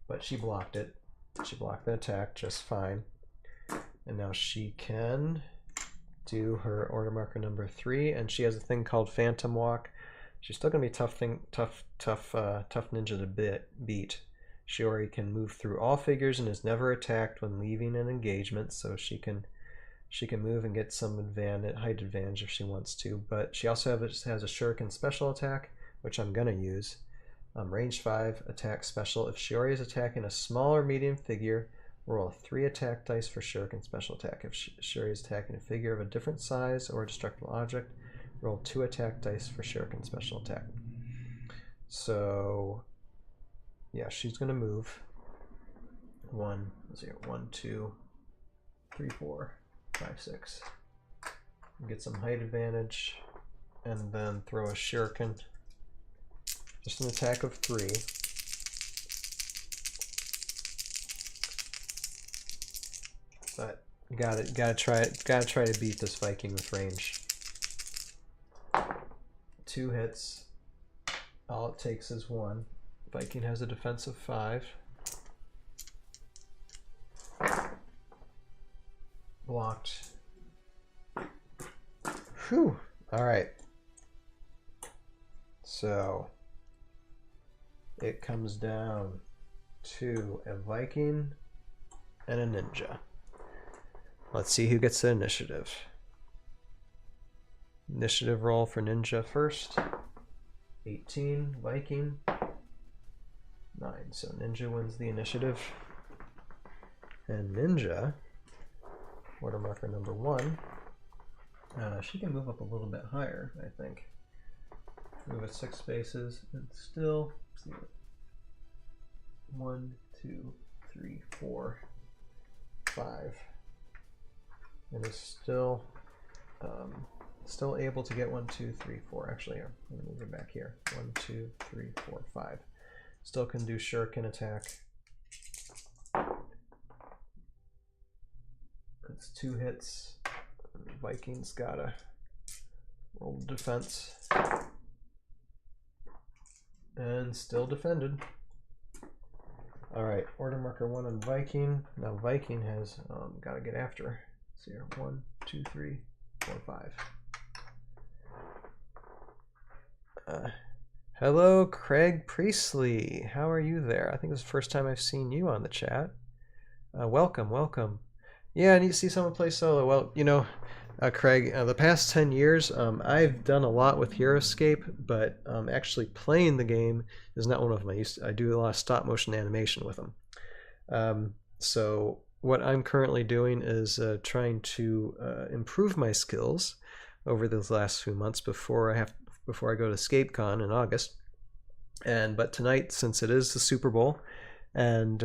But she blocked it. She blocked the attack just fine. And now she can do her order marker number 3, and she has a thing called Phantom Walk. She's still gonna be tough ninja to beat. Shiori can move through all figures and is never attacked when leaving an engagement, so she can move and get some height advantage if she wants to. But she also has a shuriken special attack, which I'm gonna use. Range 5 attack special. If Shiori is attacking a small or medium figure, roll 3 attack dice for shuriken special attack. If Shiori is attacking a figure of a different size or a destructible object, Roll 2 attack dice for Shuriken special attack. So, yeah, she's gonna move. 1, 2, 3, 4, 5, 6. Get some height advantage, and then throw a Shuriken. Just an attack of 3. But gotta try to beat this Viking with range. 2 hits. All it takes is 1. Viking has a defense of 5. Blocked. Whew. Alright. So it comes down to a Viking and a ninja. Let's see who gets the initiative. Initiative roll for ninja first. 18, Viking. 9, so ninja wins the initiative. And ninja, order marker number 1, she can move up a little bit higher, I think. Move it 6 spaces, and still, let's see, 1, 2, 3, 4, 5. And is still able to get 1, 2, 3, 4. Actually, I'm going to move it back here. 1, 2, 3, 4, 5. Still can do Shuriken attack. That's 2 hits. Vikings gotta roll defense. And still defended. Alright, order marker 1 on Viking. Now Viking has gotta get after. Let's see here. 1, 2, 3, 4, 5. Hello, Craig Priestley. How are you there? I think this is the first time I've seen you on the chat. Welcome, welcome. Yeah, I need to see someone play solo. Well, you know, Craig, the past 10 years, I've done a lot with Heroscape, but actually playing the game is not one of them. I do a lot of stop motion animation with them. So what I'm currently doing is trying to improve my skills over those last few months before I go to ScapeCon in August. But tonight, since it is the Super Bowl, and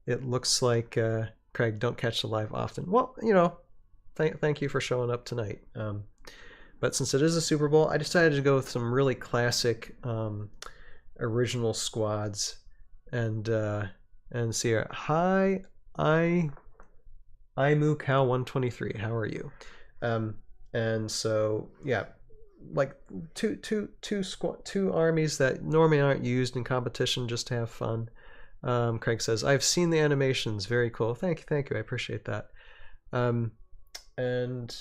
it looks like Craig, don't catch the live often. Well, you know, thank you for showing up tonight. But since it is a Super Bowl, I decided to go with some really classic original squads, and see here. Hi, Imu Cow 123. How are you? And so yeah, like two armies that normally aren't used in competition just to have fun. Craig says, I've seen the animations, very cool. Thank you, I appreciate that. And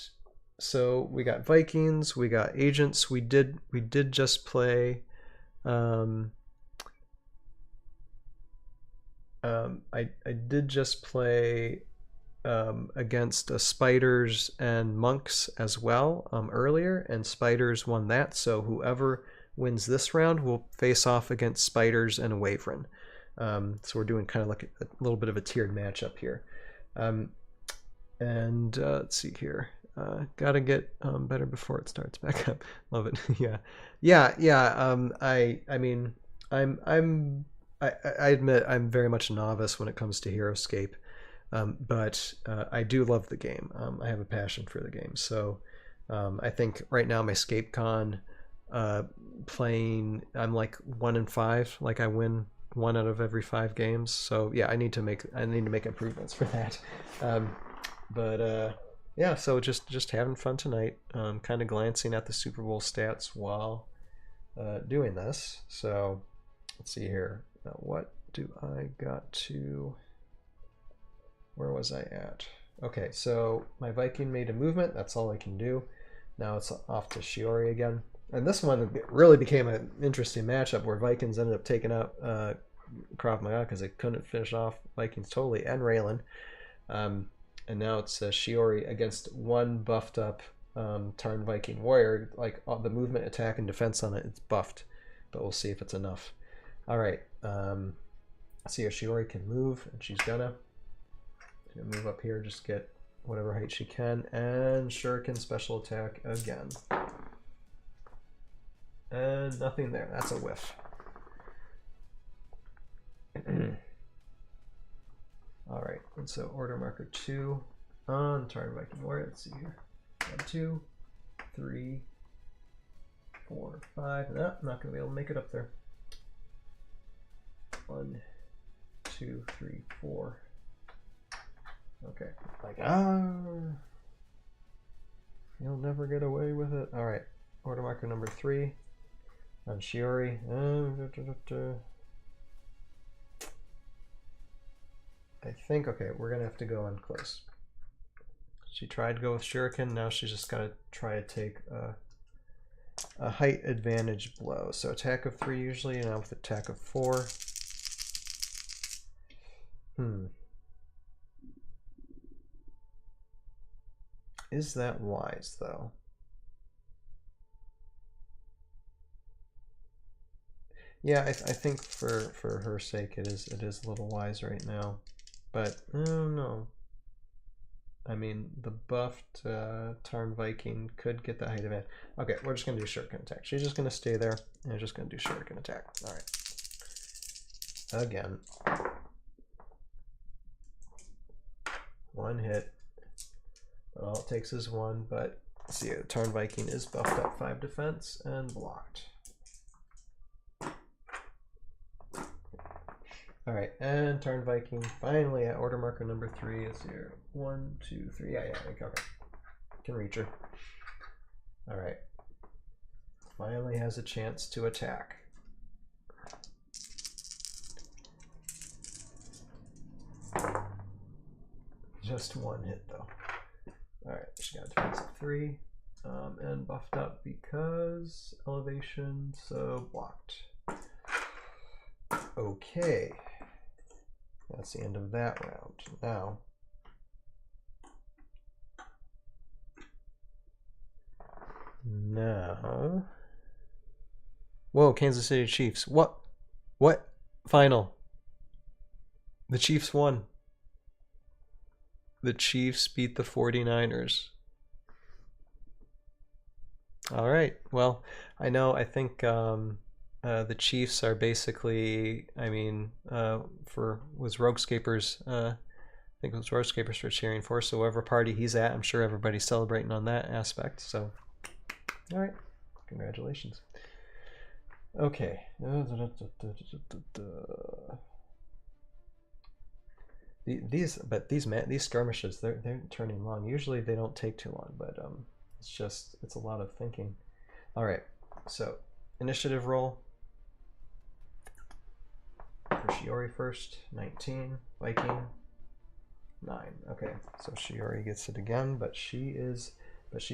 so we got Vikings, we got agents. We did just play I did just play against spiders and monks as well earlier, and spiders won that, so whoever wins this round will face off against spiders and a wyvern. So we're doing kind of like a little bit of a tiered matchup here. And let's see here. Gotta get better before it starts back up. Love it. Yeah. I admit I'm very much a novice when it comes to Heroscape, but I do love the game. I have a passion for the game. So I think right now my ScapeCon playing, I'm like 1 in 5. Like I win 1 out of every 5 games. So yeah, I need to make improvements for that. Yeah, so just having fun tonight. Kind of glancing at the Super Bowl stats while doing this. So let's see here. Now what do I got to? Where was I at? Okay, so my Viking made a movement. That's all I can do. Now it's off to Shiori again. And this one really became an interesting matchup where Vikings ended up taking out Krav Maga because they couldn't finish off Vikings totally, and Raylan. And now it's Shiori against one buffed up Tarn Viking warrior. Like the movement, attack, and defense on it, it's buffed. But we'll see if it's enough. All right. Let's see here. Shiori can move, and she's gonna move up here, just get whatever height she can, and Shuriken special attack again. And nothing there. That's a whiff. Alright, and so order marker 2 on target Viking warrior. Let's see here. 1, 2, 3, 4, 5. No, I'm not going to be able to make it up there. 1, 2, 3, 4. Okay. Like, you'll never get away with it. Alright. Order marker number 3 on Shiori. I think, okay, we're going to have to go in close. She tried to go with Shuriken. Now she's just got to try to take a height advantage blow. So attack of 3 usually, and now with attack of 4. Is that wise, though? Yeah, I think for her sake it is a little wise right now. But, I don't know. I mean, the buffed Tarn Viking could get the height advantage. Okay, we're just going to do Shuriken attack. She's just going to stay there, and we're just going to do Shuriken attack. Alright. Again. 1 hit. All it takes is 1, but see, the Tarn Viking is buffed up 5 defense and blocked. Alright, and Tarn Viking finally at order marker number 3 is here. 1, 2, 3. Yeah, okay. Can reach her. Alright. Finally has a chance to attack. Just 1 hit though. Alright, she got a defense of 3. And buffed up because elevation, so blocked. Okay. That's the end of that round. Now. Whoa, Kansas City Chiefs. What? Final. The Chiefs won. The Chiefs beat the 49ers. All right. Well, I think the Chiefs are basically, I mean, was Roguescapers, I think it was Roguescapers for cheering for, so whatever party he's at, I'm sure everybody's celebrating on that aspect, so, alright, congratulations. Okay. These skirmishes, they're turning long. Usually they don't take too long, but it's a lot of thinking. Alright, so, initiative roll. For Shiori first, 19, Viking, 9. Okay, so Shiori gets it again, but she's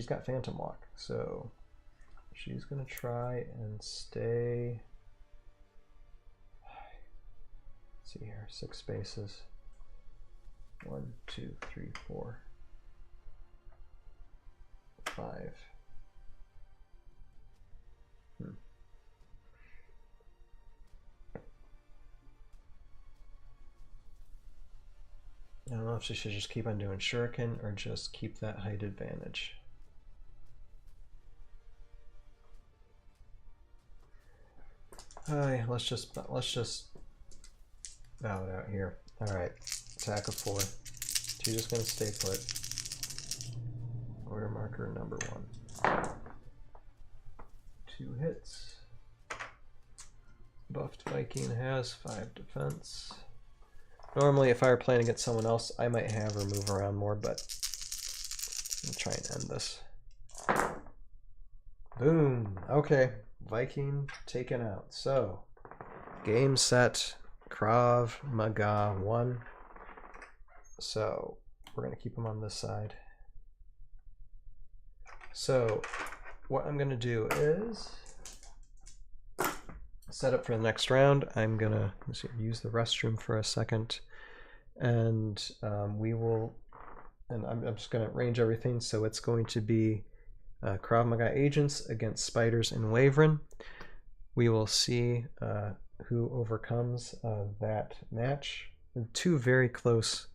got Phantom Walk, so she's gonna try and stay. Let's see here, 6 spaces. 1, 2, 3, 4, 5. I don't know if she should just keep on doing Shuriken or just keep that height advantage. Alright, let's just bow it out here. Alright, attack of 4. She's just gonna stay put. Order marker number 1. 2 hits. Buffed Viking has 5 defense. Normally, if I were playing against someone else, I might have her move around more, but I'll try and end this. Boom. Okay. Viking taken out. So, game set. Krav Maga 1. So, we're going to keep him on this side. So, what I'm going to do is set up for the next round. I'm going to use the restroom for a second. And we will, and I'm just going to arrange everything. So it's going to be Krav Maga Agents against Spiders and Wyvern. We will see who overcomes that match. Two very close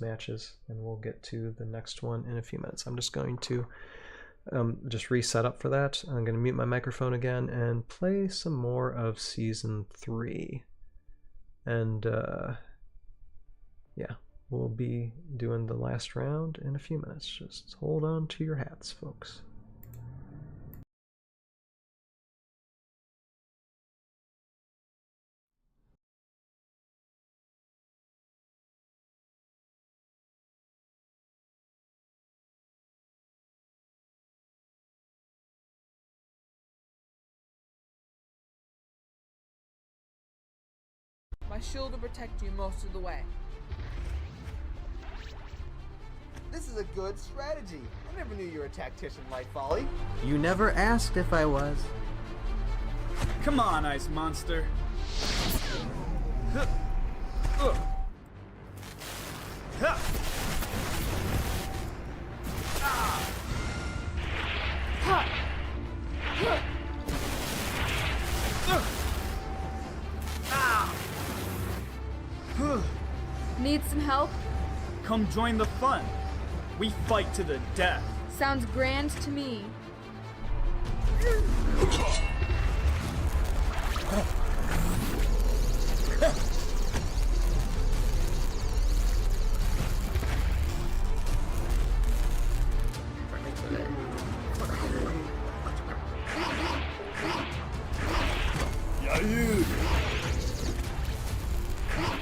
matches, and we'll get to the next one in a few minutes. I'm just going to just reset up for that. I'm going to mute my microphone again and play some more of Season 3. And yeah, we'll be doing the last round in a few minutes. Just hold on to your hats, folks. My shield will protect you most of the way. This is a good strategy. I never knew you were a tactician like Folly. You never asked if I was. Come on, ice monster. Need some help? Come join the fun. We fight to the death. Sounds grand to me.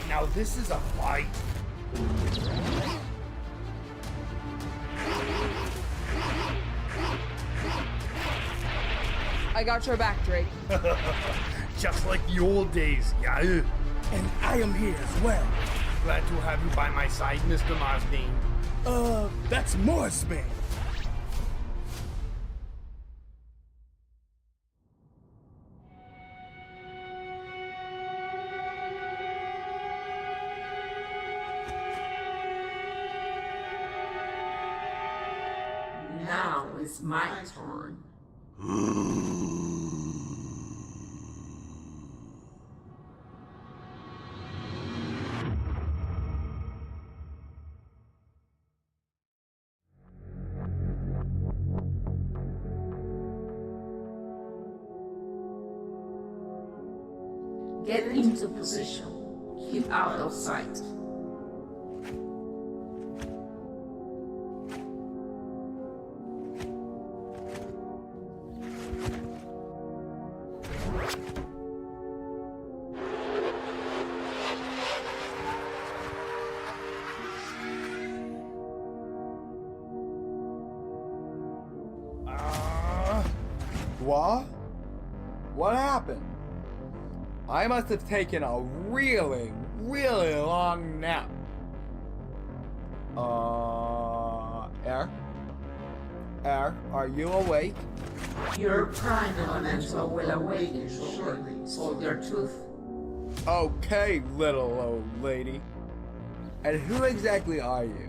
Now this is a fight. I got your back, Drake. Just like the old days, yeah. And I am here as well. Glad to have you by my side, Mr. Marsden. That's Morseman. Now it's my turn. Get into position. Keep out of sight. What happened? I must have taken a really, really long nap. Air, are you awake? Your prime elemental will awaken shortly, Soldier Tooth. Okay, little old lady. And who exactly are you?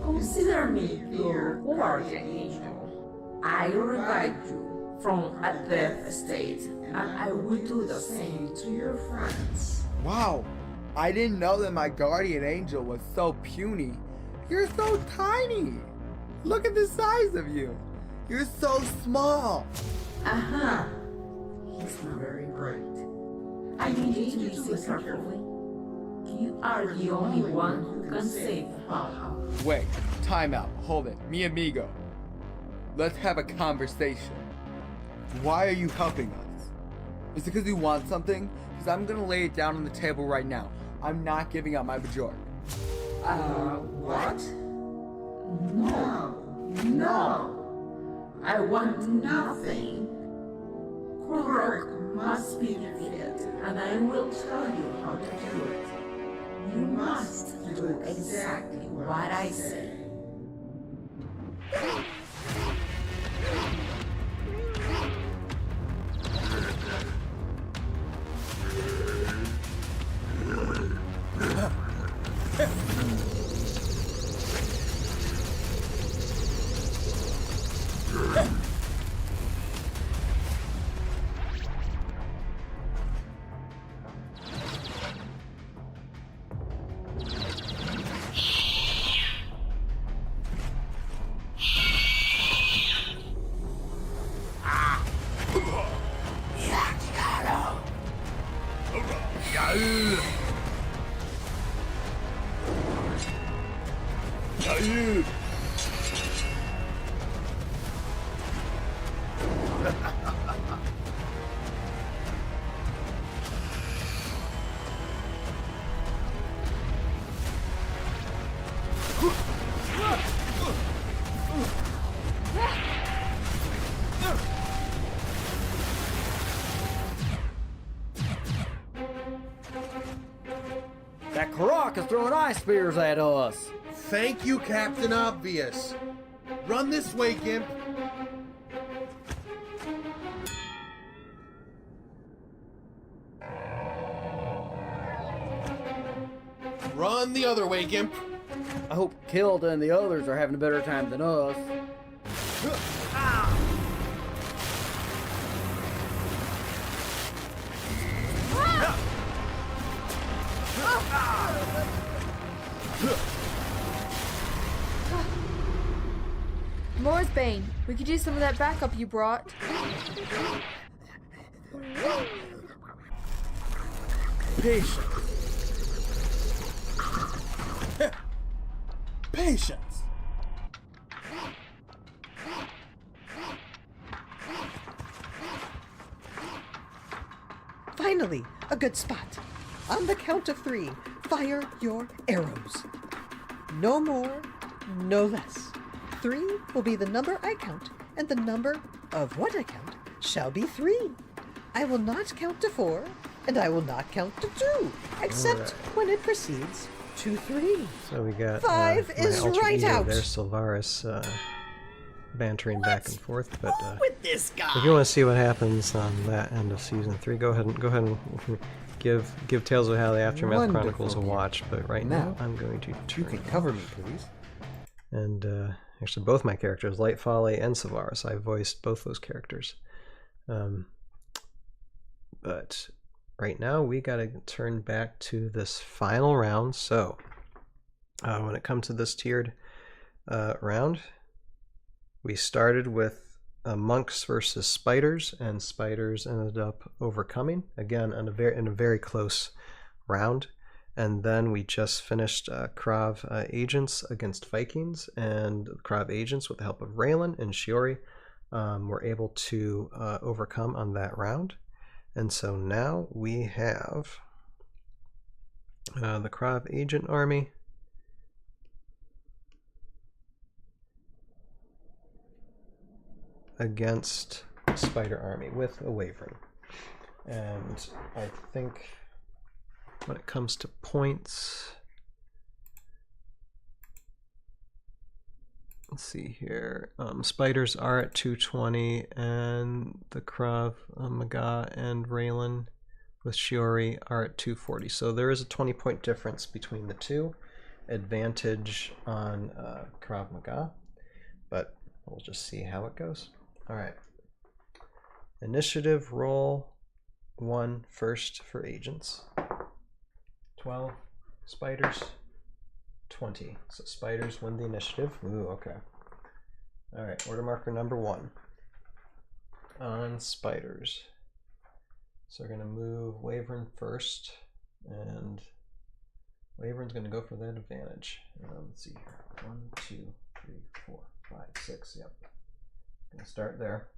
Consider me your guardian angel. I revived you from a death state, and I will do the same to your friends. Wow, I didn't know that my guardian angel was so puny. You're so tiny. Look at the size of you. You're so small. Aha! He's not very bright. I need you to listen carefully. You are the only one who can save Valhalla. Wait, time out. Hold it. Mi amigo. Let's have a conversation. Why are you helping us? Is it because you want something? Because I'm gonna lay it down on the table right now. I'm not giving up my Bajork. What? No. I want nothing. Kurok must be defeated, and I will tell you how to do it. You must do exactly what I say. throwing ice spears at us. Thank you, Captain Obvious. Run this way, Gimp. Run the other way, Gimp. I hope Kilda and the others are having a better time than us. Moore's Bane, we could use some of that backup you brought. Patience. Patience. Finally, a good spot. On the count of 3, fire your arrows. No more, no less. 3 will be the number I count, and the number of what I count shall be 3. I will not count to 4, and I will not count to 2, except when it proceeds to 3. So we got 5 my is alter right ego out. there, Sylvaris, bantering back and forth. But With this guy. if you want to see what happens on that end of season 3, go ahead and give Tales of How the Aftermath Wonderful. Chronicles a watch. But right now, I'm going to You turn can it cover off. me, please. And actually, both my characters, Light Folly and Sylvaris, I voiced both those characters. But right now, we got to turn back to this final round. So when it comes to this tiered round, we started with monks versus spiders, and spiders ended up overcoming again in a very close round. And then we just finished Krav Agents against Vikings, and Krav Agents, with the help of Raylan and Shiori, were able to overcome on that round. And so now we have the Krav Agent army against Spider Army with a Wyvern. And I think when it comes to points, let's see here, spiders are at 220, and the Krav Maga and Raylan with Shiori are at 240. So there is a 20-point difference between the two. Advantage on Krav Maga, but we'll just see how it goes. All right. Initiative roll 1 first for agents. 12 spiders, 20. So spiders win the initiative. Ooh, okay. All right, order marker number 1 on spiders. So we're going to move Wyvern first, and Wyvern's going to go for that advantage. Let's see here. 1, 2, 3, 4, 5, 6. Yep. Going to start there.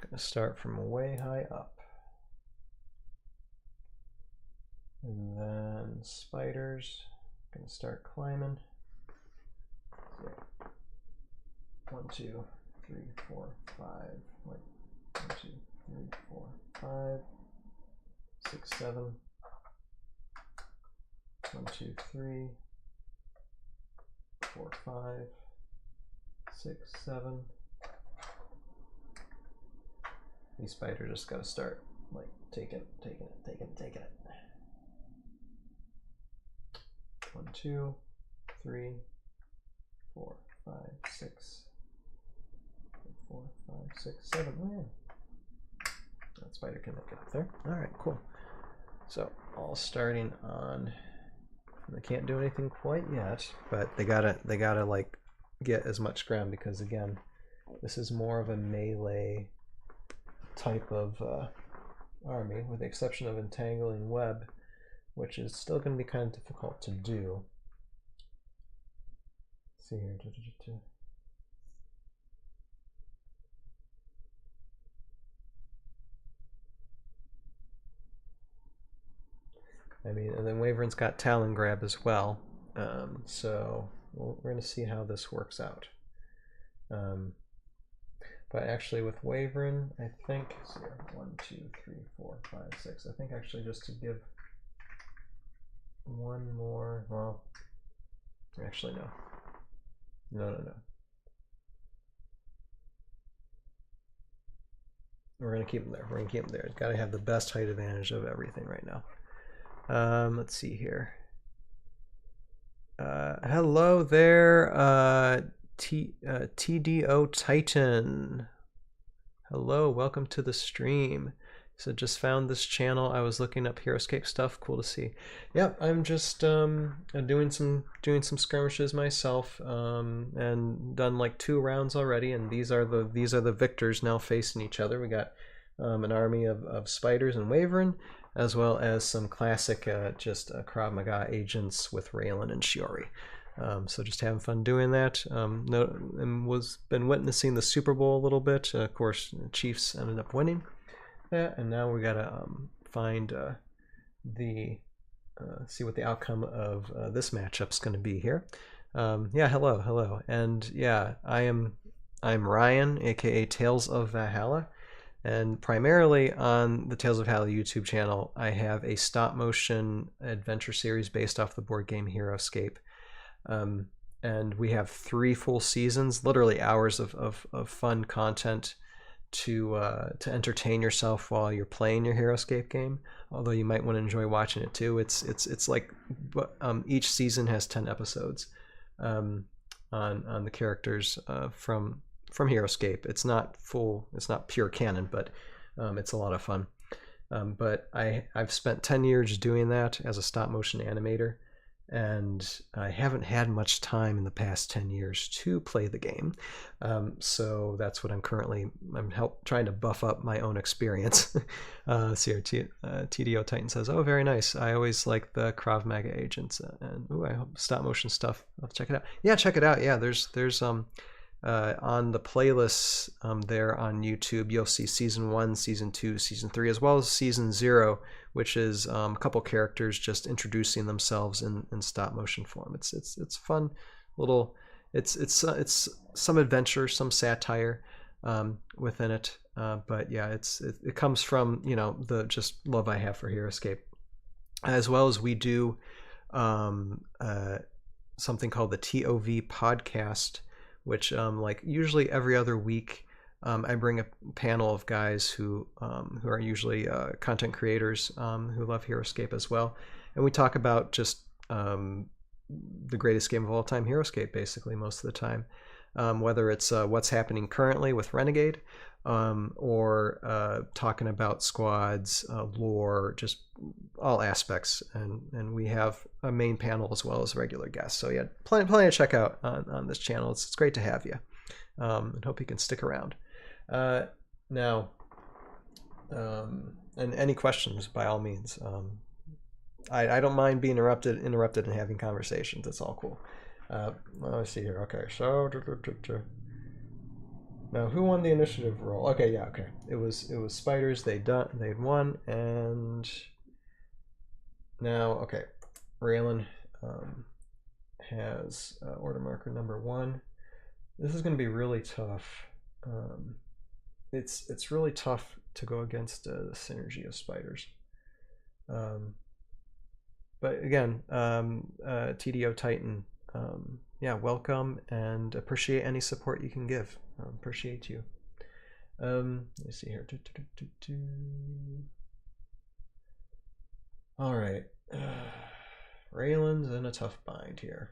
Going to start from way high up. And then spiders, going to start climbing. So, 1, 2, 3, 4, 5. Wait, 1, 2, 3, 4, 5, 6, 7. 1, 2, 3, 4, 5, 6, 7. These spiders just got to start like taking it. 1, 2, 3, 4, 5, 6, 4, 5, 6, 7. Oh, yeah. That spider can make it up there. All right, cool. So all starting on. They can't do anything quite yet, but they gotta like get as much ground, because again, this is more of a melee type of army, with the exception of entangling web, which is still going to be kind of difficult to do. Let's see here. I mean, and then Wyvern's got Talon Grab as well, so we're going to see how this works out. But actually with Wyvern, I think, so 1, 2, 3, 4, 5, 6. I think actually just to give one more. Well, actually, no. No. We're going to keep them there. We're going to keep them there. Got to have the best height advantage of everything right now. Let's see here. Hello there, TDO Titan. Hello, welcome to the stream. So just found this channel. I was looking up Heroscape stuff. Cool to see. Yep, I'm just doing some skirmishes myself, and done like 2 rounds already. And these are the victors now facing each other. We got an army of spiders and wyvern, as well as some classic Krav Maga agents with Raylan and Shiori. So just having fun doing that. Been witnessing the SuperBowl a little bit. Of course, the Chiefs ended up winning that, and now we gotta find see what the outcome of this matchup's going to be here. Yeah, hello, and yeah, I'm Ryan, aka Tales of Valhalla. And primarily on the Tales of Valhalla YouTube channel, I have a stop-motion adventure series based off the board game Heroscape. And we have 3 full seasons, literally hours of fun content to entertain yourself while you're playing your Heroscape game. Although you might want to enjoy watching it too. It's like each season has 10 episodes on the characters from Heroscape. It's not pure canon, but it's a lot of fun. But I've spent 10 years doing that as a stop motion animator, and I haven't had much time in the past 10 years to play the game. So that's what I'm trying to buff up my own experience. See here, TDO Titan says, "Oh, very nice. I always like the Krav Maga Agents, and I hope stop motion stuff. I'll check it out." Yeah, check it out. Yeah, there's on the playlists there on YouTube, you'll see season 1, season 2, season 3, as well as season 0, which is a couple characters just introducing themselves in stop motion form. It's fun little. It's some adventure, some satire within it, but yeah, it comes from the just love I have for Heroscape, as well as we do something called the ToV podcast, which like usually every other week I bring a panel of guys who are usually content creators who love Heroscape as well, and we talk about just the greatest game of all time, Heroscape, basically most of the time, whether it's what's happening currently with Renegade, or talking about squads, lore, just all aspects, and we have a main panel as well as regular guests. So yeah, plenty to check out on this channel. It's great to have you, and hope you can stick around. Now, and any questions, by all means. I don't mind being interrupted and having conversations. It's all cool. Let me see here. Okay, so now who won the initiative roll? Okay, yeah, okay. It was spiders. They'd won, and now okay, Raylan has order marker number 1. This is going to be really tough. It's really tough to go against the synergy of spiders. But again, TDO Titan, yeah, welcome, and appreciate any support you can give. Appreciate you. Let me see here. All right, Raylan's in a tough bind here.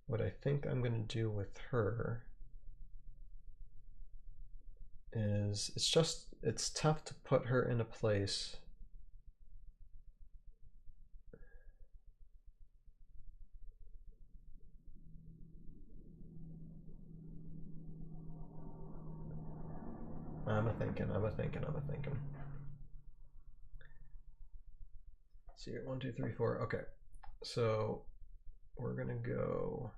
What I think I'm going to do with her is it's tough to put her in a place I'm a thinking. Let's see here, 1, 2, 3, 4. Okay, so we're gonna go.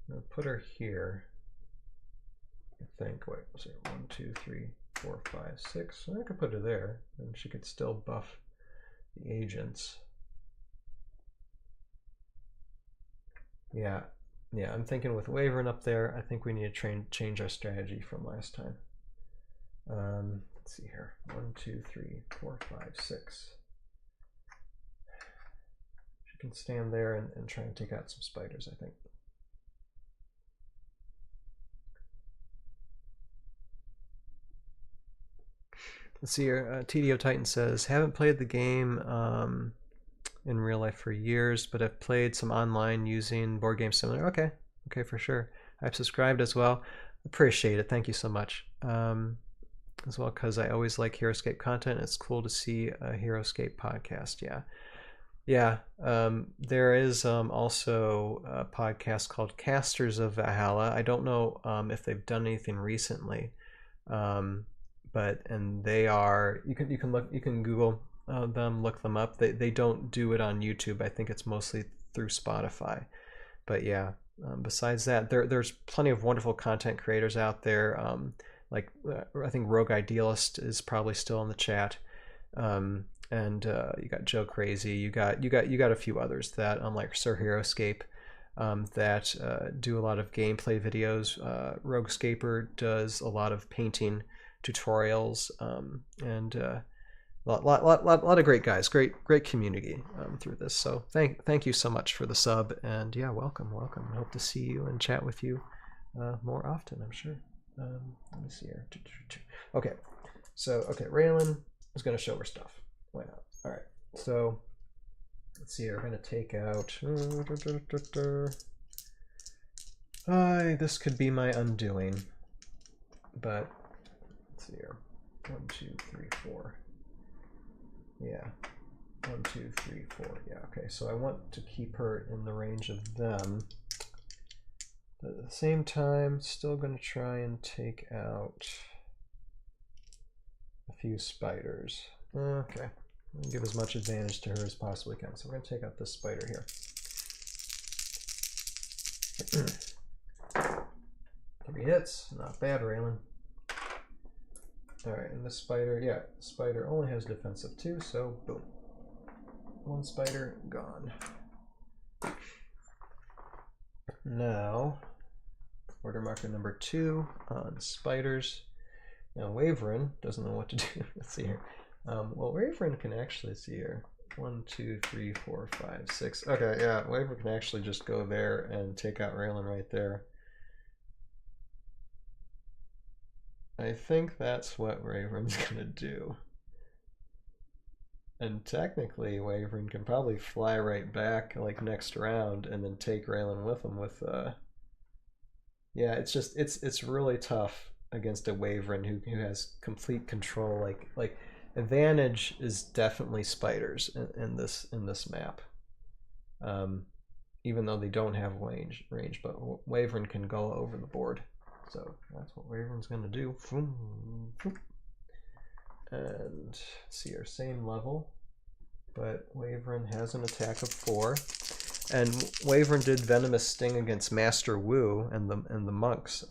I'm gonna put her here. I think. Wait, let's see. 1, 2, 3, 4, 5, 6. I could put her there, and she could still buff the agents. Yeah. yeah, I'm thinking with Wyvern up there, I think we need to change our strategy from last time. Let's see here. 1, 2, 3, 4, 5, 6. She can stand there and try and take out some spiders, I think. Let's see here. TDO Titan says, haven't played the game in real life for years, but I've played some online using Board Game Simulator. Okay, okay, for sure. I've subscribed as well. Appreciate it. Thank you so much. As well, because I always like Heroscape content. It's cool to see a Heroscape podcast. Yeah. Yeah. There is also a podcast called Casters of Valhalla. I don't know if they've done anything recently. And they are, you can Google them, look them up. They don't do it on YouTube. I think it's mostly through Spotify. But yeah, besides that, there's plenty of wonderful content creators out there. I think Rogue Idealist is probably still in the chat. And you got Joe Crazy. You got a few others that, like Sir Heroscape, that do a lot of gameplay videos. Roguescaper does a lot of painting tutorials, and a lot of great guys, great community through this. So thank you so much for the sub, and yeah, welcome. I hope to see you and chat with you more often, I'm sure. Let me see here. Okay, so Raylan is going to show her stuff. Why not? All right, so let's see here. We're going to take out. This could be my undoing, but. Let's see here. 1, 2, 3, 4. Yeah. 1, 2, 3, 4. Yeah, okay. So I want to keep her in the range of them. But at the same time, still going to try and take out a few spiders. Okay. I'm going to give as much advantage to her as possibly can. So we're going to take out this spider here. 3 hits. Not bad, Raylan. Alright, and the spider, yeah, spider only has defensive 2, so boom. 1 spider gone. Now, order marker number 2 on spiders. Now, Wyvern doesn't know what to do. Let's see here. Well, Wyvern can actually see here. 1, 2, 3, 4, 5, 6. Okay, yeah, Wyvern can actually just go there and take out Raylan right there. I think that's what Wyvern's gonna do. And technically, Wyvern can probably fly right back like next round and then take Raylan with him with yeah, it's really tough against a Wyvern who has complete control. Like advantage is definitely spiders in this map. Even though they don't have range, but Wyvern can go over the board. So that's what Wyvern's going to do. And let's see, our same level, but Wyvern has an attack of 4. And Wyvern did Venomous Sting against Master Wu and the monks.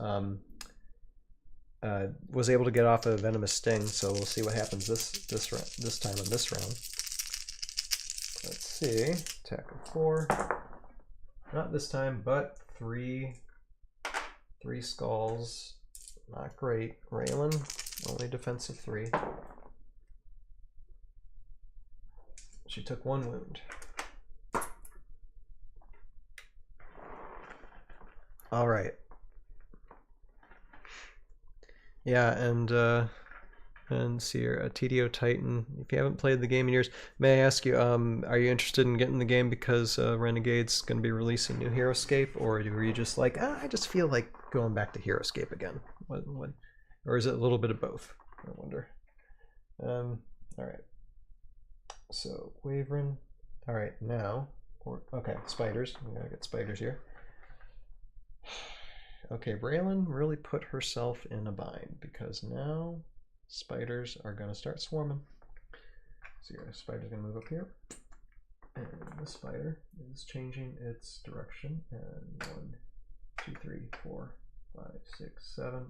Was able to get off a Venomous Sting, so we'll see what happens this time in this round. Let's see, attack of 4. Not this time, but 3 skulls. Not great. Raylan, only defensive 3. She took 1 wound. All right. Yeah, and see here, TDO Titan. If you haven't played the game in years, may I ask you, are you interested in getting the game because Renegade's going to be releasing new Heroscape, or were you just like, I just feel like going back to Heroscape again? What, or is it a little bit of both? I wonder. All right. So Wyvern. All right, now, okay, spiders. I'm gonna get spiders here. Okay, Raylan really put herself in a bind because now spiders are going to start swarming. So yeah, spider's going to move up here. And the spider is changing its direction. And 1, 2, 3, 4, 5, 6, 7.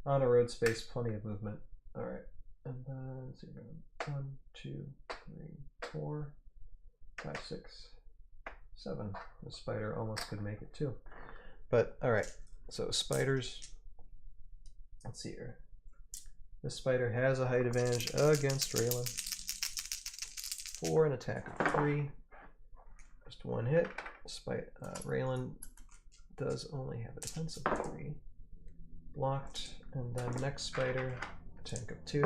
On a road space, plenty of movement. Alright. And then, let's see, 1, 2, 3, 4, 5, 6, 7. The spider almost could make it too. But alright, so spiders. Let's see here. This spider has a height advantage against Raylan. 4, an attack of 3. Just 1 hit. Raylan does only have a defense of 3. Blocked. And then next spider, attack of 2.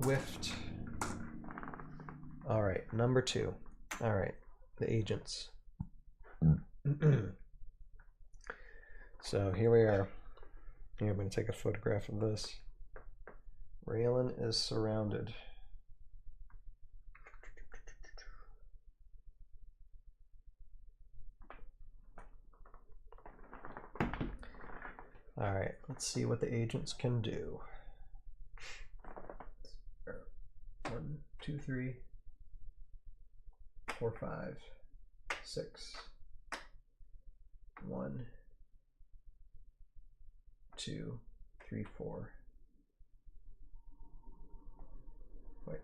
Whiffed. Alright, number 2. Alright, the agents. So here we are. Here, I'm going to take a photograph of this. Raylan is surrounded. Alright, let's see what the agents can do. 1, 2, 3, 4, 5, 6. 1, 2, 3, 4. Wait,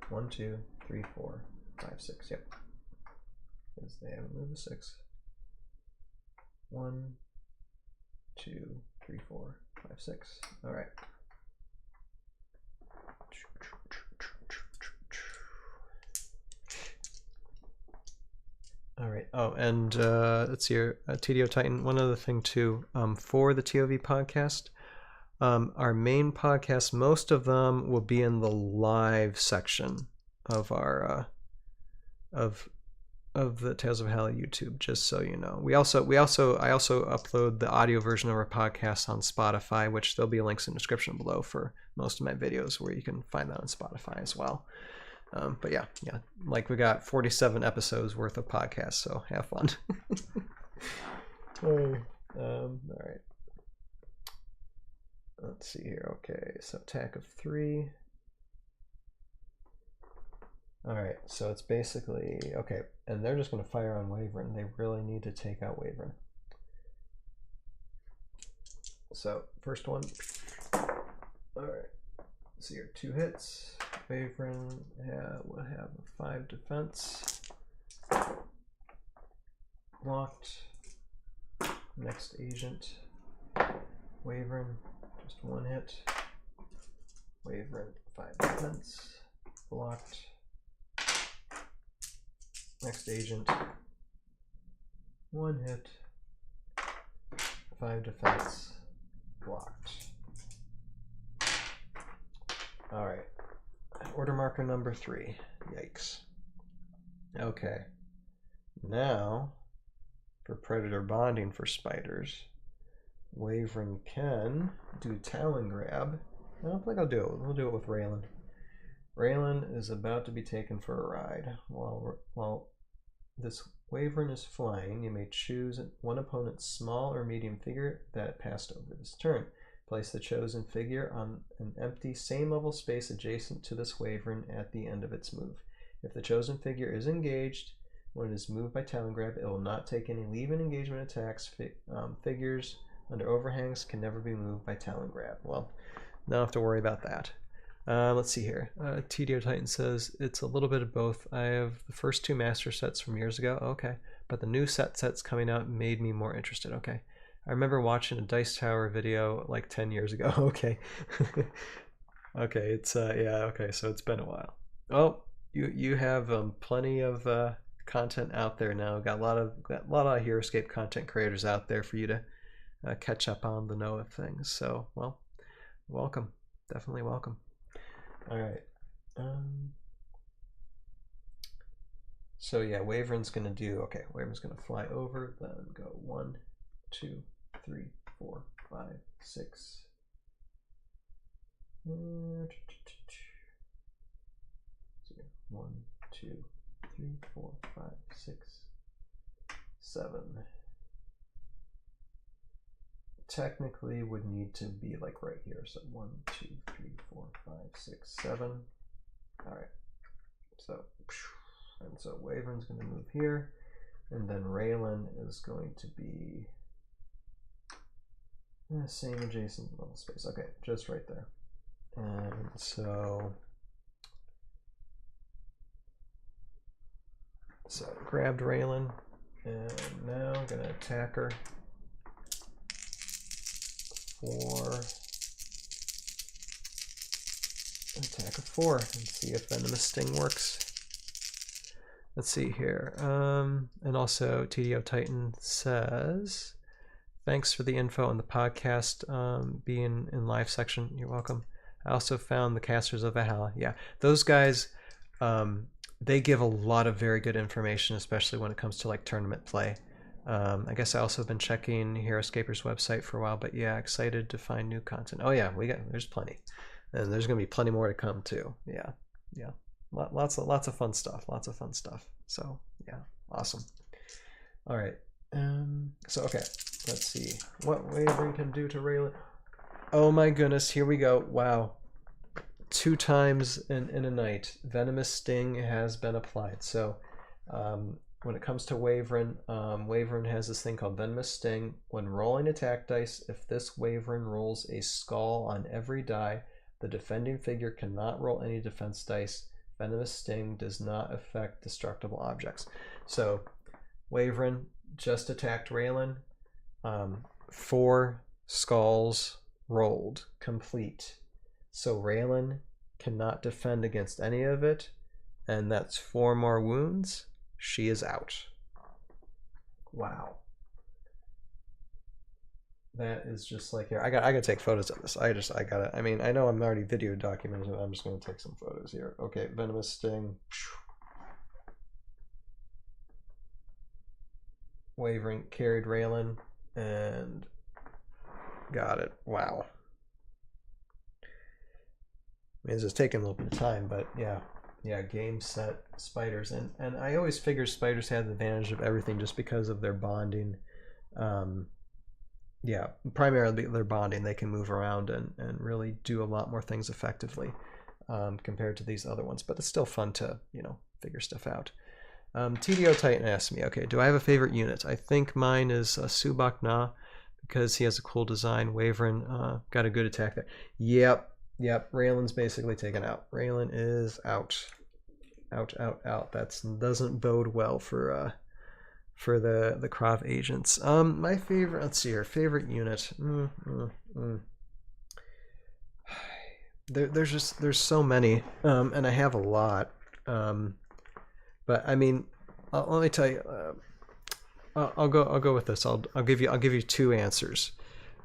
1, 2, 3, 4, 5, 6. Yep. Because they haven't moved to 6. 1, 2, 3, 4, 5, 6. All right. All right. Oh, and let's see here, TDO Titan. One other thing too, for the ToV podcast, our main podcast, most of them will be in the live section of our of the Tales of Hell YouTube. Just so you know, I also upload the audio version of our podcast on Spotify, which there'll be links in the description below for most of my videos, where you can find that on Spotify as well. But yeah, like we got 47 episodes worth of podcasts, so have fun. All right. Let's see here. Okay, so attack of 3. All right, so it's basically okay, and they're just going to fire on Wyvern. They really need to take out Wyvern. So first one. All right. So your 2 hits. Wyvern will have a 5 defense. Blocked. Next agent. Wyvern, just 1 hit. Wyvern, 5 defense. Blocked. Next agent. 1 hit. 5 defense. Blocked. Alright. Order marker number 3. Yikes. Okay. Now, for predator bonding for spiders, Wyvern can do talon grab. I don't think I'll do it. We'll do it with Raylan. Raylan is about to be taken for a ride. While this Wyvern is flying, you may choose one opponent's small or medium figure that passed over this turn. Place the chosen figure on an empty same level space adjacent to this Wyvern at the end of its move. If the chosen figure is engaged when it is moved by talon grab, it will not take any leave-in engagement attacks. Figures under overhangs can never be moved by talon grab. Well, don't have to worry about that. Let's see here. TDO Titan says it's a little bit of both. I have the first 2 master sets from years ago. Okay, but the new sets coming out made me more interested. Okay. I remember watching a Dice Tower video like 10 years ago. Okay. Okay, it's yeah, okay, so it's been a while. Oh, you have plenty of content out there now. Got a lot of Heroscape content creators out there for you to catch up on the know of things. So, well, welcome. Definitely welcome. All right. So yeah, Wyvern's gonna do okay. Wyvern's gonna fly over, then go 1, 2, 3, 4, 5, 6. 1, 2, 3, 4, 5, 6, 7. Technically would need to be like right here. So 1, 2, 3, 4, 5, 6, 7. All right. So Wyvern's going to move here, and then Raylan is going to be same adjacent level space. Okay, just right there. And so grabbed Raylan, and now I'm gonna attack her for attack of 4 and see if Venomous Sting works. Let's see here. And also TDO Titan says, thanks for the info on the podcast being in live section. You're welcome. I also found the Casters of Valhalla. Yeah, those guys, they give a lot of very good information, especially when it comes to like tournament play. I guess I also have been checking Heroscaper's website for a while, but yeah, excited to find new content. Oh yeah, there's plenty, and there's gonna be plenty more to come too. Yeah, yeah, lots of fun stuff. Lots of fun stuff. So yeah, awesome. All right. So okay, let's see what Wavering can do to Raylan. Oh my goodness, here we go. Wow. 2 times in a night, Venomous Sting has been applied. So when it comes to Wavering, Wavering has this thing called Venomous Sting. When rolling attack dice, if this Wavering rolls a skull on every die, the defending figure cannot roll any defense dice. Venomous Sting does not affect destructible objects. So Wavering just attacked Raylan. 4 skulls rolled, complete. So Raylan cannot defend against any of it, and that's 4 more wounds. She is out. Wow. That is just like here. I gotta take photos of this. I gotta. I mean, I know I'm already video documenting it. I'm just gonna take some photos here. Okay, Venomous Sting. Wavering carried Raylan and got it. Wow. I mean, it's just taking a little bit of time, but yeah, game, set, spiders, and I always figured spiders had the advantage of everything just because of their bonding. Yeah, primarily their bonding. They can move around and really do a lot more things effectively compared to these other ones, but it's still fun to, you know, figure stuff out. TDO Titan asked me, okay, do I have a favorite unit? I think mine is Subak Na, because he has a cool design. Wavering got a good attack there. Yep, Raylan's basically taken out. Raylan is out. Out. That doesn't bode well for the Krav Agents. My favorite, let's see here, favorite unit. There's so many, and I have a lot. But I mean, let me tell you. I'll go with this. I'll give you 2 answers.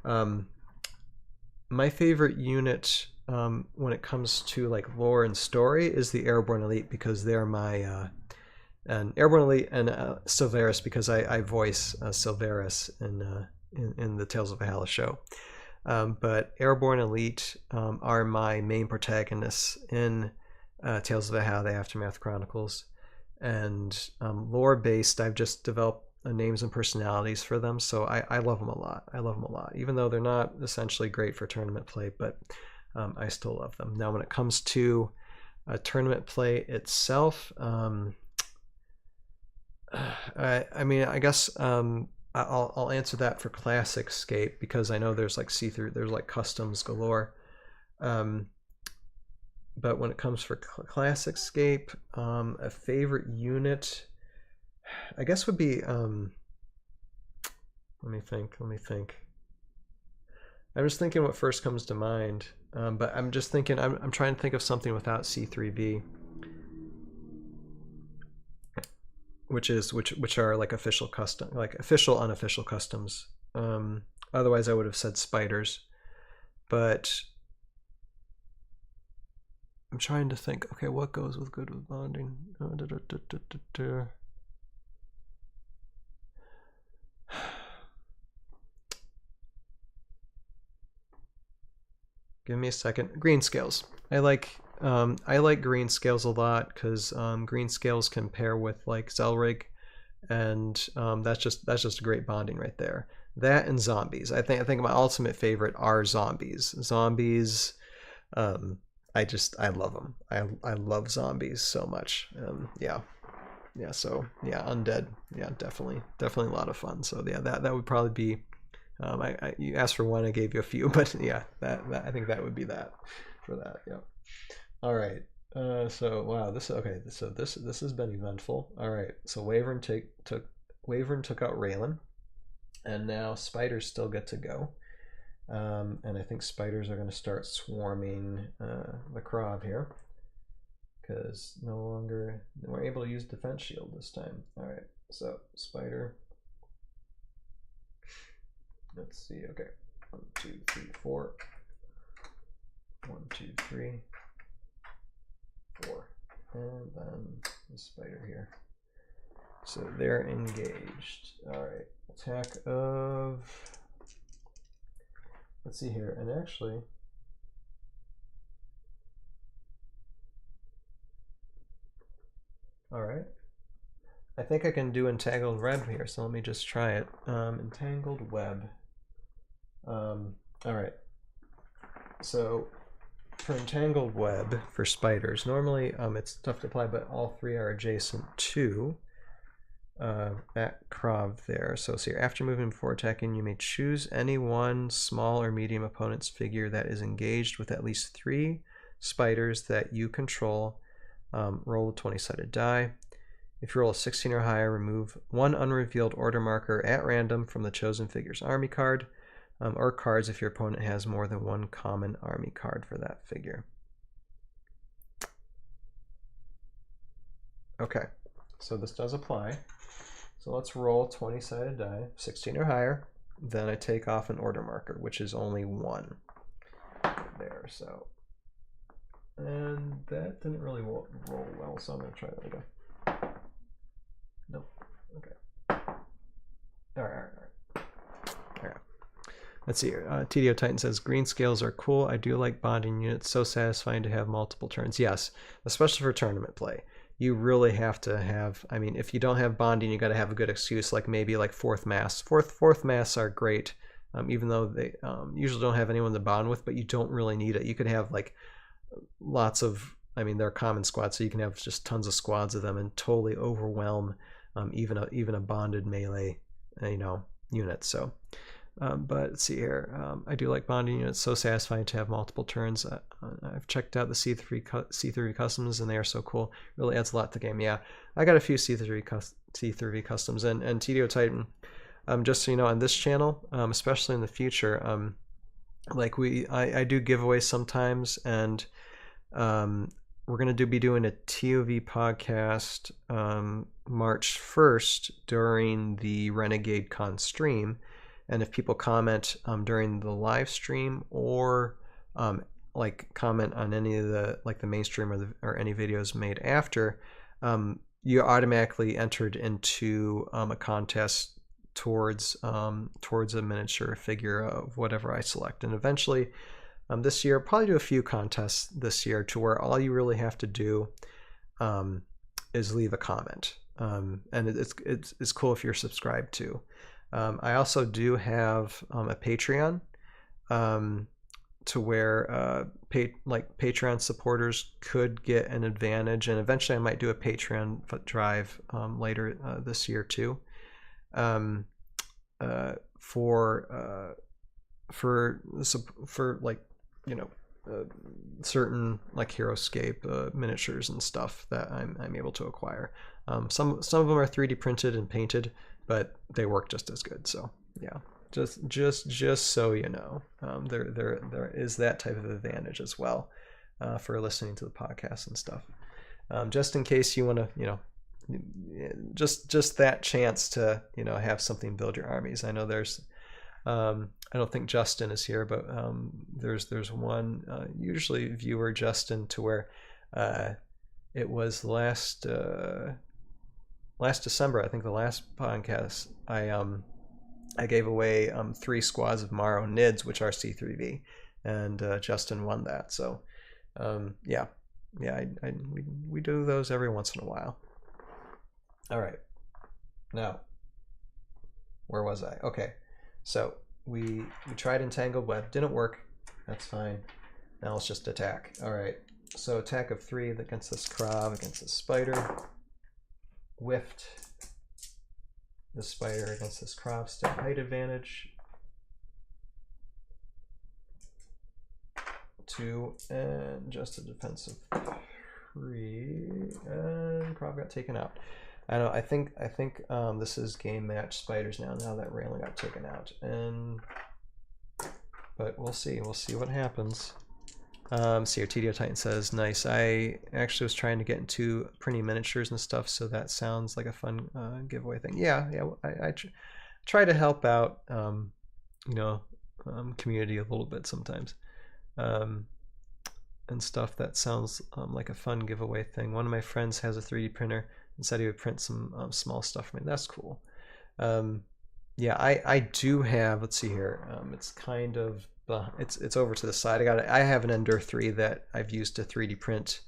My favorite unit when it comes to like lore and story is the Airborne Elite, because they're my and Airborne Elite and Silveris, because I voice Silveris in the Tales of Valhalla show. But Airborne Elite are my main protagonists in Tales of Valhalla: The Aftermath Chronicles. And lore based, I've just developed names and personalities for them, so I love them a lot. Even though they're not essentially great for tournament play, but I still love them. Now when it comes to tournament play itself, I mean, I guess I'll answer that for Classic Scape, because I know there's like there's like customs galore. But when it comes for Classic Scape, a favorite unit, I guess would be, let me think. I'm just thinking what first comes to mind, but I'm just thinking, I'm trying to think of something without C3V, which are like official custom, like official, unofficial customs. Otherwise I would have said spiders, but I'm trying to think, okay, what goes with good with bonding? Give me a second. Green scales. I like green scales a lot, because green scales can pair with like Zelrig, and that's just a great bonding right there. That and zombies. I think my ultimate favorite are zombies. Zombies. I love them. I love zombies so much. Yeah. So yeah, undead. Yeah, definitely a lot of fun. So yeah, that would probably be. You asked for one, I gave you a few, but yeah, that I think that would be that for that. Yeah. All right. So wow, this okay. So this has been eventful. All right. So Wyvern took out Raylan, and now spiders still get to go. And I think spiders are going to start swarming the Krav here, because no longer we're able to use defense shield this time. All right. So spider. Let's see. Okay. 1, 2, 3, 4. 1, 2, 3, 4, and then the spider here. So they're engaged. All right, attack of. Let's see here, and actually, all right. I think I can do entangled web here. So let me just try it. Entangled web. All right. So. For entangled web for spiders, normally it's tough to apply, but all 3 are adjacent to that Krav there. So here, after moving before attacking, you may choose any one small or medium opponent's figure that is engaged with at least 3 spiders that you control. Roll a 20-sided die. If you roll a 16 or higher, remove 1 unrevealed order marker at random from the chosen figure's army card. Or cards if your opponent has more than 1 common army card for that figure. Okay, so this does apply. So let's roll 20-sided die, 16 or higher. Then I take off an order marker, which is only 1. There, so. And that didn't really roll well, so I'm going to try that again. Nope, okay. All right. Let's see here. TDO Titan says, green scales are cool. I do like bonding units. So satisfying to have multiple turns. Yes, especially for tournament play. You really have to have, I mean, if you don't have bonding, you got to have a good excuse, like maybe like fourth mass. Fourth mass are great, even though they usually don't have anyone to bond with, but you don't really need it. You could have like lots of, I mean, they're common squads, so you can have just tons of squads of them and totally overwhelm even a bonded melee, unit. So. But let's see here. I do like bonding units. So satisfying to have multiple turns. I've checked out the C3 customs, and they are so cool. Really adds a lot to the game. Yeah, I got a few C3 customs, and TDO Titan. Just so you know, on this channel, especially in the future, like I do giveaways sometimes, and we're gonna be doing a ToV podcast March 1st during the Renegade Con stream. And if people comment during the live stream or like comment on any of the the mainstream or any videos made after, you automatically entered into a contest towards a miniature figure of whatever I select. And eventually, this year, I'll probably do a few contests this year to where all you really have to do is leave a comment, and it's cool if you're subscribed to. I also do have a Patreon to where Patreon supporters could get an advantage, and eventually I might do a Patreon drive later this year too, for certain like Heroscape miniatures and stuff that I'm able to acquire. Some of them are 3D printed and painted, but they work just as good. So yeah, just so you know, there is that type of advantage as well for listening to the podcast and stuff. Just in case you want to, just that chance to have something build your armies. I know there's I don't think Justin is here, but there's one usually viewer, Justin, to where it was last December, I think the last podcast, I gave away 3 squads of Maro Nids, which are C3V, and Justin won that. So yeah, we do those every once in a while. All right, now where was I? Okay, so we tried entangled web, didn't work. That's fine. Now let's just attack. All right, so attack of 3 against this Krav, against this spider. Whiffed. The spider against this Krav, still height advantage. 2, and just a defensive 3, and Krav got taken out. I know. I think this is game match spiders now. Now that railing got taken out, but we'll see. We'll see what happens. See, your TDO Titan says, nice. I actually was trying to get into printing miniatures and stuff, so that sounds like a fun giveaway thing. Yeah. I try to help out, community a little bit sometimes, and stuff. That sounds like a fun giveaway thing. One of my friends has a 3D printer and said he would print some small stuff for me. That's cool. Yeah, I do have. Let's see here. It's kind of. It's over to the side. I have an Endure 3 that I've used to 3D print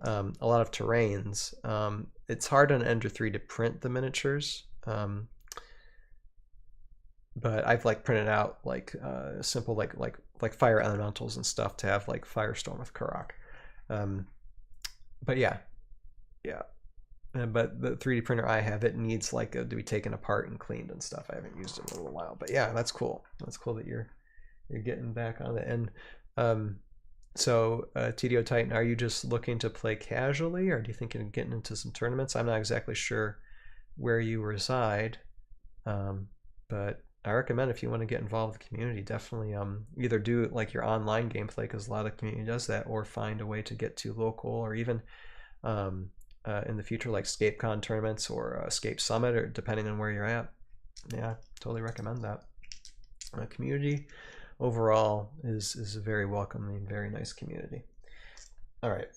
a lot of terrains. It's hard on Endure 3 to print the miniatures, but I've like printed out like simple like fire elementals and stuff to have like Firestorm with Kurok. But yeah. But the 3D printer I have, it needs like to be taken apart and cleaned and stuff. I haven't used it in a little while, but yeah, that's cool. That's cool that you're getting back on it. And so TDO Titan, are you just looking to play casually, or do you think you're getting into some tournaments? I'm not exactly sure where you reside, but I recommend if you want to get involved with the community, definitely either do like your online gameplay, because a lot of the community does that, or find a way to get to local, or even in the future like ScapeCon tournaments or Escape Summit, or depending on where you're at. Yeah, totally recommend that. Community overall is a very welcoming, very nice community. All right.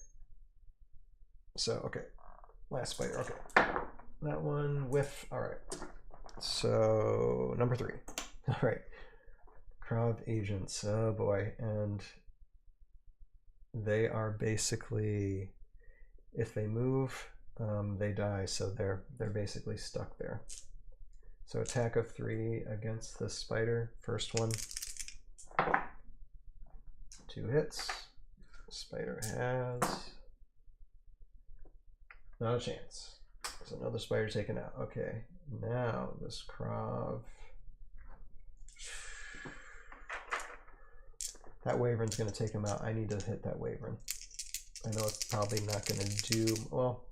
So, okay. Last spider. Okay. That one whiff. All right. So, number 3. All right. Krav Agents. Oh boy. And they are basically, if they move, they die. So they're basically stuck there. So attack of 3 against the spider. First one. 2 hits. Spider has not a chance. There's another spider taken out. Okay, now this Krav. That Wyvern's going to take him out. I need to hit that Wyvern. I know it's probably not going to do well.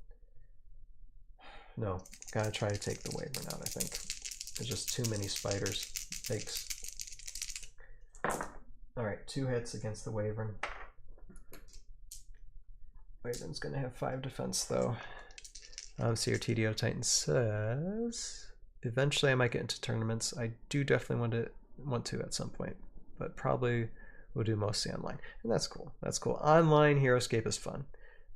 No, gotta try to take the Wyvern out. I think there's just too many spiders. Thanks. Alright, 2 hits against the Wyvern. Wyvern's going to have 5 defense though. So your TDO Titan says, eventually I might get into tournaments. I do definitely want to at some point, but probably we'll do mostly online. And that's cool. That's cool. Online Heroscape is fun.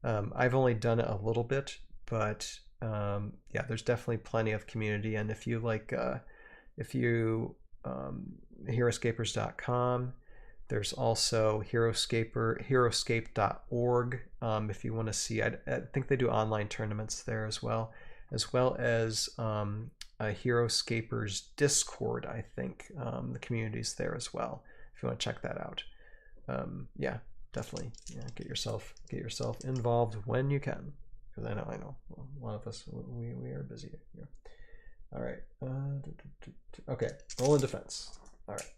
I've only done it a little bit, but yeah, there's definitely plenty of community. And if you like, heroscapers.com, there's also heroscape.org if you want to see. I think they do online tournaments there as well as Heroscapers Discord. I think the community's there as well if you want to check that out. Yeah, definitely. Yeah, get yourself involved when you can, because I know a lot of us we are busy here. All right. Okay, roll in defense. All right.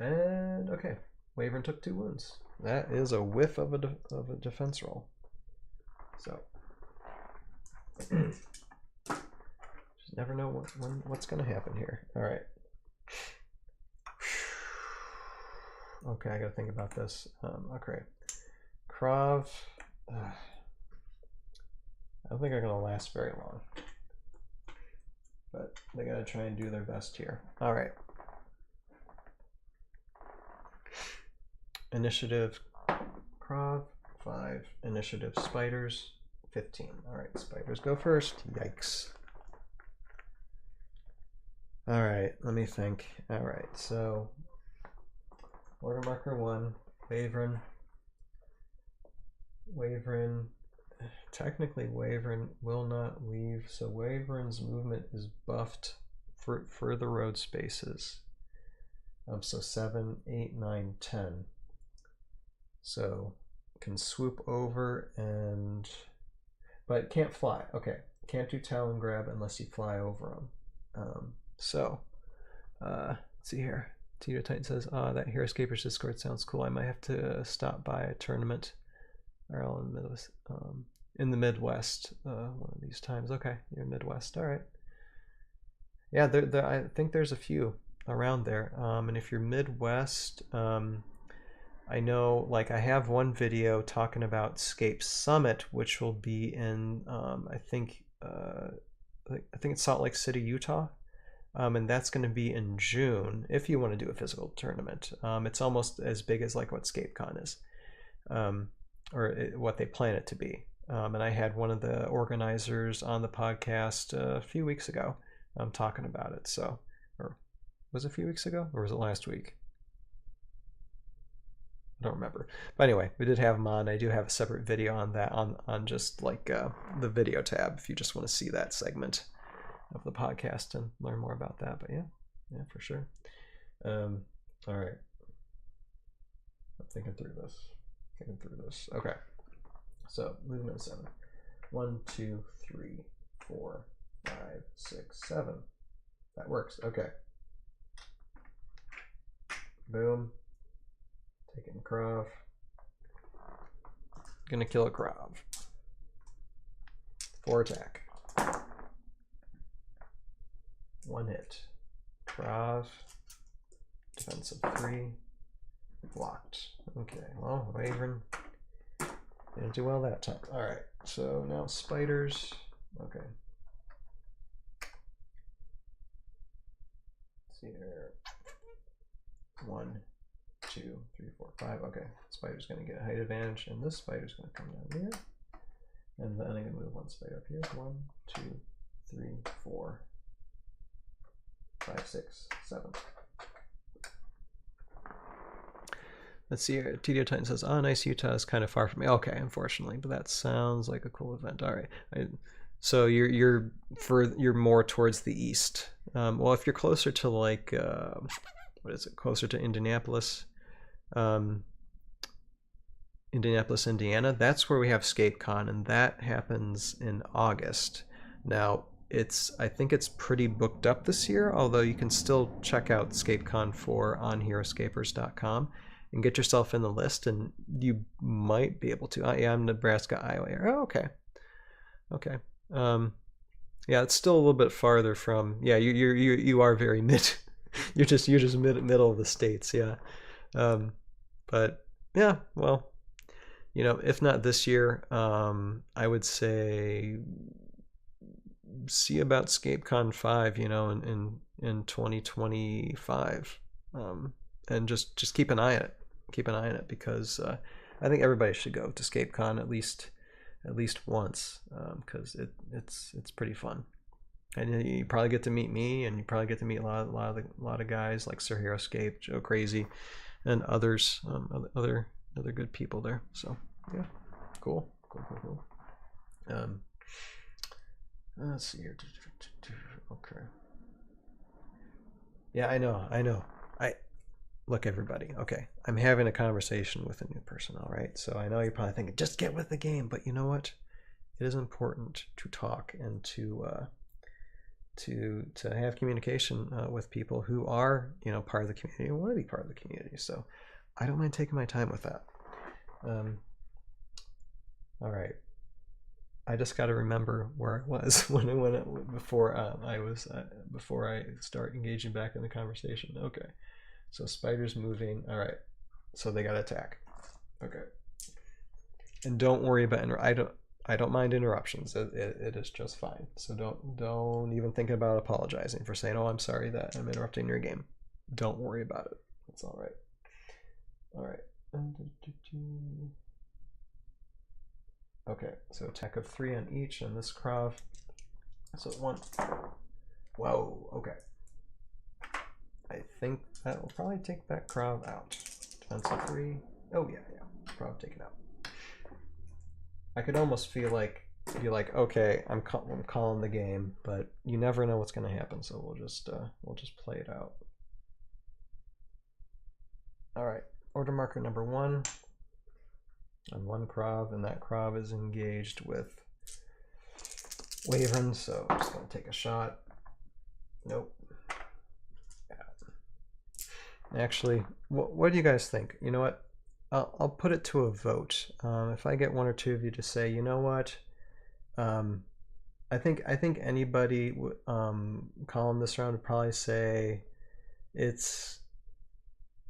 And okay, Wyvern took 2 wounds. That is a whiff of a defense roll. So just never know what's going to happen here. All right. Okay, I got to think about this. Okay, Krav. I don't think they're going to last very long, but they got to try and do their best here. All right. Initiative Krav 5, initiative spiders 15. All right, spiders go first. Yikes. All right, let me think. All right, so order marker 1, Wyvern. Technically Wyvern will not leave, so Wyvern's movement is buffed for the road spaces. So 7, 8, 9, 10. So can swoop over but can't fly. Okay, can't do talon grab unless you fly over them. Let's see here. TDO Titan says, that Heroscapers Discord sounds cool. I might have to stop by a tournament are all in the Midwest one of these times. Okay, you're Midwest. All right. Yeah, I think there's a few around there. And if you're Midwest, I know, like, I have one video talking about Scape Summit, which will be in, I think it's Salt Lake City, Utah. And that's going to be in June, if you want to do a physical tournament. It's almost as big as like what ScapeCon is, what they plan it to be. And I had one of the organizers on the podcast a few weeks ago talking about it. So, or was it a few weeks ago, or was it last week? I don't remember. But anyway, we did have him on. I do have a separate video on that on just like the video tab if you just want to see that segment of the podcast and learn more about that. But yeah, for sure. All right. I'm thinking through this. Okay. So movement 7. 1, 2, 3, 4, 5, 6, 7. That works. Okay. Boom. Taking Krav. Gonna kill a Krav. 4 attack. 1 hit. Krav. Defensive 3. Blocked. Okay, well, Wyvern didn't do well that time. Alright, so now spiders. Okay. Let's see here. 1, 2, 3, 4, 5. Okay, spider's gonna get a height advantage, and this spider's gonna come down here. And then I'm gonna move 1 spider up here. 1, 2, 3, 4, 5, 6, 7. Let's see here. TDO Titan says, "Oh, nice. Utah is kind of far from me." Okay, unfortunately, but that sounds like a cool event. All right. So you're more towards the east. Well, if you're closer to like what is it? Closer to Indianapolis, Indiana. That's where we have ScapeCon, and that happens in August. Now I think it's pretty booked up this year. Although you can still check out ScapeCon 4 on Heroscapers.com. And get yourself in the list, and you might be able to. Yeah, I'm Nebraska, Iowa. Oh, okay. Yeah, it's still a little bit farther from. Yeah, you are very mid. you're just middle of the states. Yeah, but yeah, well, if not this year, I would say see about ScapeCon 5. In 2025. And just keep an eye on it. Because I think everybody should go to ScapeCon at least once, because it's pretty fun, and you probably get to meet me, and you probably get to meet a lot of guys like Sir Heroscape, Joe Crazy, and others, other good people there. So yeah, cool. Let's see here. Okay. Yeah, I know. Look, everybody, okay, I'm having a conversation with a new person, all right? So I know you're probably thinking, just get with the game, but you know what? It is important to talk and to have communication with people who are, part of the community and want to be part of the community. So I don't mind taking my time with that. All right. I just got to remember where I was before I start engaging back in the conversation. Okay. So spiders moving. All right. So they got to attack. Okay. And don't worry about I don't mind interruptions. It is just fine. So don't even think about apologizing for saying, "Oh, I'm sorry that I'm interrupting your game." Don't worry about it. It's all right. All right. Okay. So attack of 3 on each, and this Krav. So 1. Whoa. Okay. I think that will probably take that Krav out. Defensive 3. Oh yeah. Krav taken out. I could almost be like, okay, I'm calling the game, but you never know what's going to happen, so we'll just play it out. All right, order marker number 1 on 1 Krav, and that Krav is engaged with Wyvern, so I'm just going to take a shot. Nope. Actually, what do you guys think? You know what? I'll put it to a vote. If I get one or two of you to say, you know what, I think anybody calling this round would probably say it's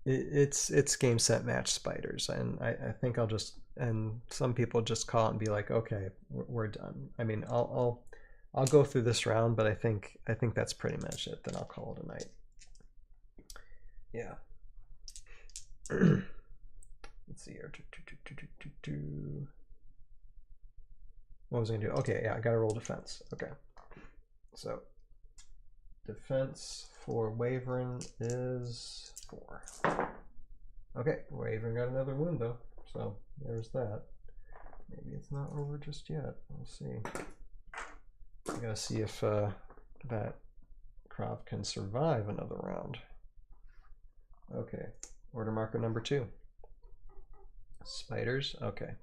game set match spiders, and I think I'll just, and some people just call it and be like, okay, we're done. I mean, I'll go through this round, but I think that's pretty much it. Then I'll call it a night. Yeah. Let's see here. What was I gonna do? Okay, yeah, I gotta roll defense. Okay. So defense for Wyvern is 4. Okay, Wyvern got another wound though, so there's that. Maybe it's not over just yet. We'll see. I gotta see if that Krav can survive another round. Okay, order marker number 2. Spiders, okay.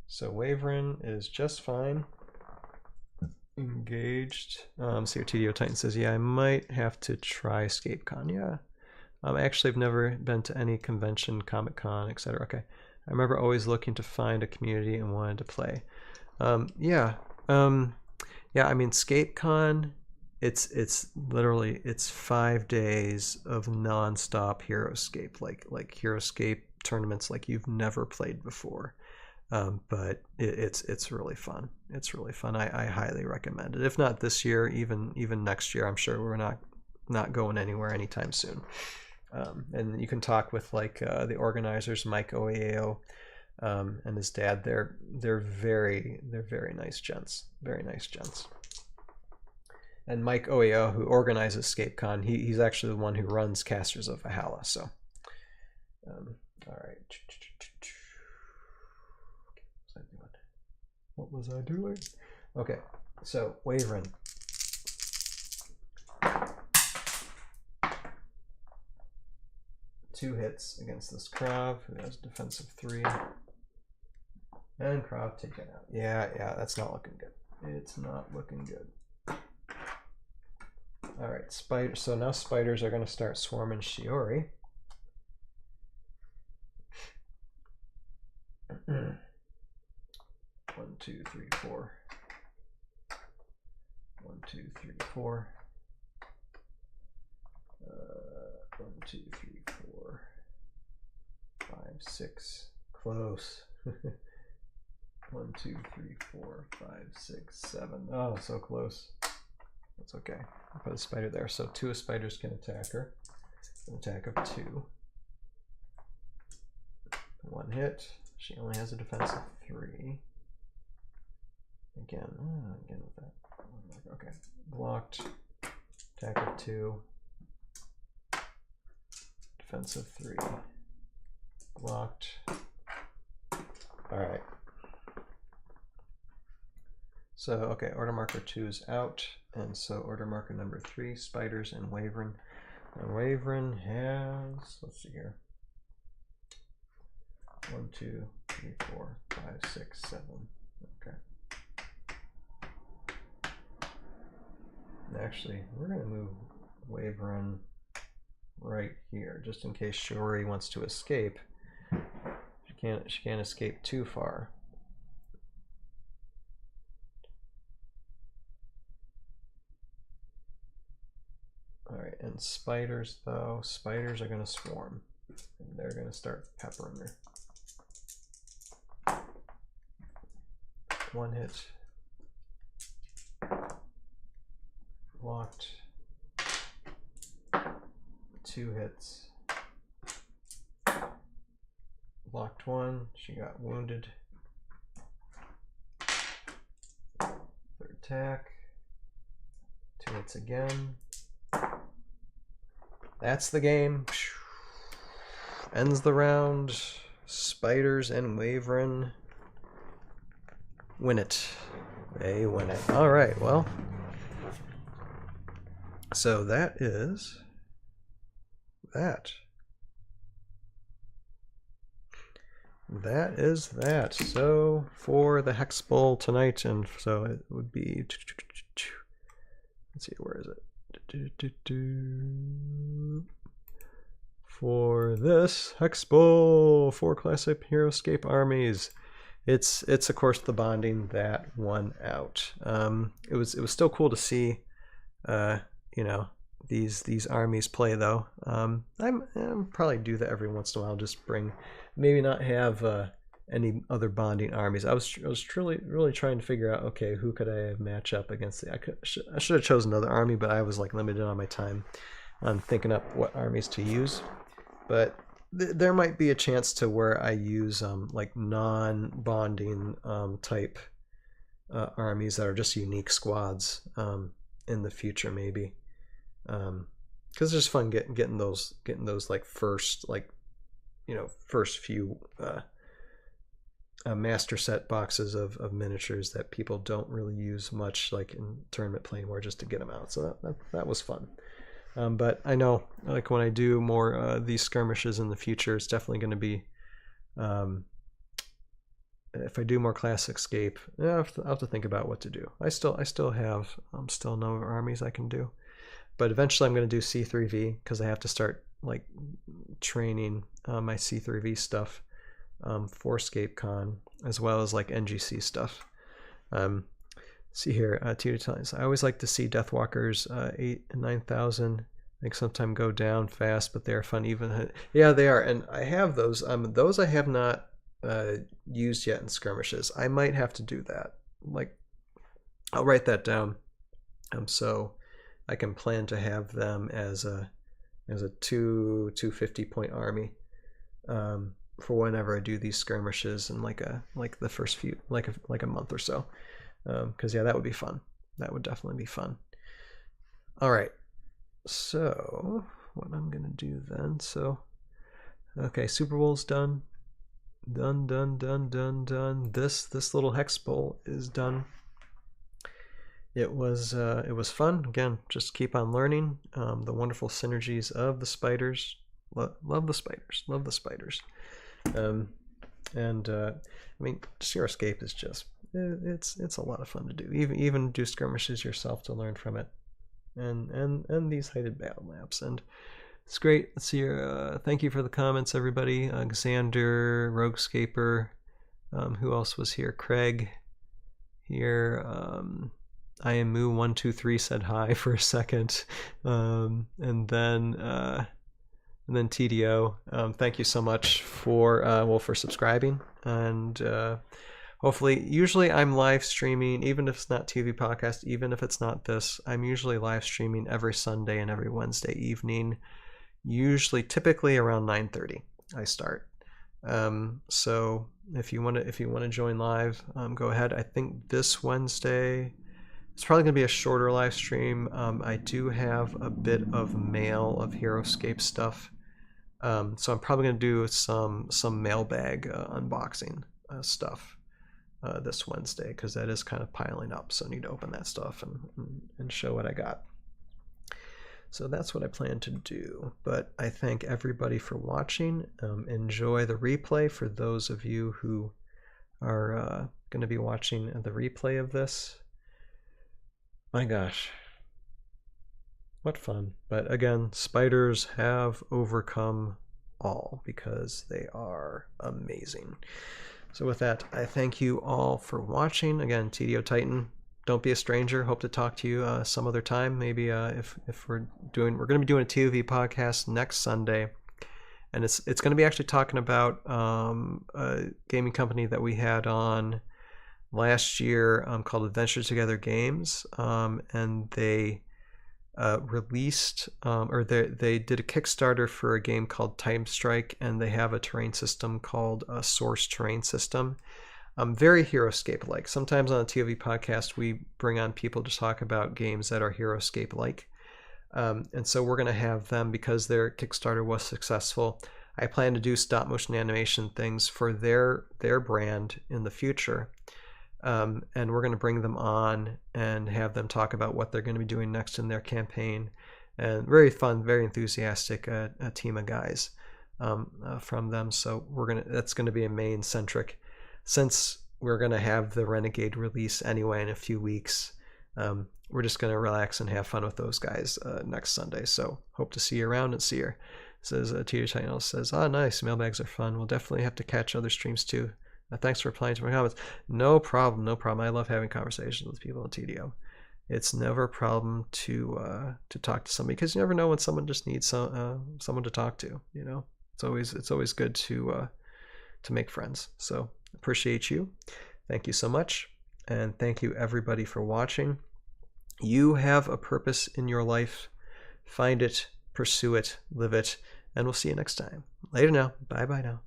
So Wyvern is just fine. Engaged. So your TDO Titan says, yeah, I might have to try ScapeCon. Yeah. Actually, I've never been to any convention, Comic Con, etc. Okay. I remember always looking to find a community and wanted to play. Yeah. Yeah, I mean, ScapeCon, it's literally, it's 5 days of non-stop Heroscape, like Heroscape tournaments like you've never played before. But it's really fun. It's really fun. I highly recommend it. If not this year, even next year, I'm sure we're not going anywhere anytime soon. And you can talk with like the organizers, Mike Oeo, and his dad. They're very nice gents. Very nice gents. And Mike Oeo, who organizes ScapeCon, he's actually the one who runs Casters of Valhalla. So, all right. What was I doing? Okay, so Wyvern. Two hits against this Krav, who has defensive 3. And Krav taken out. Yeah, that's not looking good. It's not looking good. Alright, spider. So now spiders are going to start swarming Shiori. 1, 2, 3, 4. 1, 2, 3, 4. 1, 2, 3, 4. 5, 6. Close. 1, 2, 3, 4, 5, 6, 7. Oh, so close. That's okay. I'll put a spider there. So 2 spiders can attack her. An attack of 2. 1 hit. She only has a defense of 3. Again with that. Okay. Blocked. Attack of 2. Defense of 3. Blocked. Alright. So, okay, order marker 2 is out. And so order marker number 3, spiders and Wyvern. And Wyvern has, let's see here. 1, 2, 3, 4, 5, 6, 7. Okay. Actually, we're going to move Wyvern right here, just in case Shiori wants to escape. She can't escape too far. Alright, and spiders though, spiders are going to swarm. And they're going to start peppering her. 1 hit. Blocked. 2 hits. Blocked 1. She got wounded. 3rd attack. 2 hits again. That's the game. Ends the round. Spiders and Wyvern win it. They win it. All right, well. So that is that. That is that. So for the HexBowl tonight, and so it would be, let's see, where is it? for this HexBowl for Classic Heroscape Armies. It's of course the bonding that won out. It was still cool to see, you know, these armies play though. I'm probably do that every once in a while. Just bring, maybe not have any other bonding armies. I was truly really trying to figure out, okay, who could I match up against? I should have chosen another army, but I was like limited on my time on thinking up what armies to use. But there might be a chance to where I use like non-bonding type armies that are just unique squads in the future, maybe, because it's just fun getting those like first, like, you know, first few master set boxes of miniatures that people don't really use much, like in tournament play anymore, just to get them out. So that was fun. But I know, like, when I do more these skirmishes in the future, it's definitely going to be, if I do more Classic Scape, I'll have to think about what to do. I still have still no armies I can do, but eventually I'm going to do C3V, because I have to start like training my C3V stuff for ScapeCon, as well as like NGC stuff. See here, Tito tells, I always like to see Deathwalkers 8 and 9,000. I think sometimes go down fast, but they're fun even. Yeah, they are, and I have those. Those I have not used yet in skirmishes. I might have to do that. Like, I'll write that down, so I can plan to have them as a 250 point army for whenever I do these skirmishes in like the first few, like a month or so. Because yeah, that would be fun. That would definitely be fun. All right, so what I'm gonna do then, so okay, SuperBowl's done. This little Hex Bowl is done. It was fun. Again, just keep on learning the wonderful synergies of the spiders. Love the spiders. I mean, Heroscape is just, it's a lot of fun to do. Even do skirmishes yourself to learn from it, and these heighted battle maps, and it's great. Let's see here. Thank you for the comments, everybody. Xander, Roguescaper, who else was here? Craig here. I am Moo123 said hi for a second, and then TDO. Thank you so much for for subscribing, and hopefully, usually I'm live streaming, even if it's not TV podcast, even if it's not this, I'm usually live streaming every Sunday and every Wednesday evening, typically around 9:30 I start. So if you want to join live, go ahead. I think this Wednesday it's probably going to be a shorter live stream. I do have a bit of mail of Heroscape stuff, so I'm probably going to do some mailbag unboxing stuff this Wednesday, because that is kind of piling up, so I need to open that stuff and show what I got. So that's what I plan to do. But I thank everybody for watching. Enjoy the replay for those of you who are going to be watching the replay of this. My gosh, what fun. But again, spiders have overcome all, because they are amazing. So with that, I thank you all for watching. Again, TDO Titan, don't be a stranger. Hope to talk to you some other time. Maybe if we're going to be doing a ToV podcast next Sunday, and it's going to be actually talking about a gaming company that we had on last year called Adventure Together Games, and they released they did a Kickstarter for a game called Time Strike, and they have a terrain system called a Source Terrain System. Very Heroscape-like. Sometimes on the ToV podcast we bring on people to talk about games that are Heroscape-like, and so we're going to have them, because their Kickstarter was successful. I plan to do stop motion animation things for their brand in the future. And we're going to bring them on and have them talk about what they're going to be doing next in their campaign. And very fun, very enthusiastic a team of guys from them. So that's going to be a main centric, since we're going to have the Renegade release anyway in a few weeks. We're just going to relax and have fun with those guys next Sunday. So hope to see you around and see you says Teeter Title says, "Ah, nice. Mailbags are fun. We'll definitely have to catch other streams too. Thanks for replying to my comments." No problem. No problem. I love having conversations with people at TDO. It's never a problem to talk to somebody, because you never know when someone just needs someone to talk to. You know, it's always good to make friends. So appreciate you. Thank you so much, and thank you everybody for watching. You have a purpose in your life. Find it, pursue it, live it, and we'll see you next time. Later now. Bye bye now.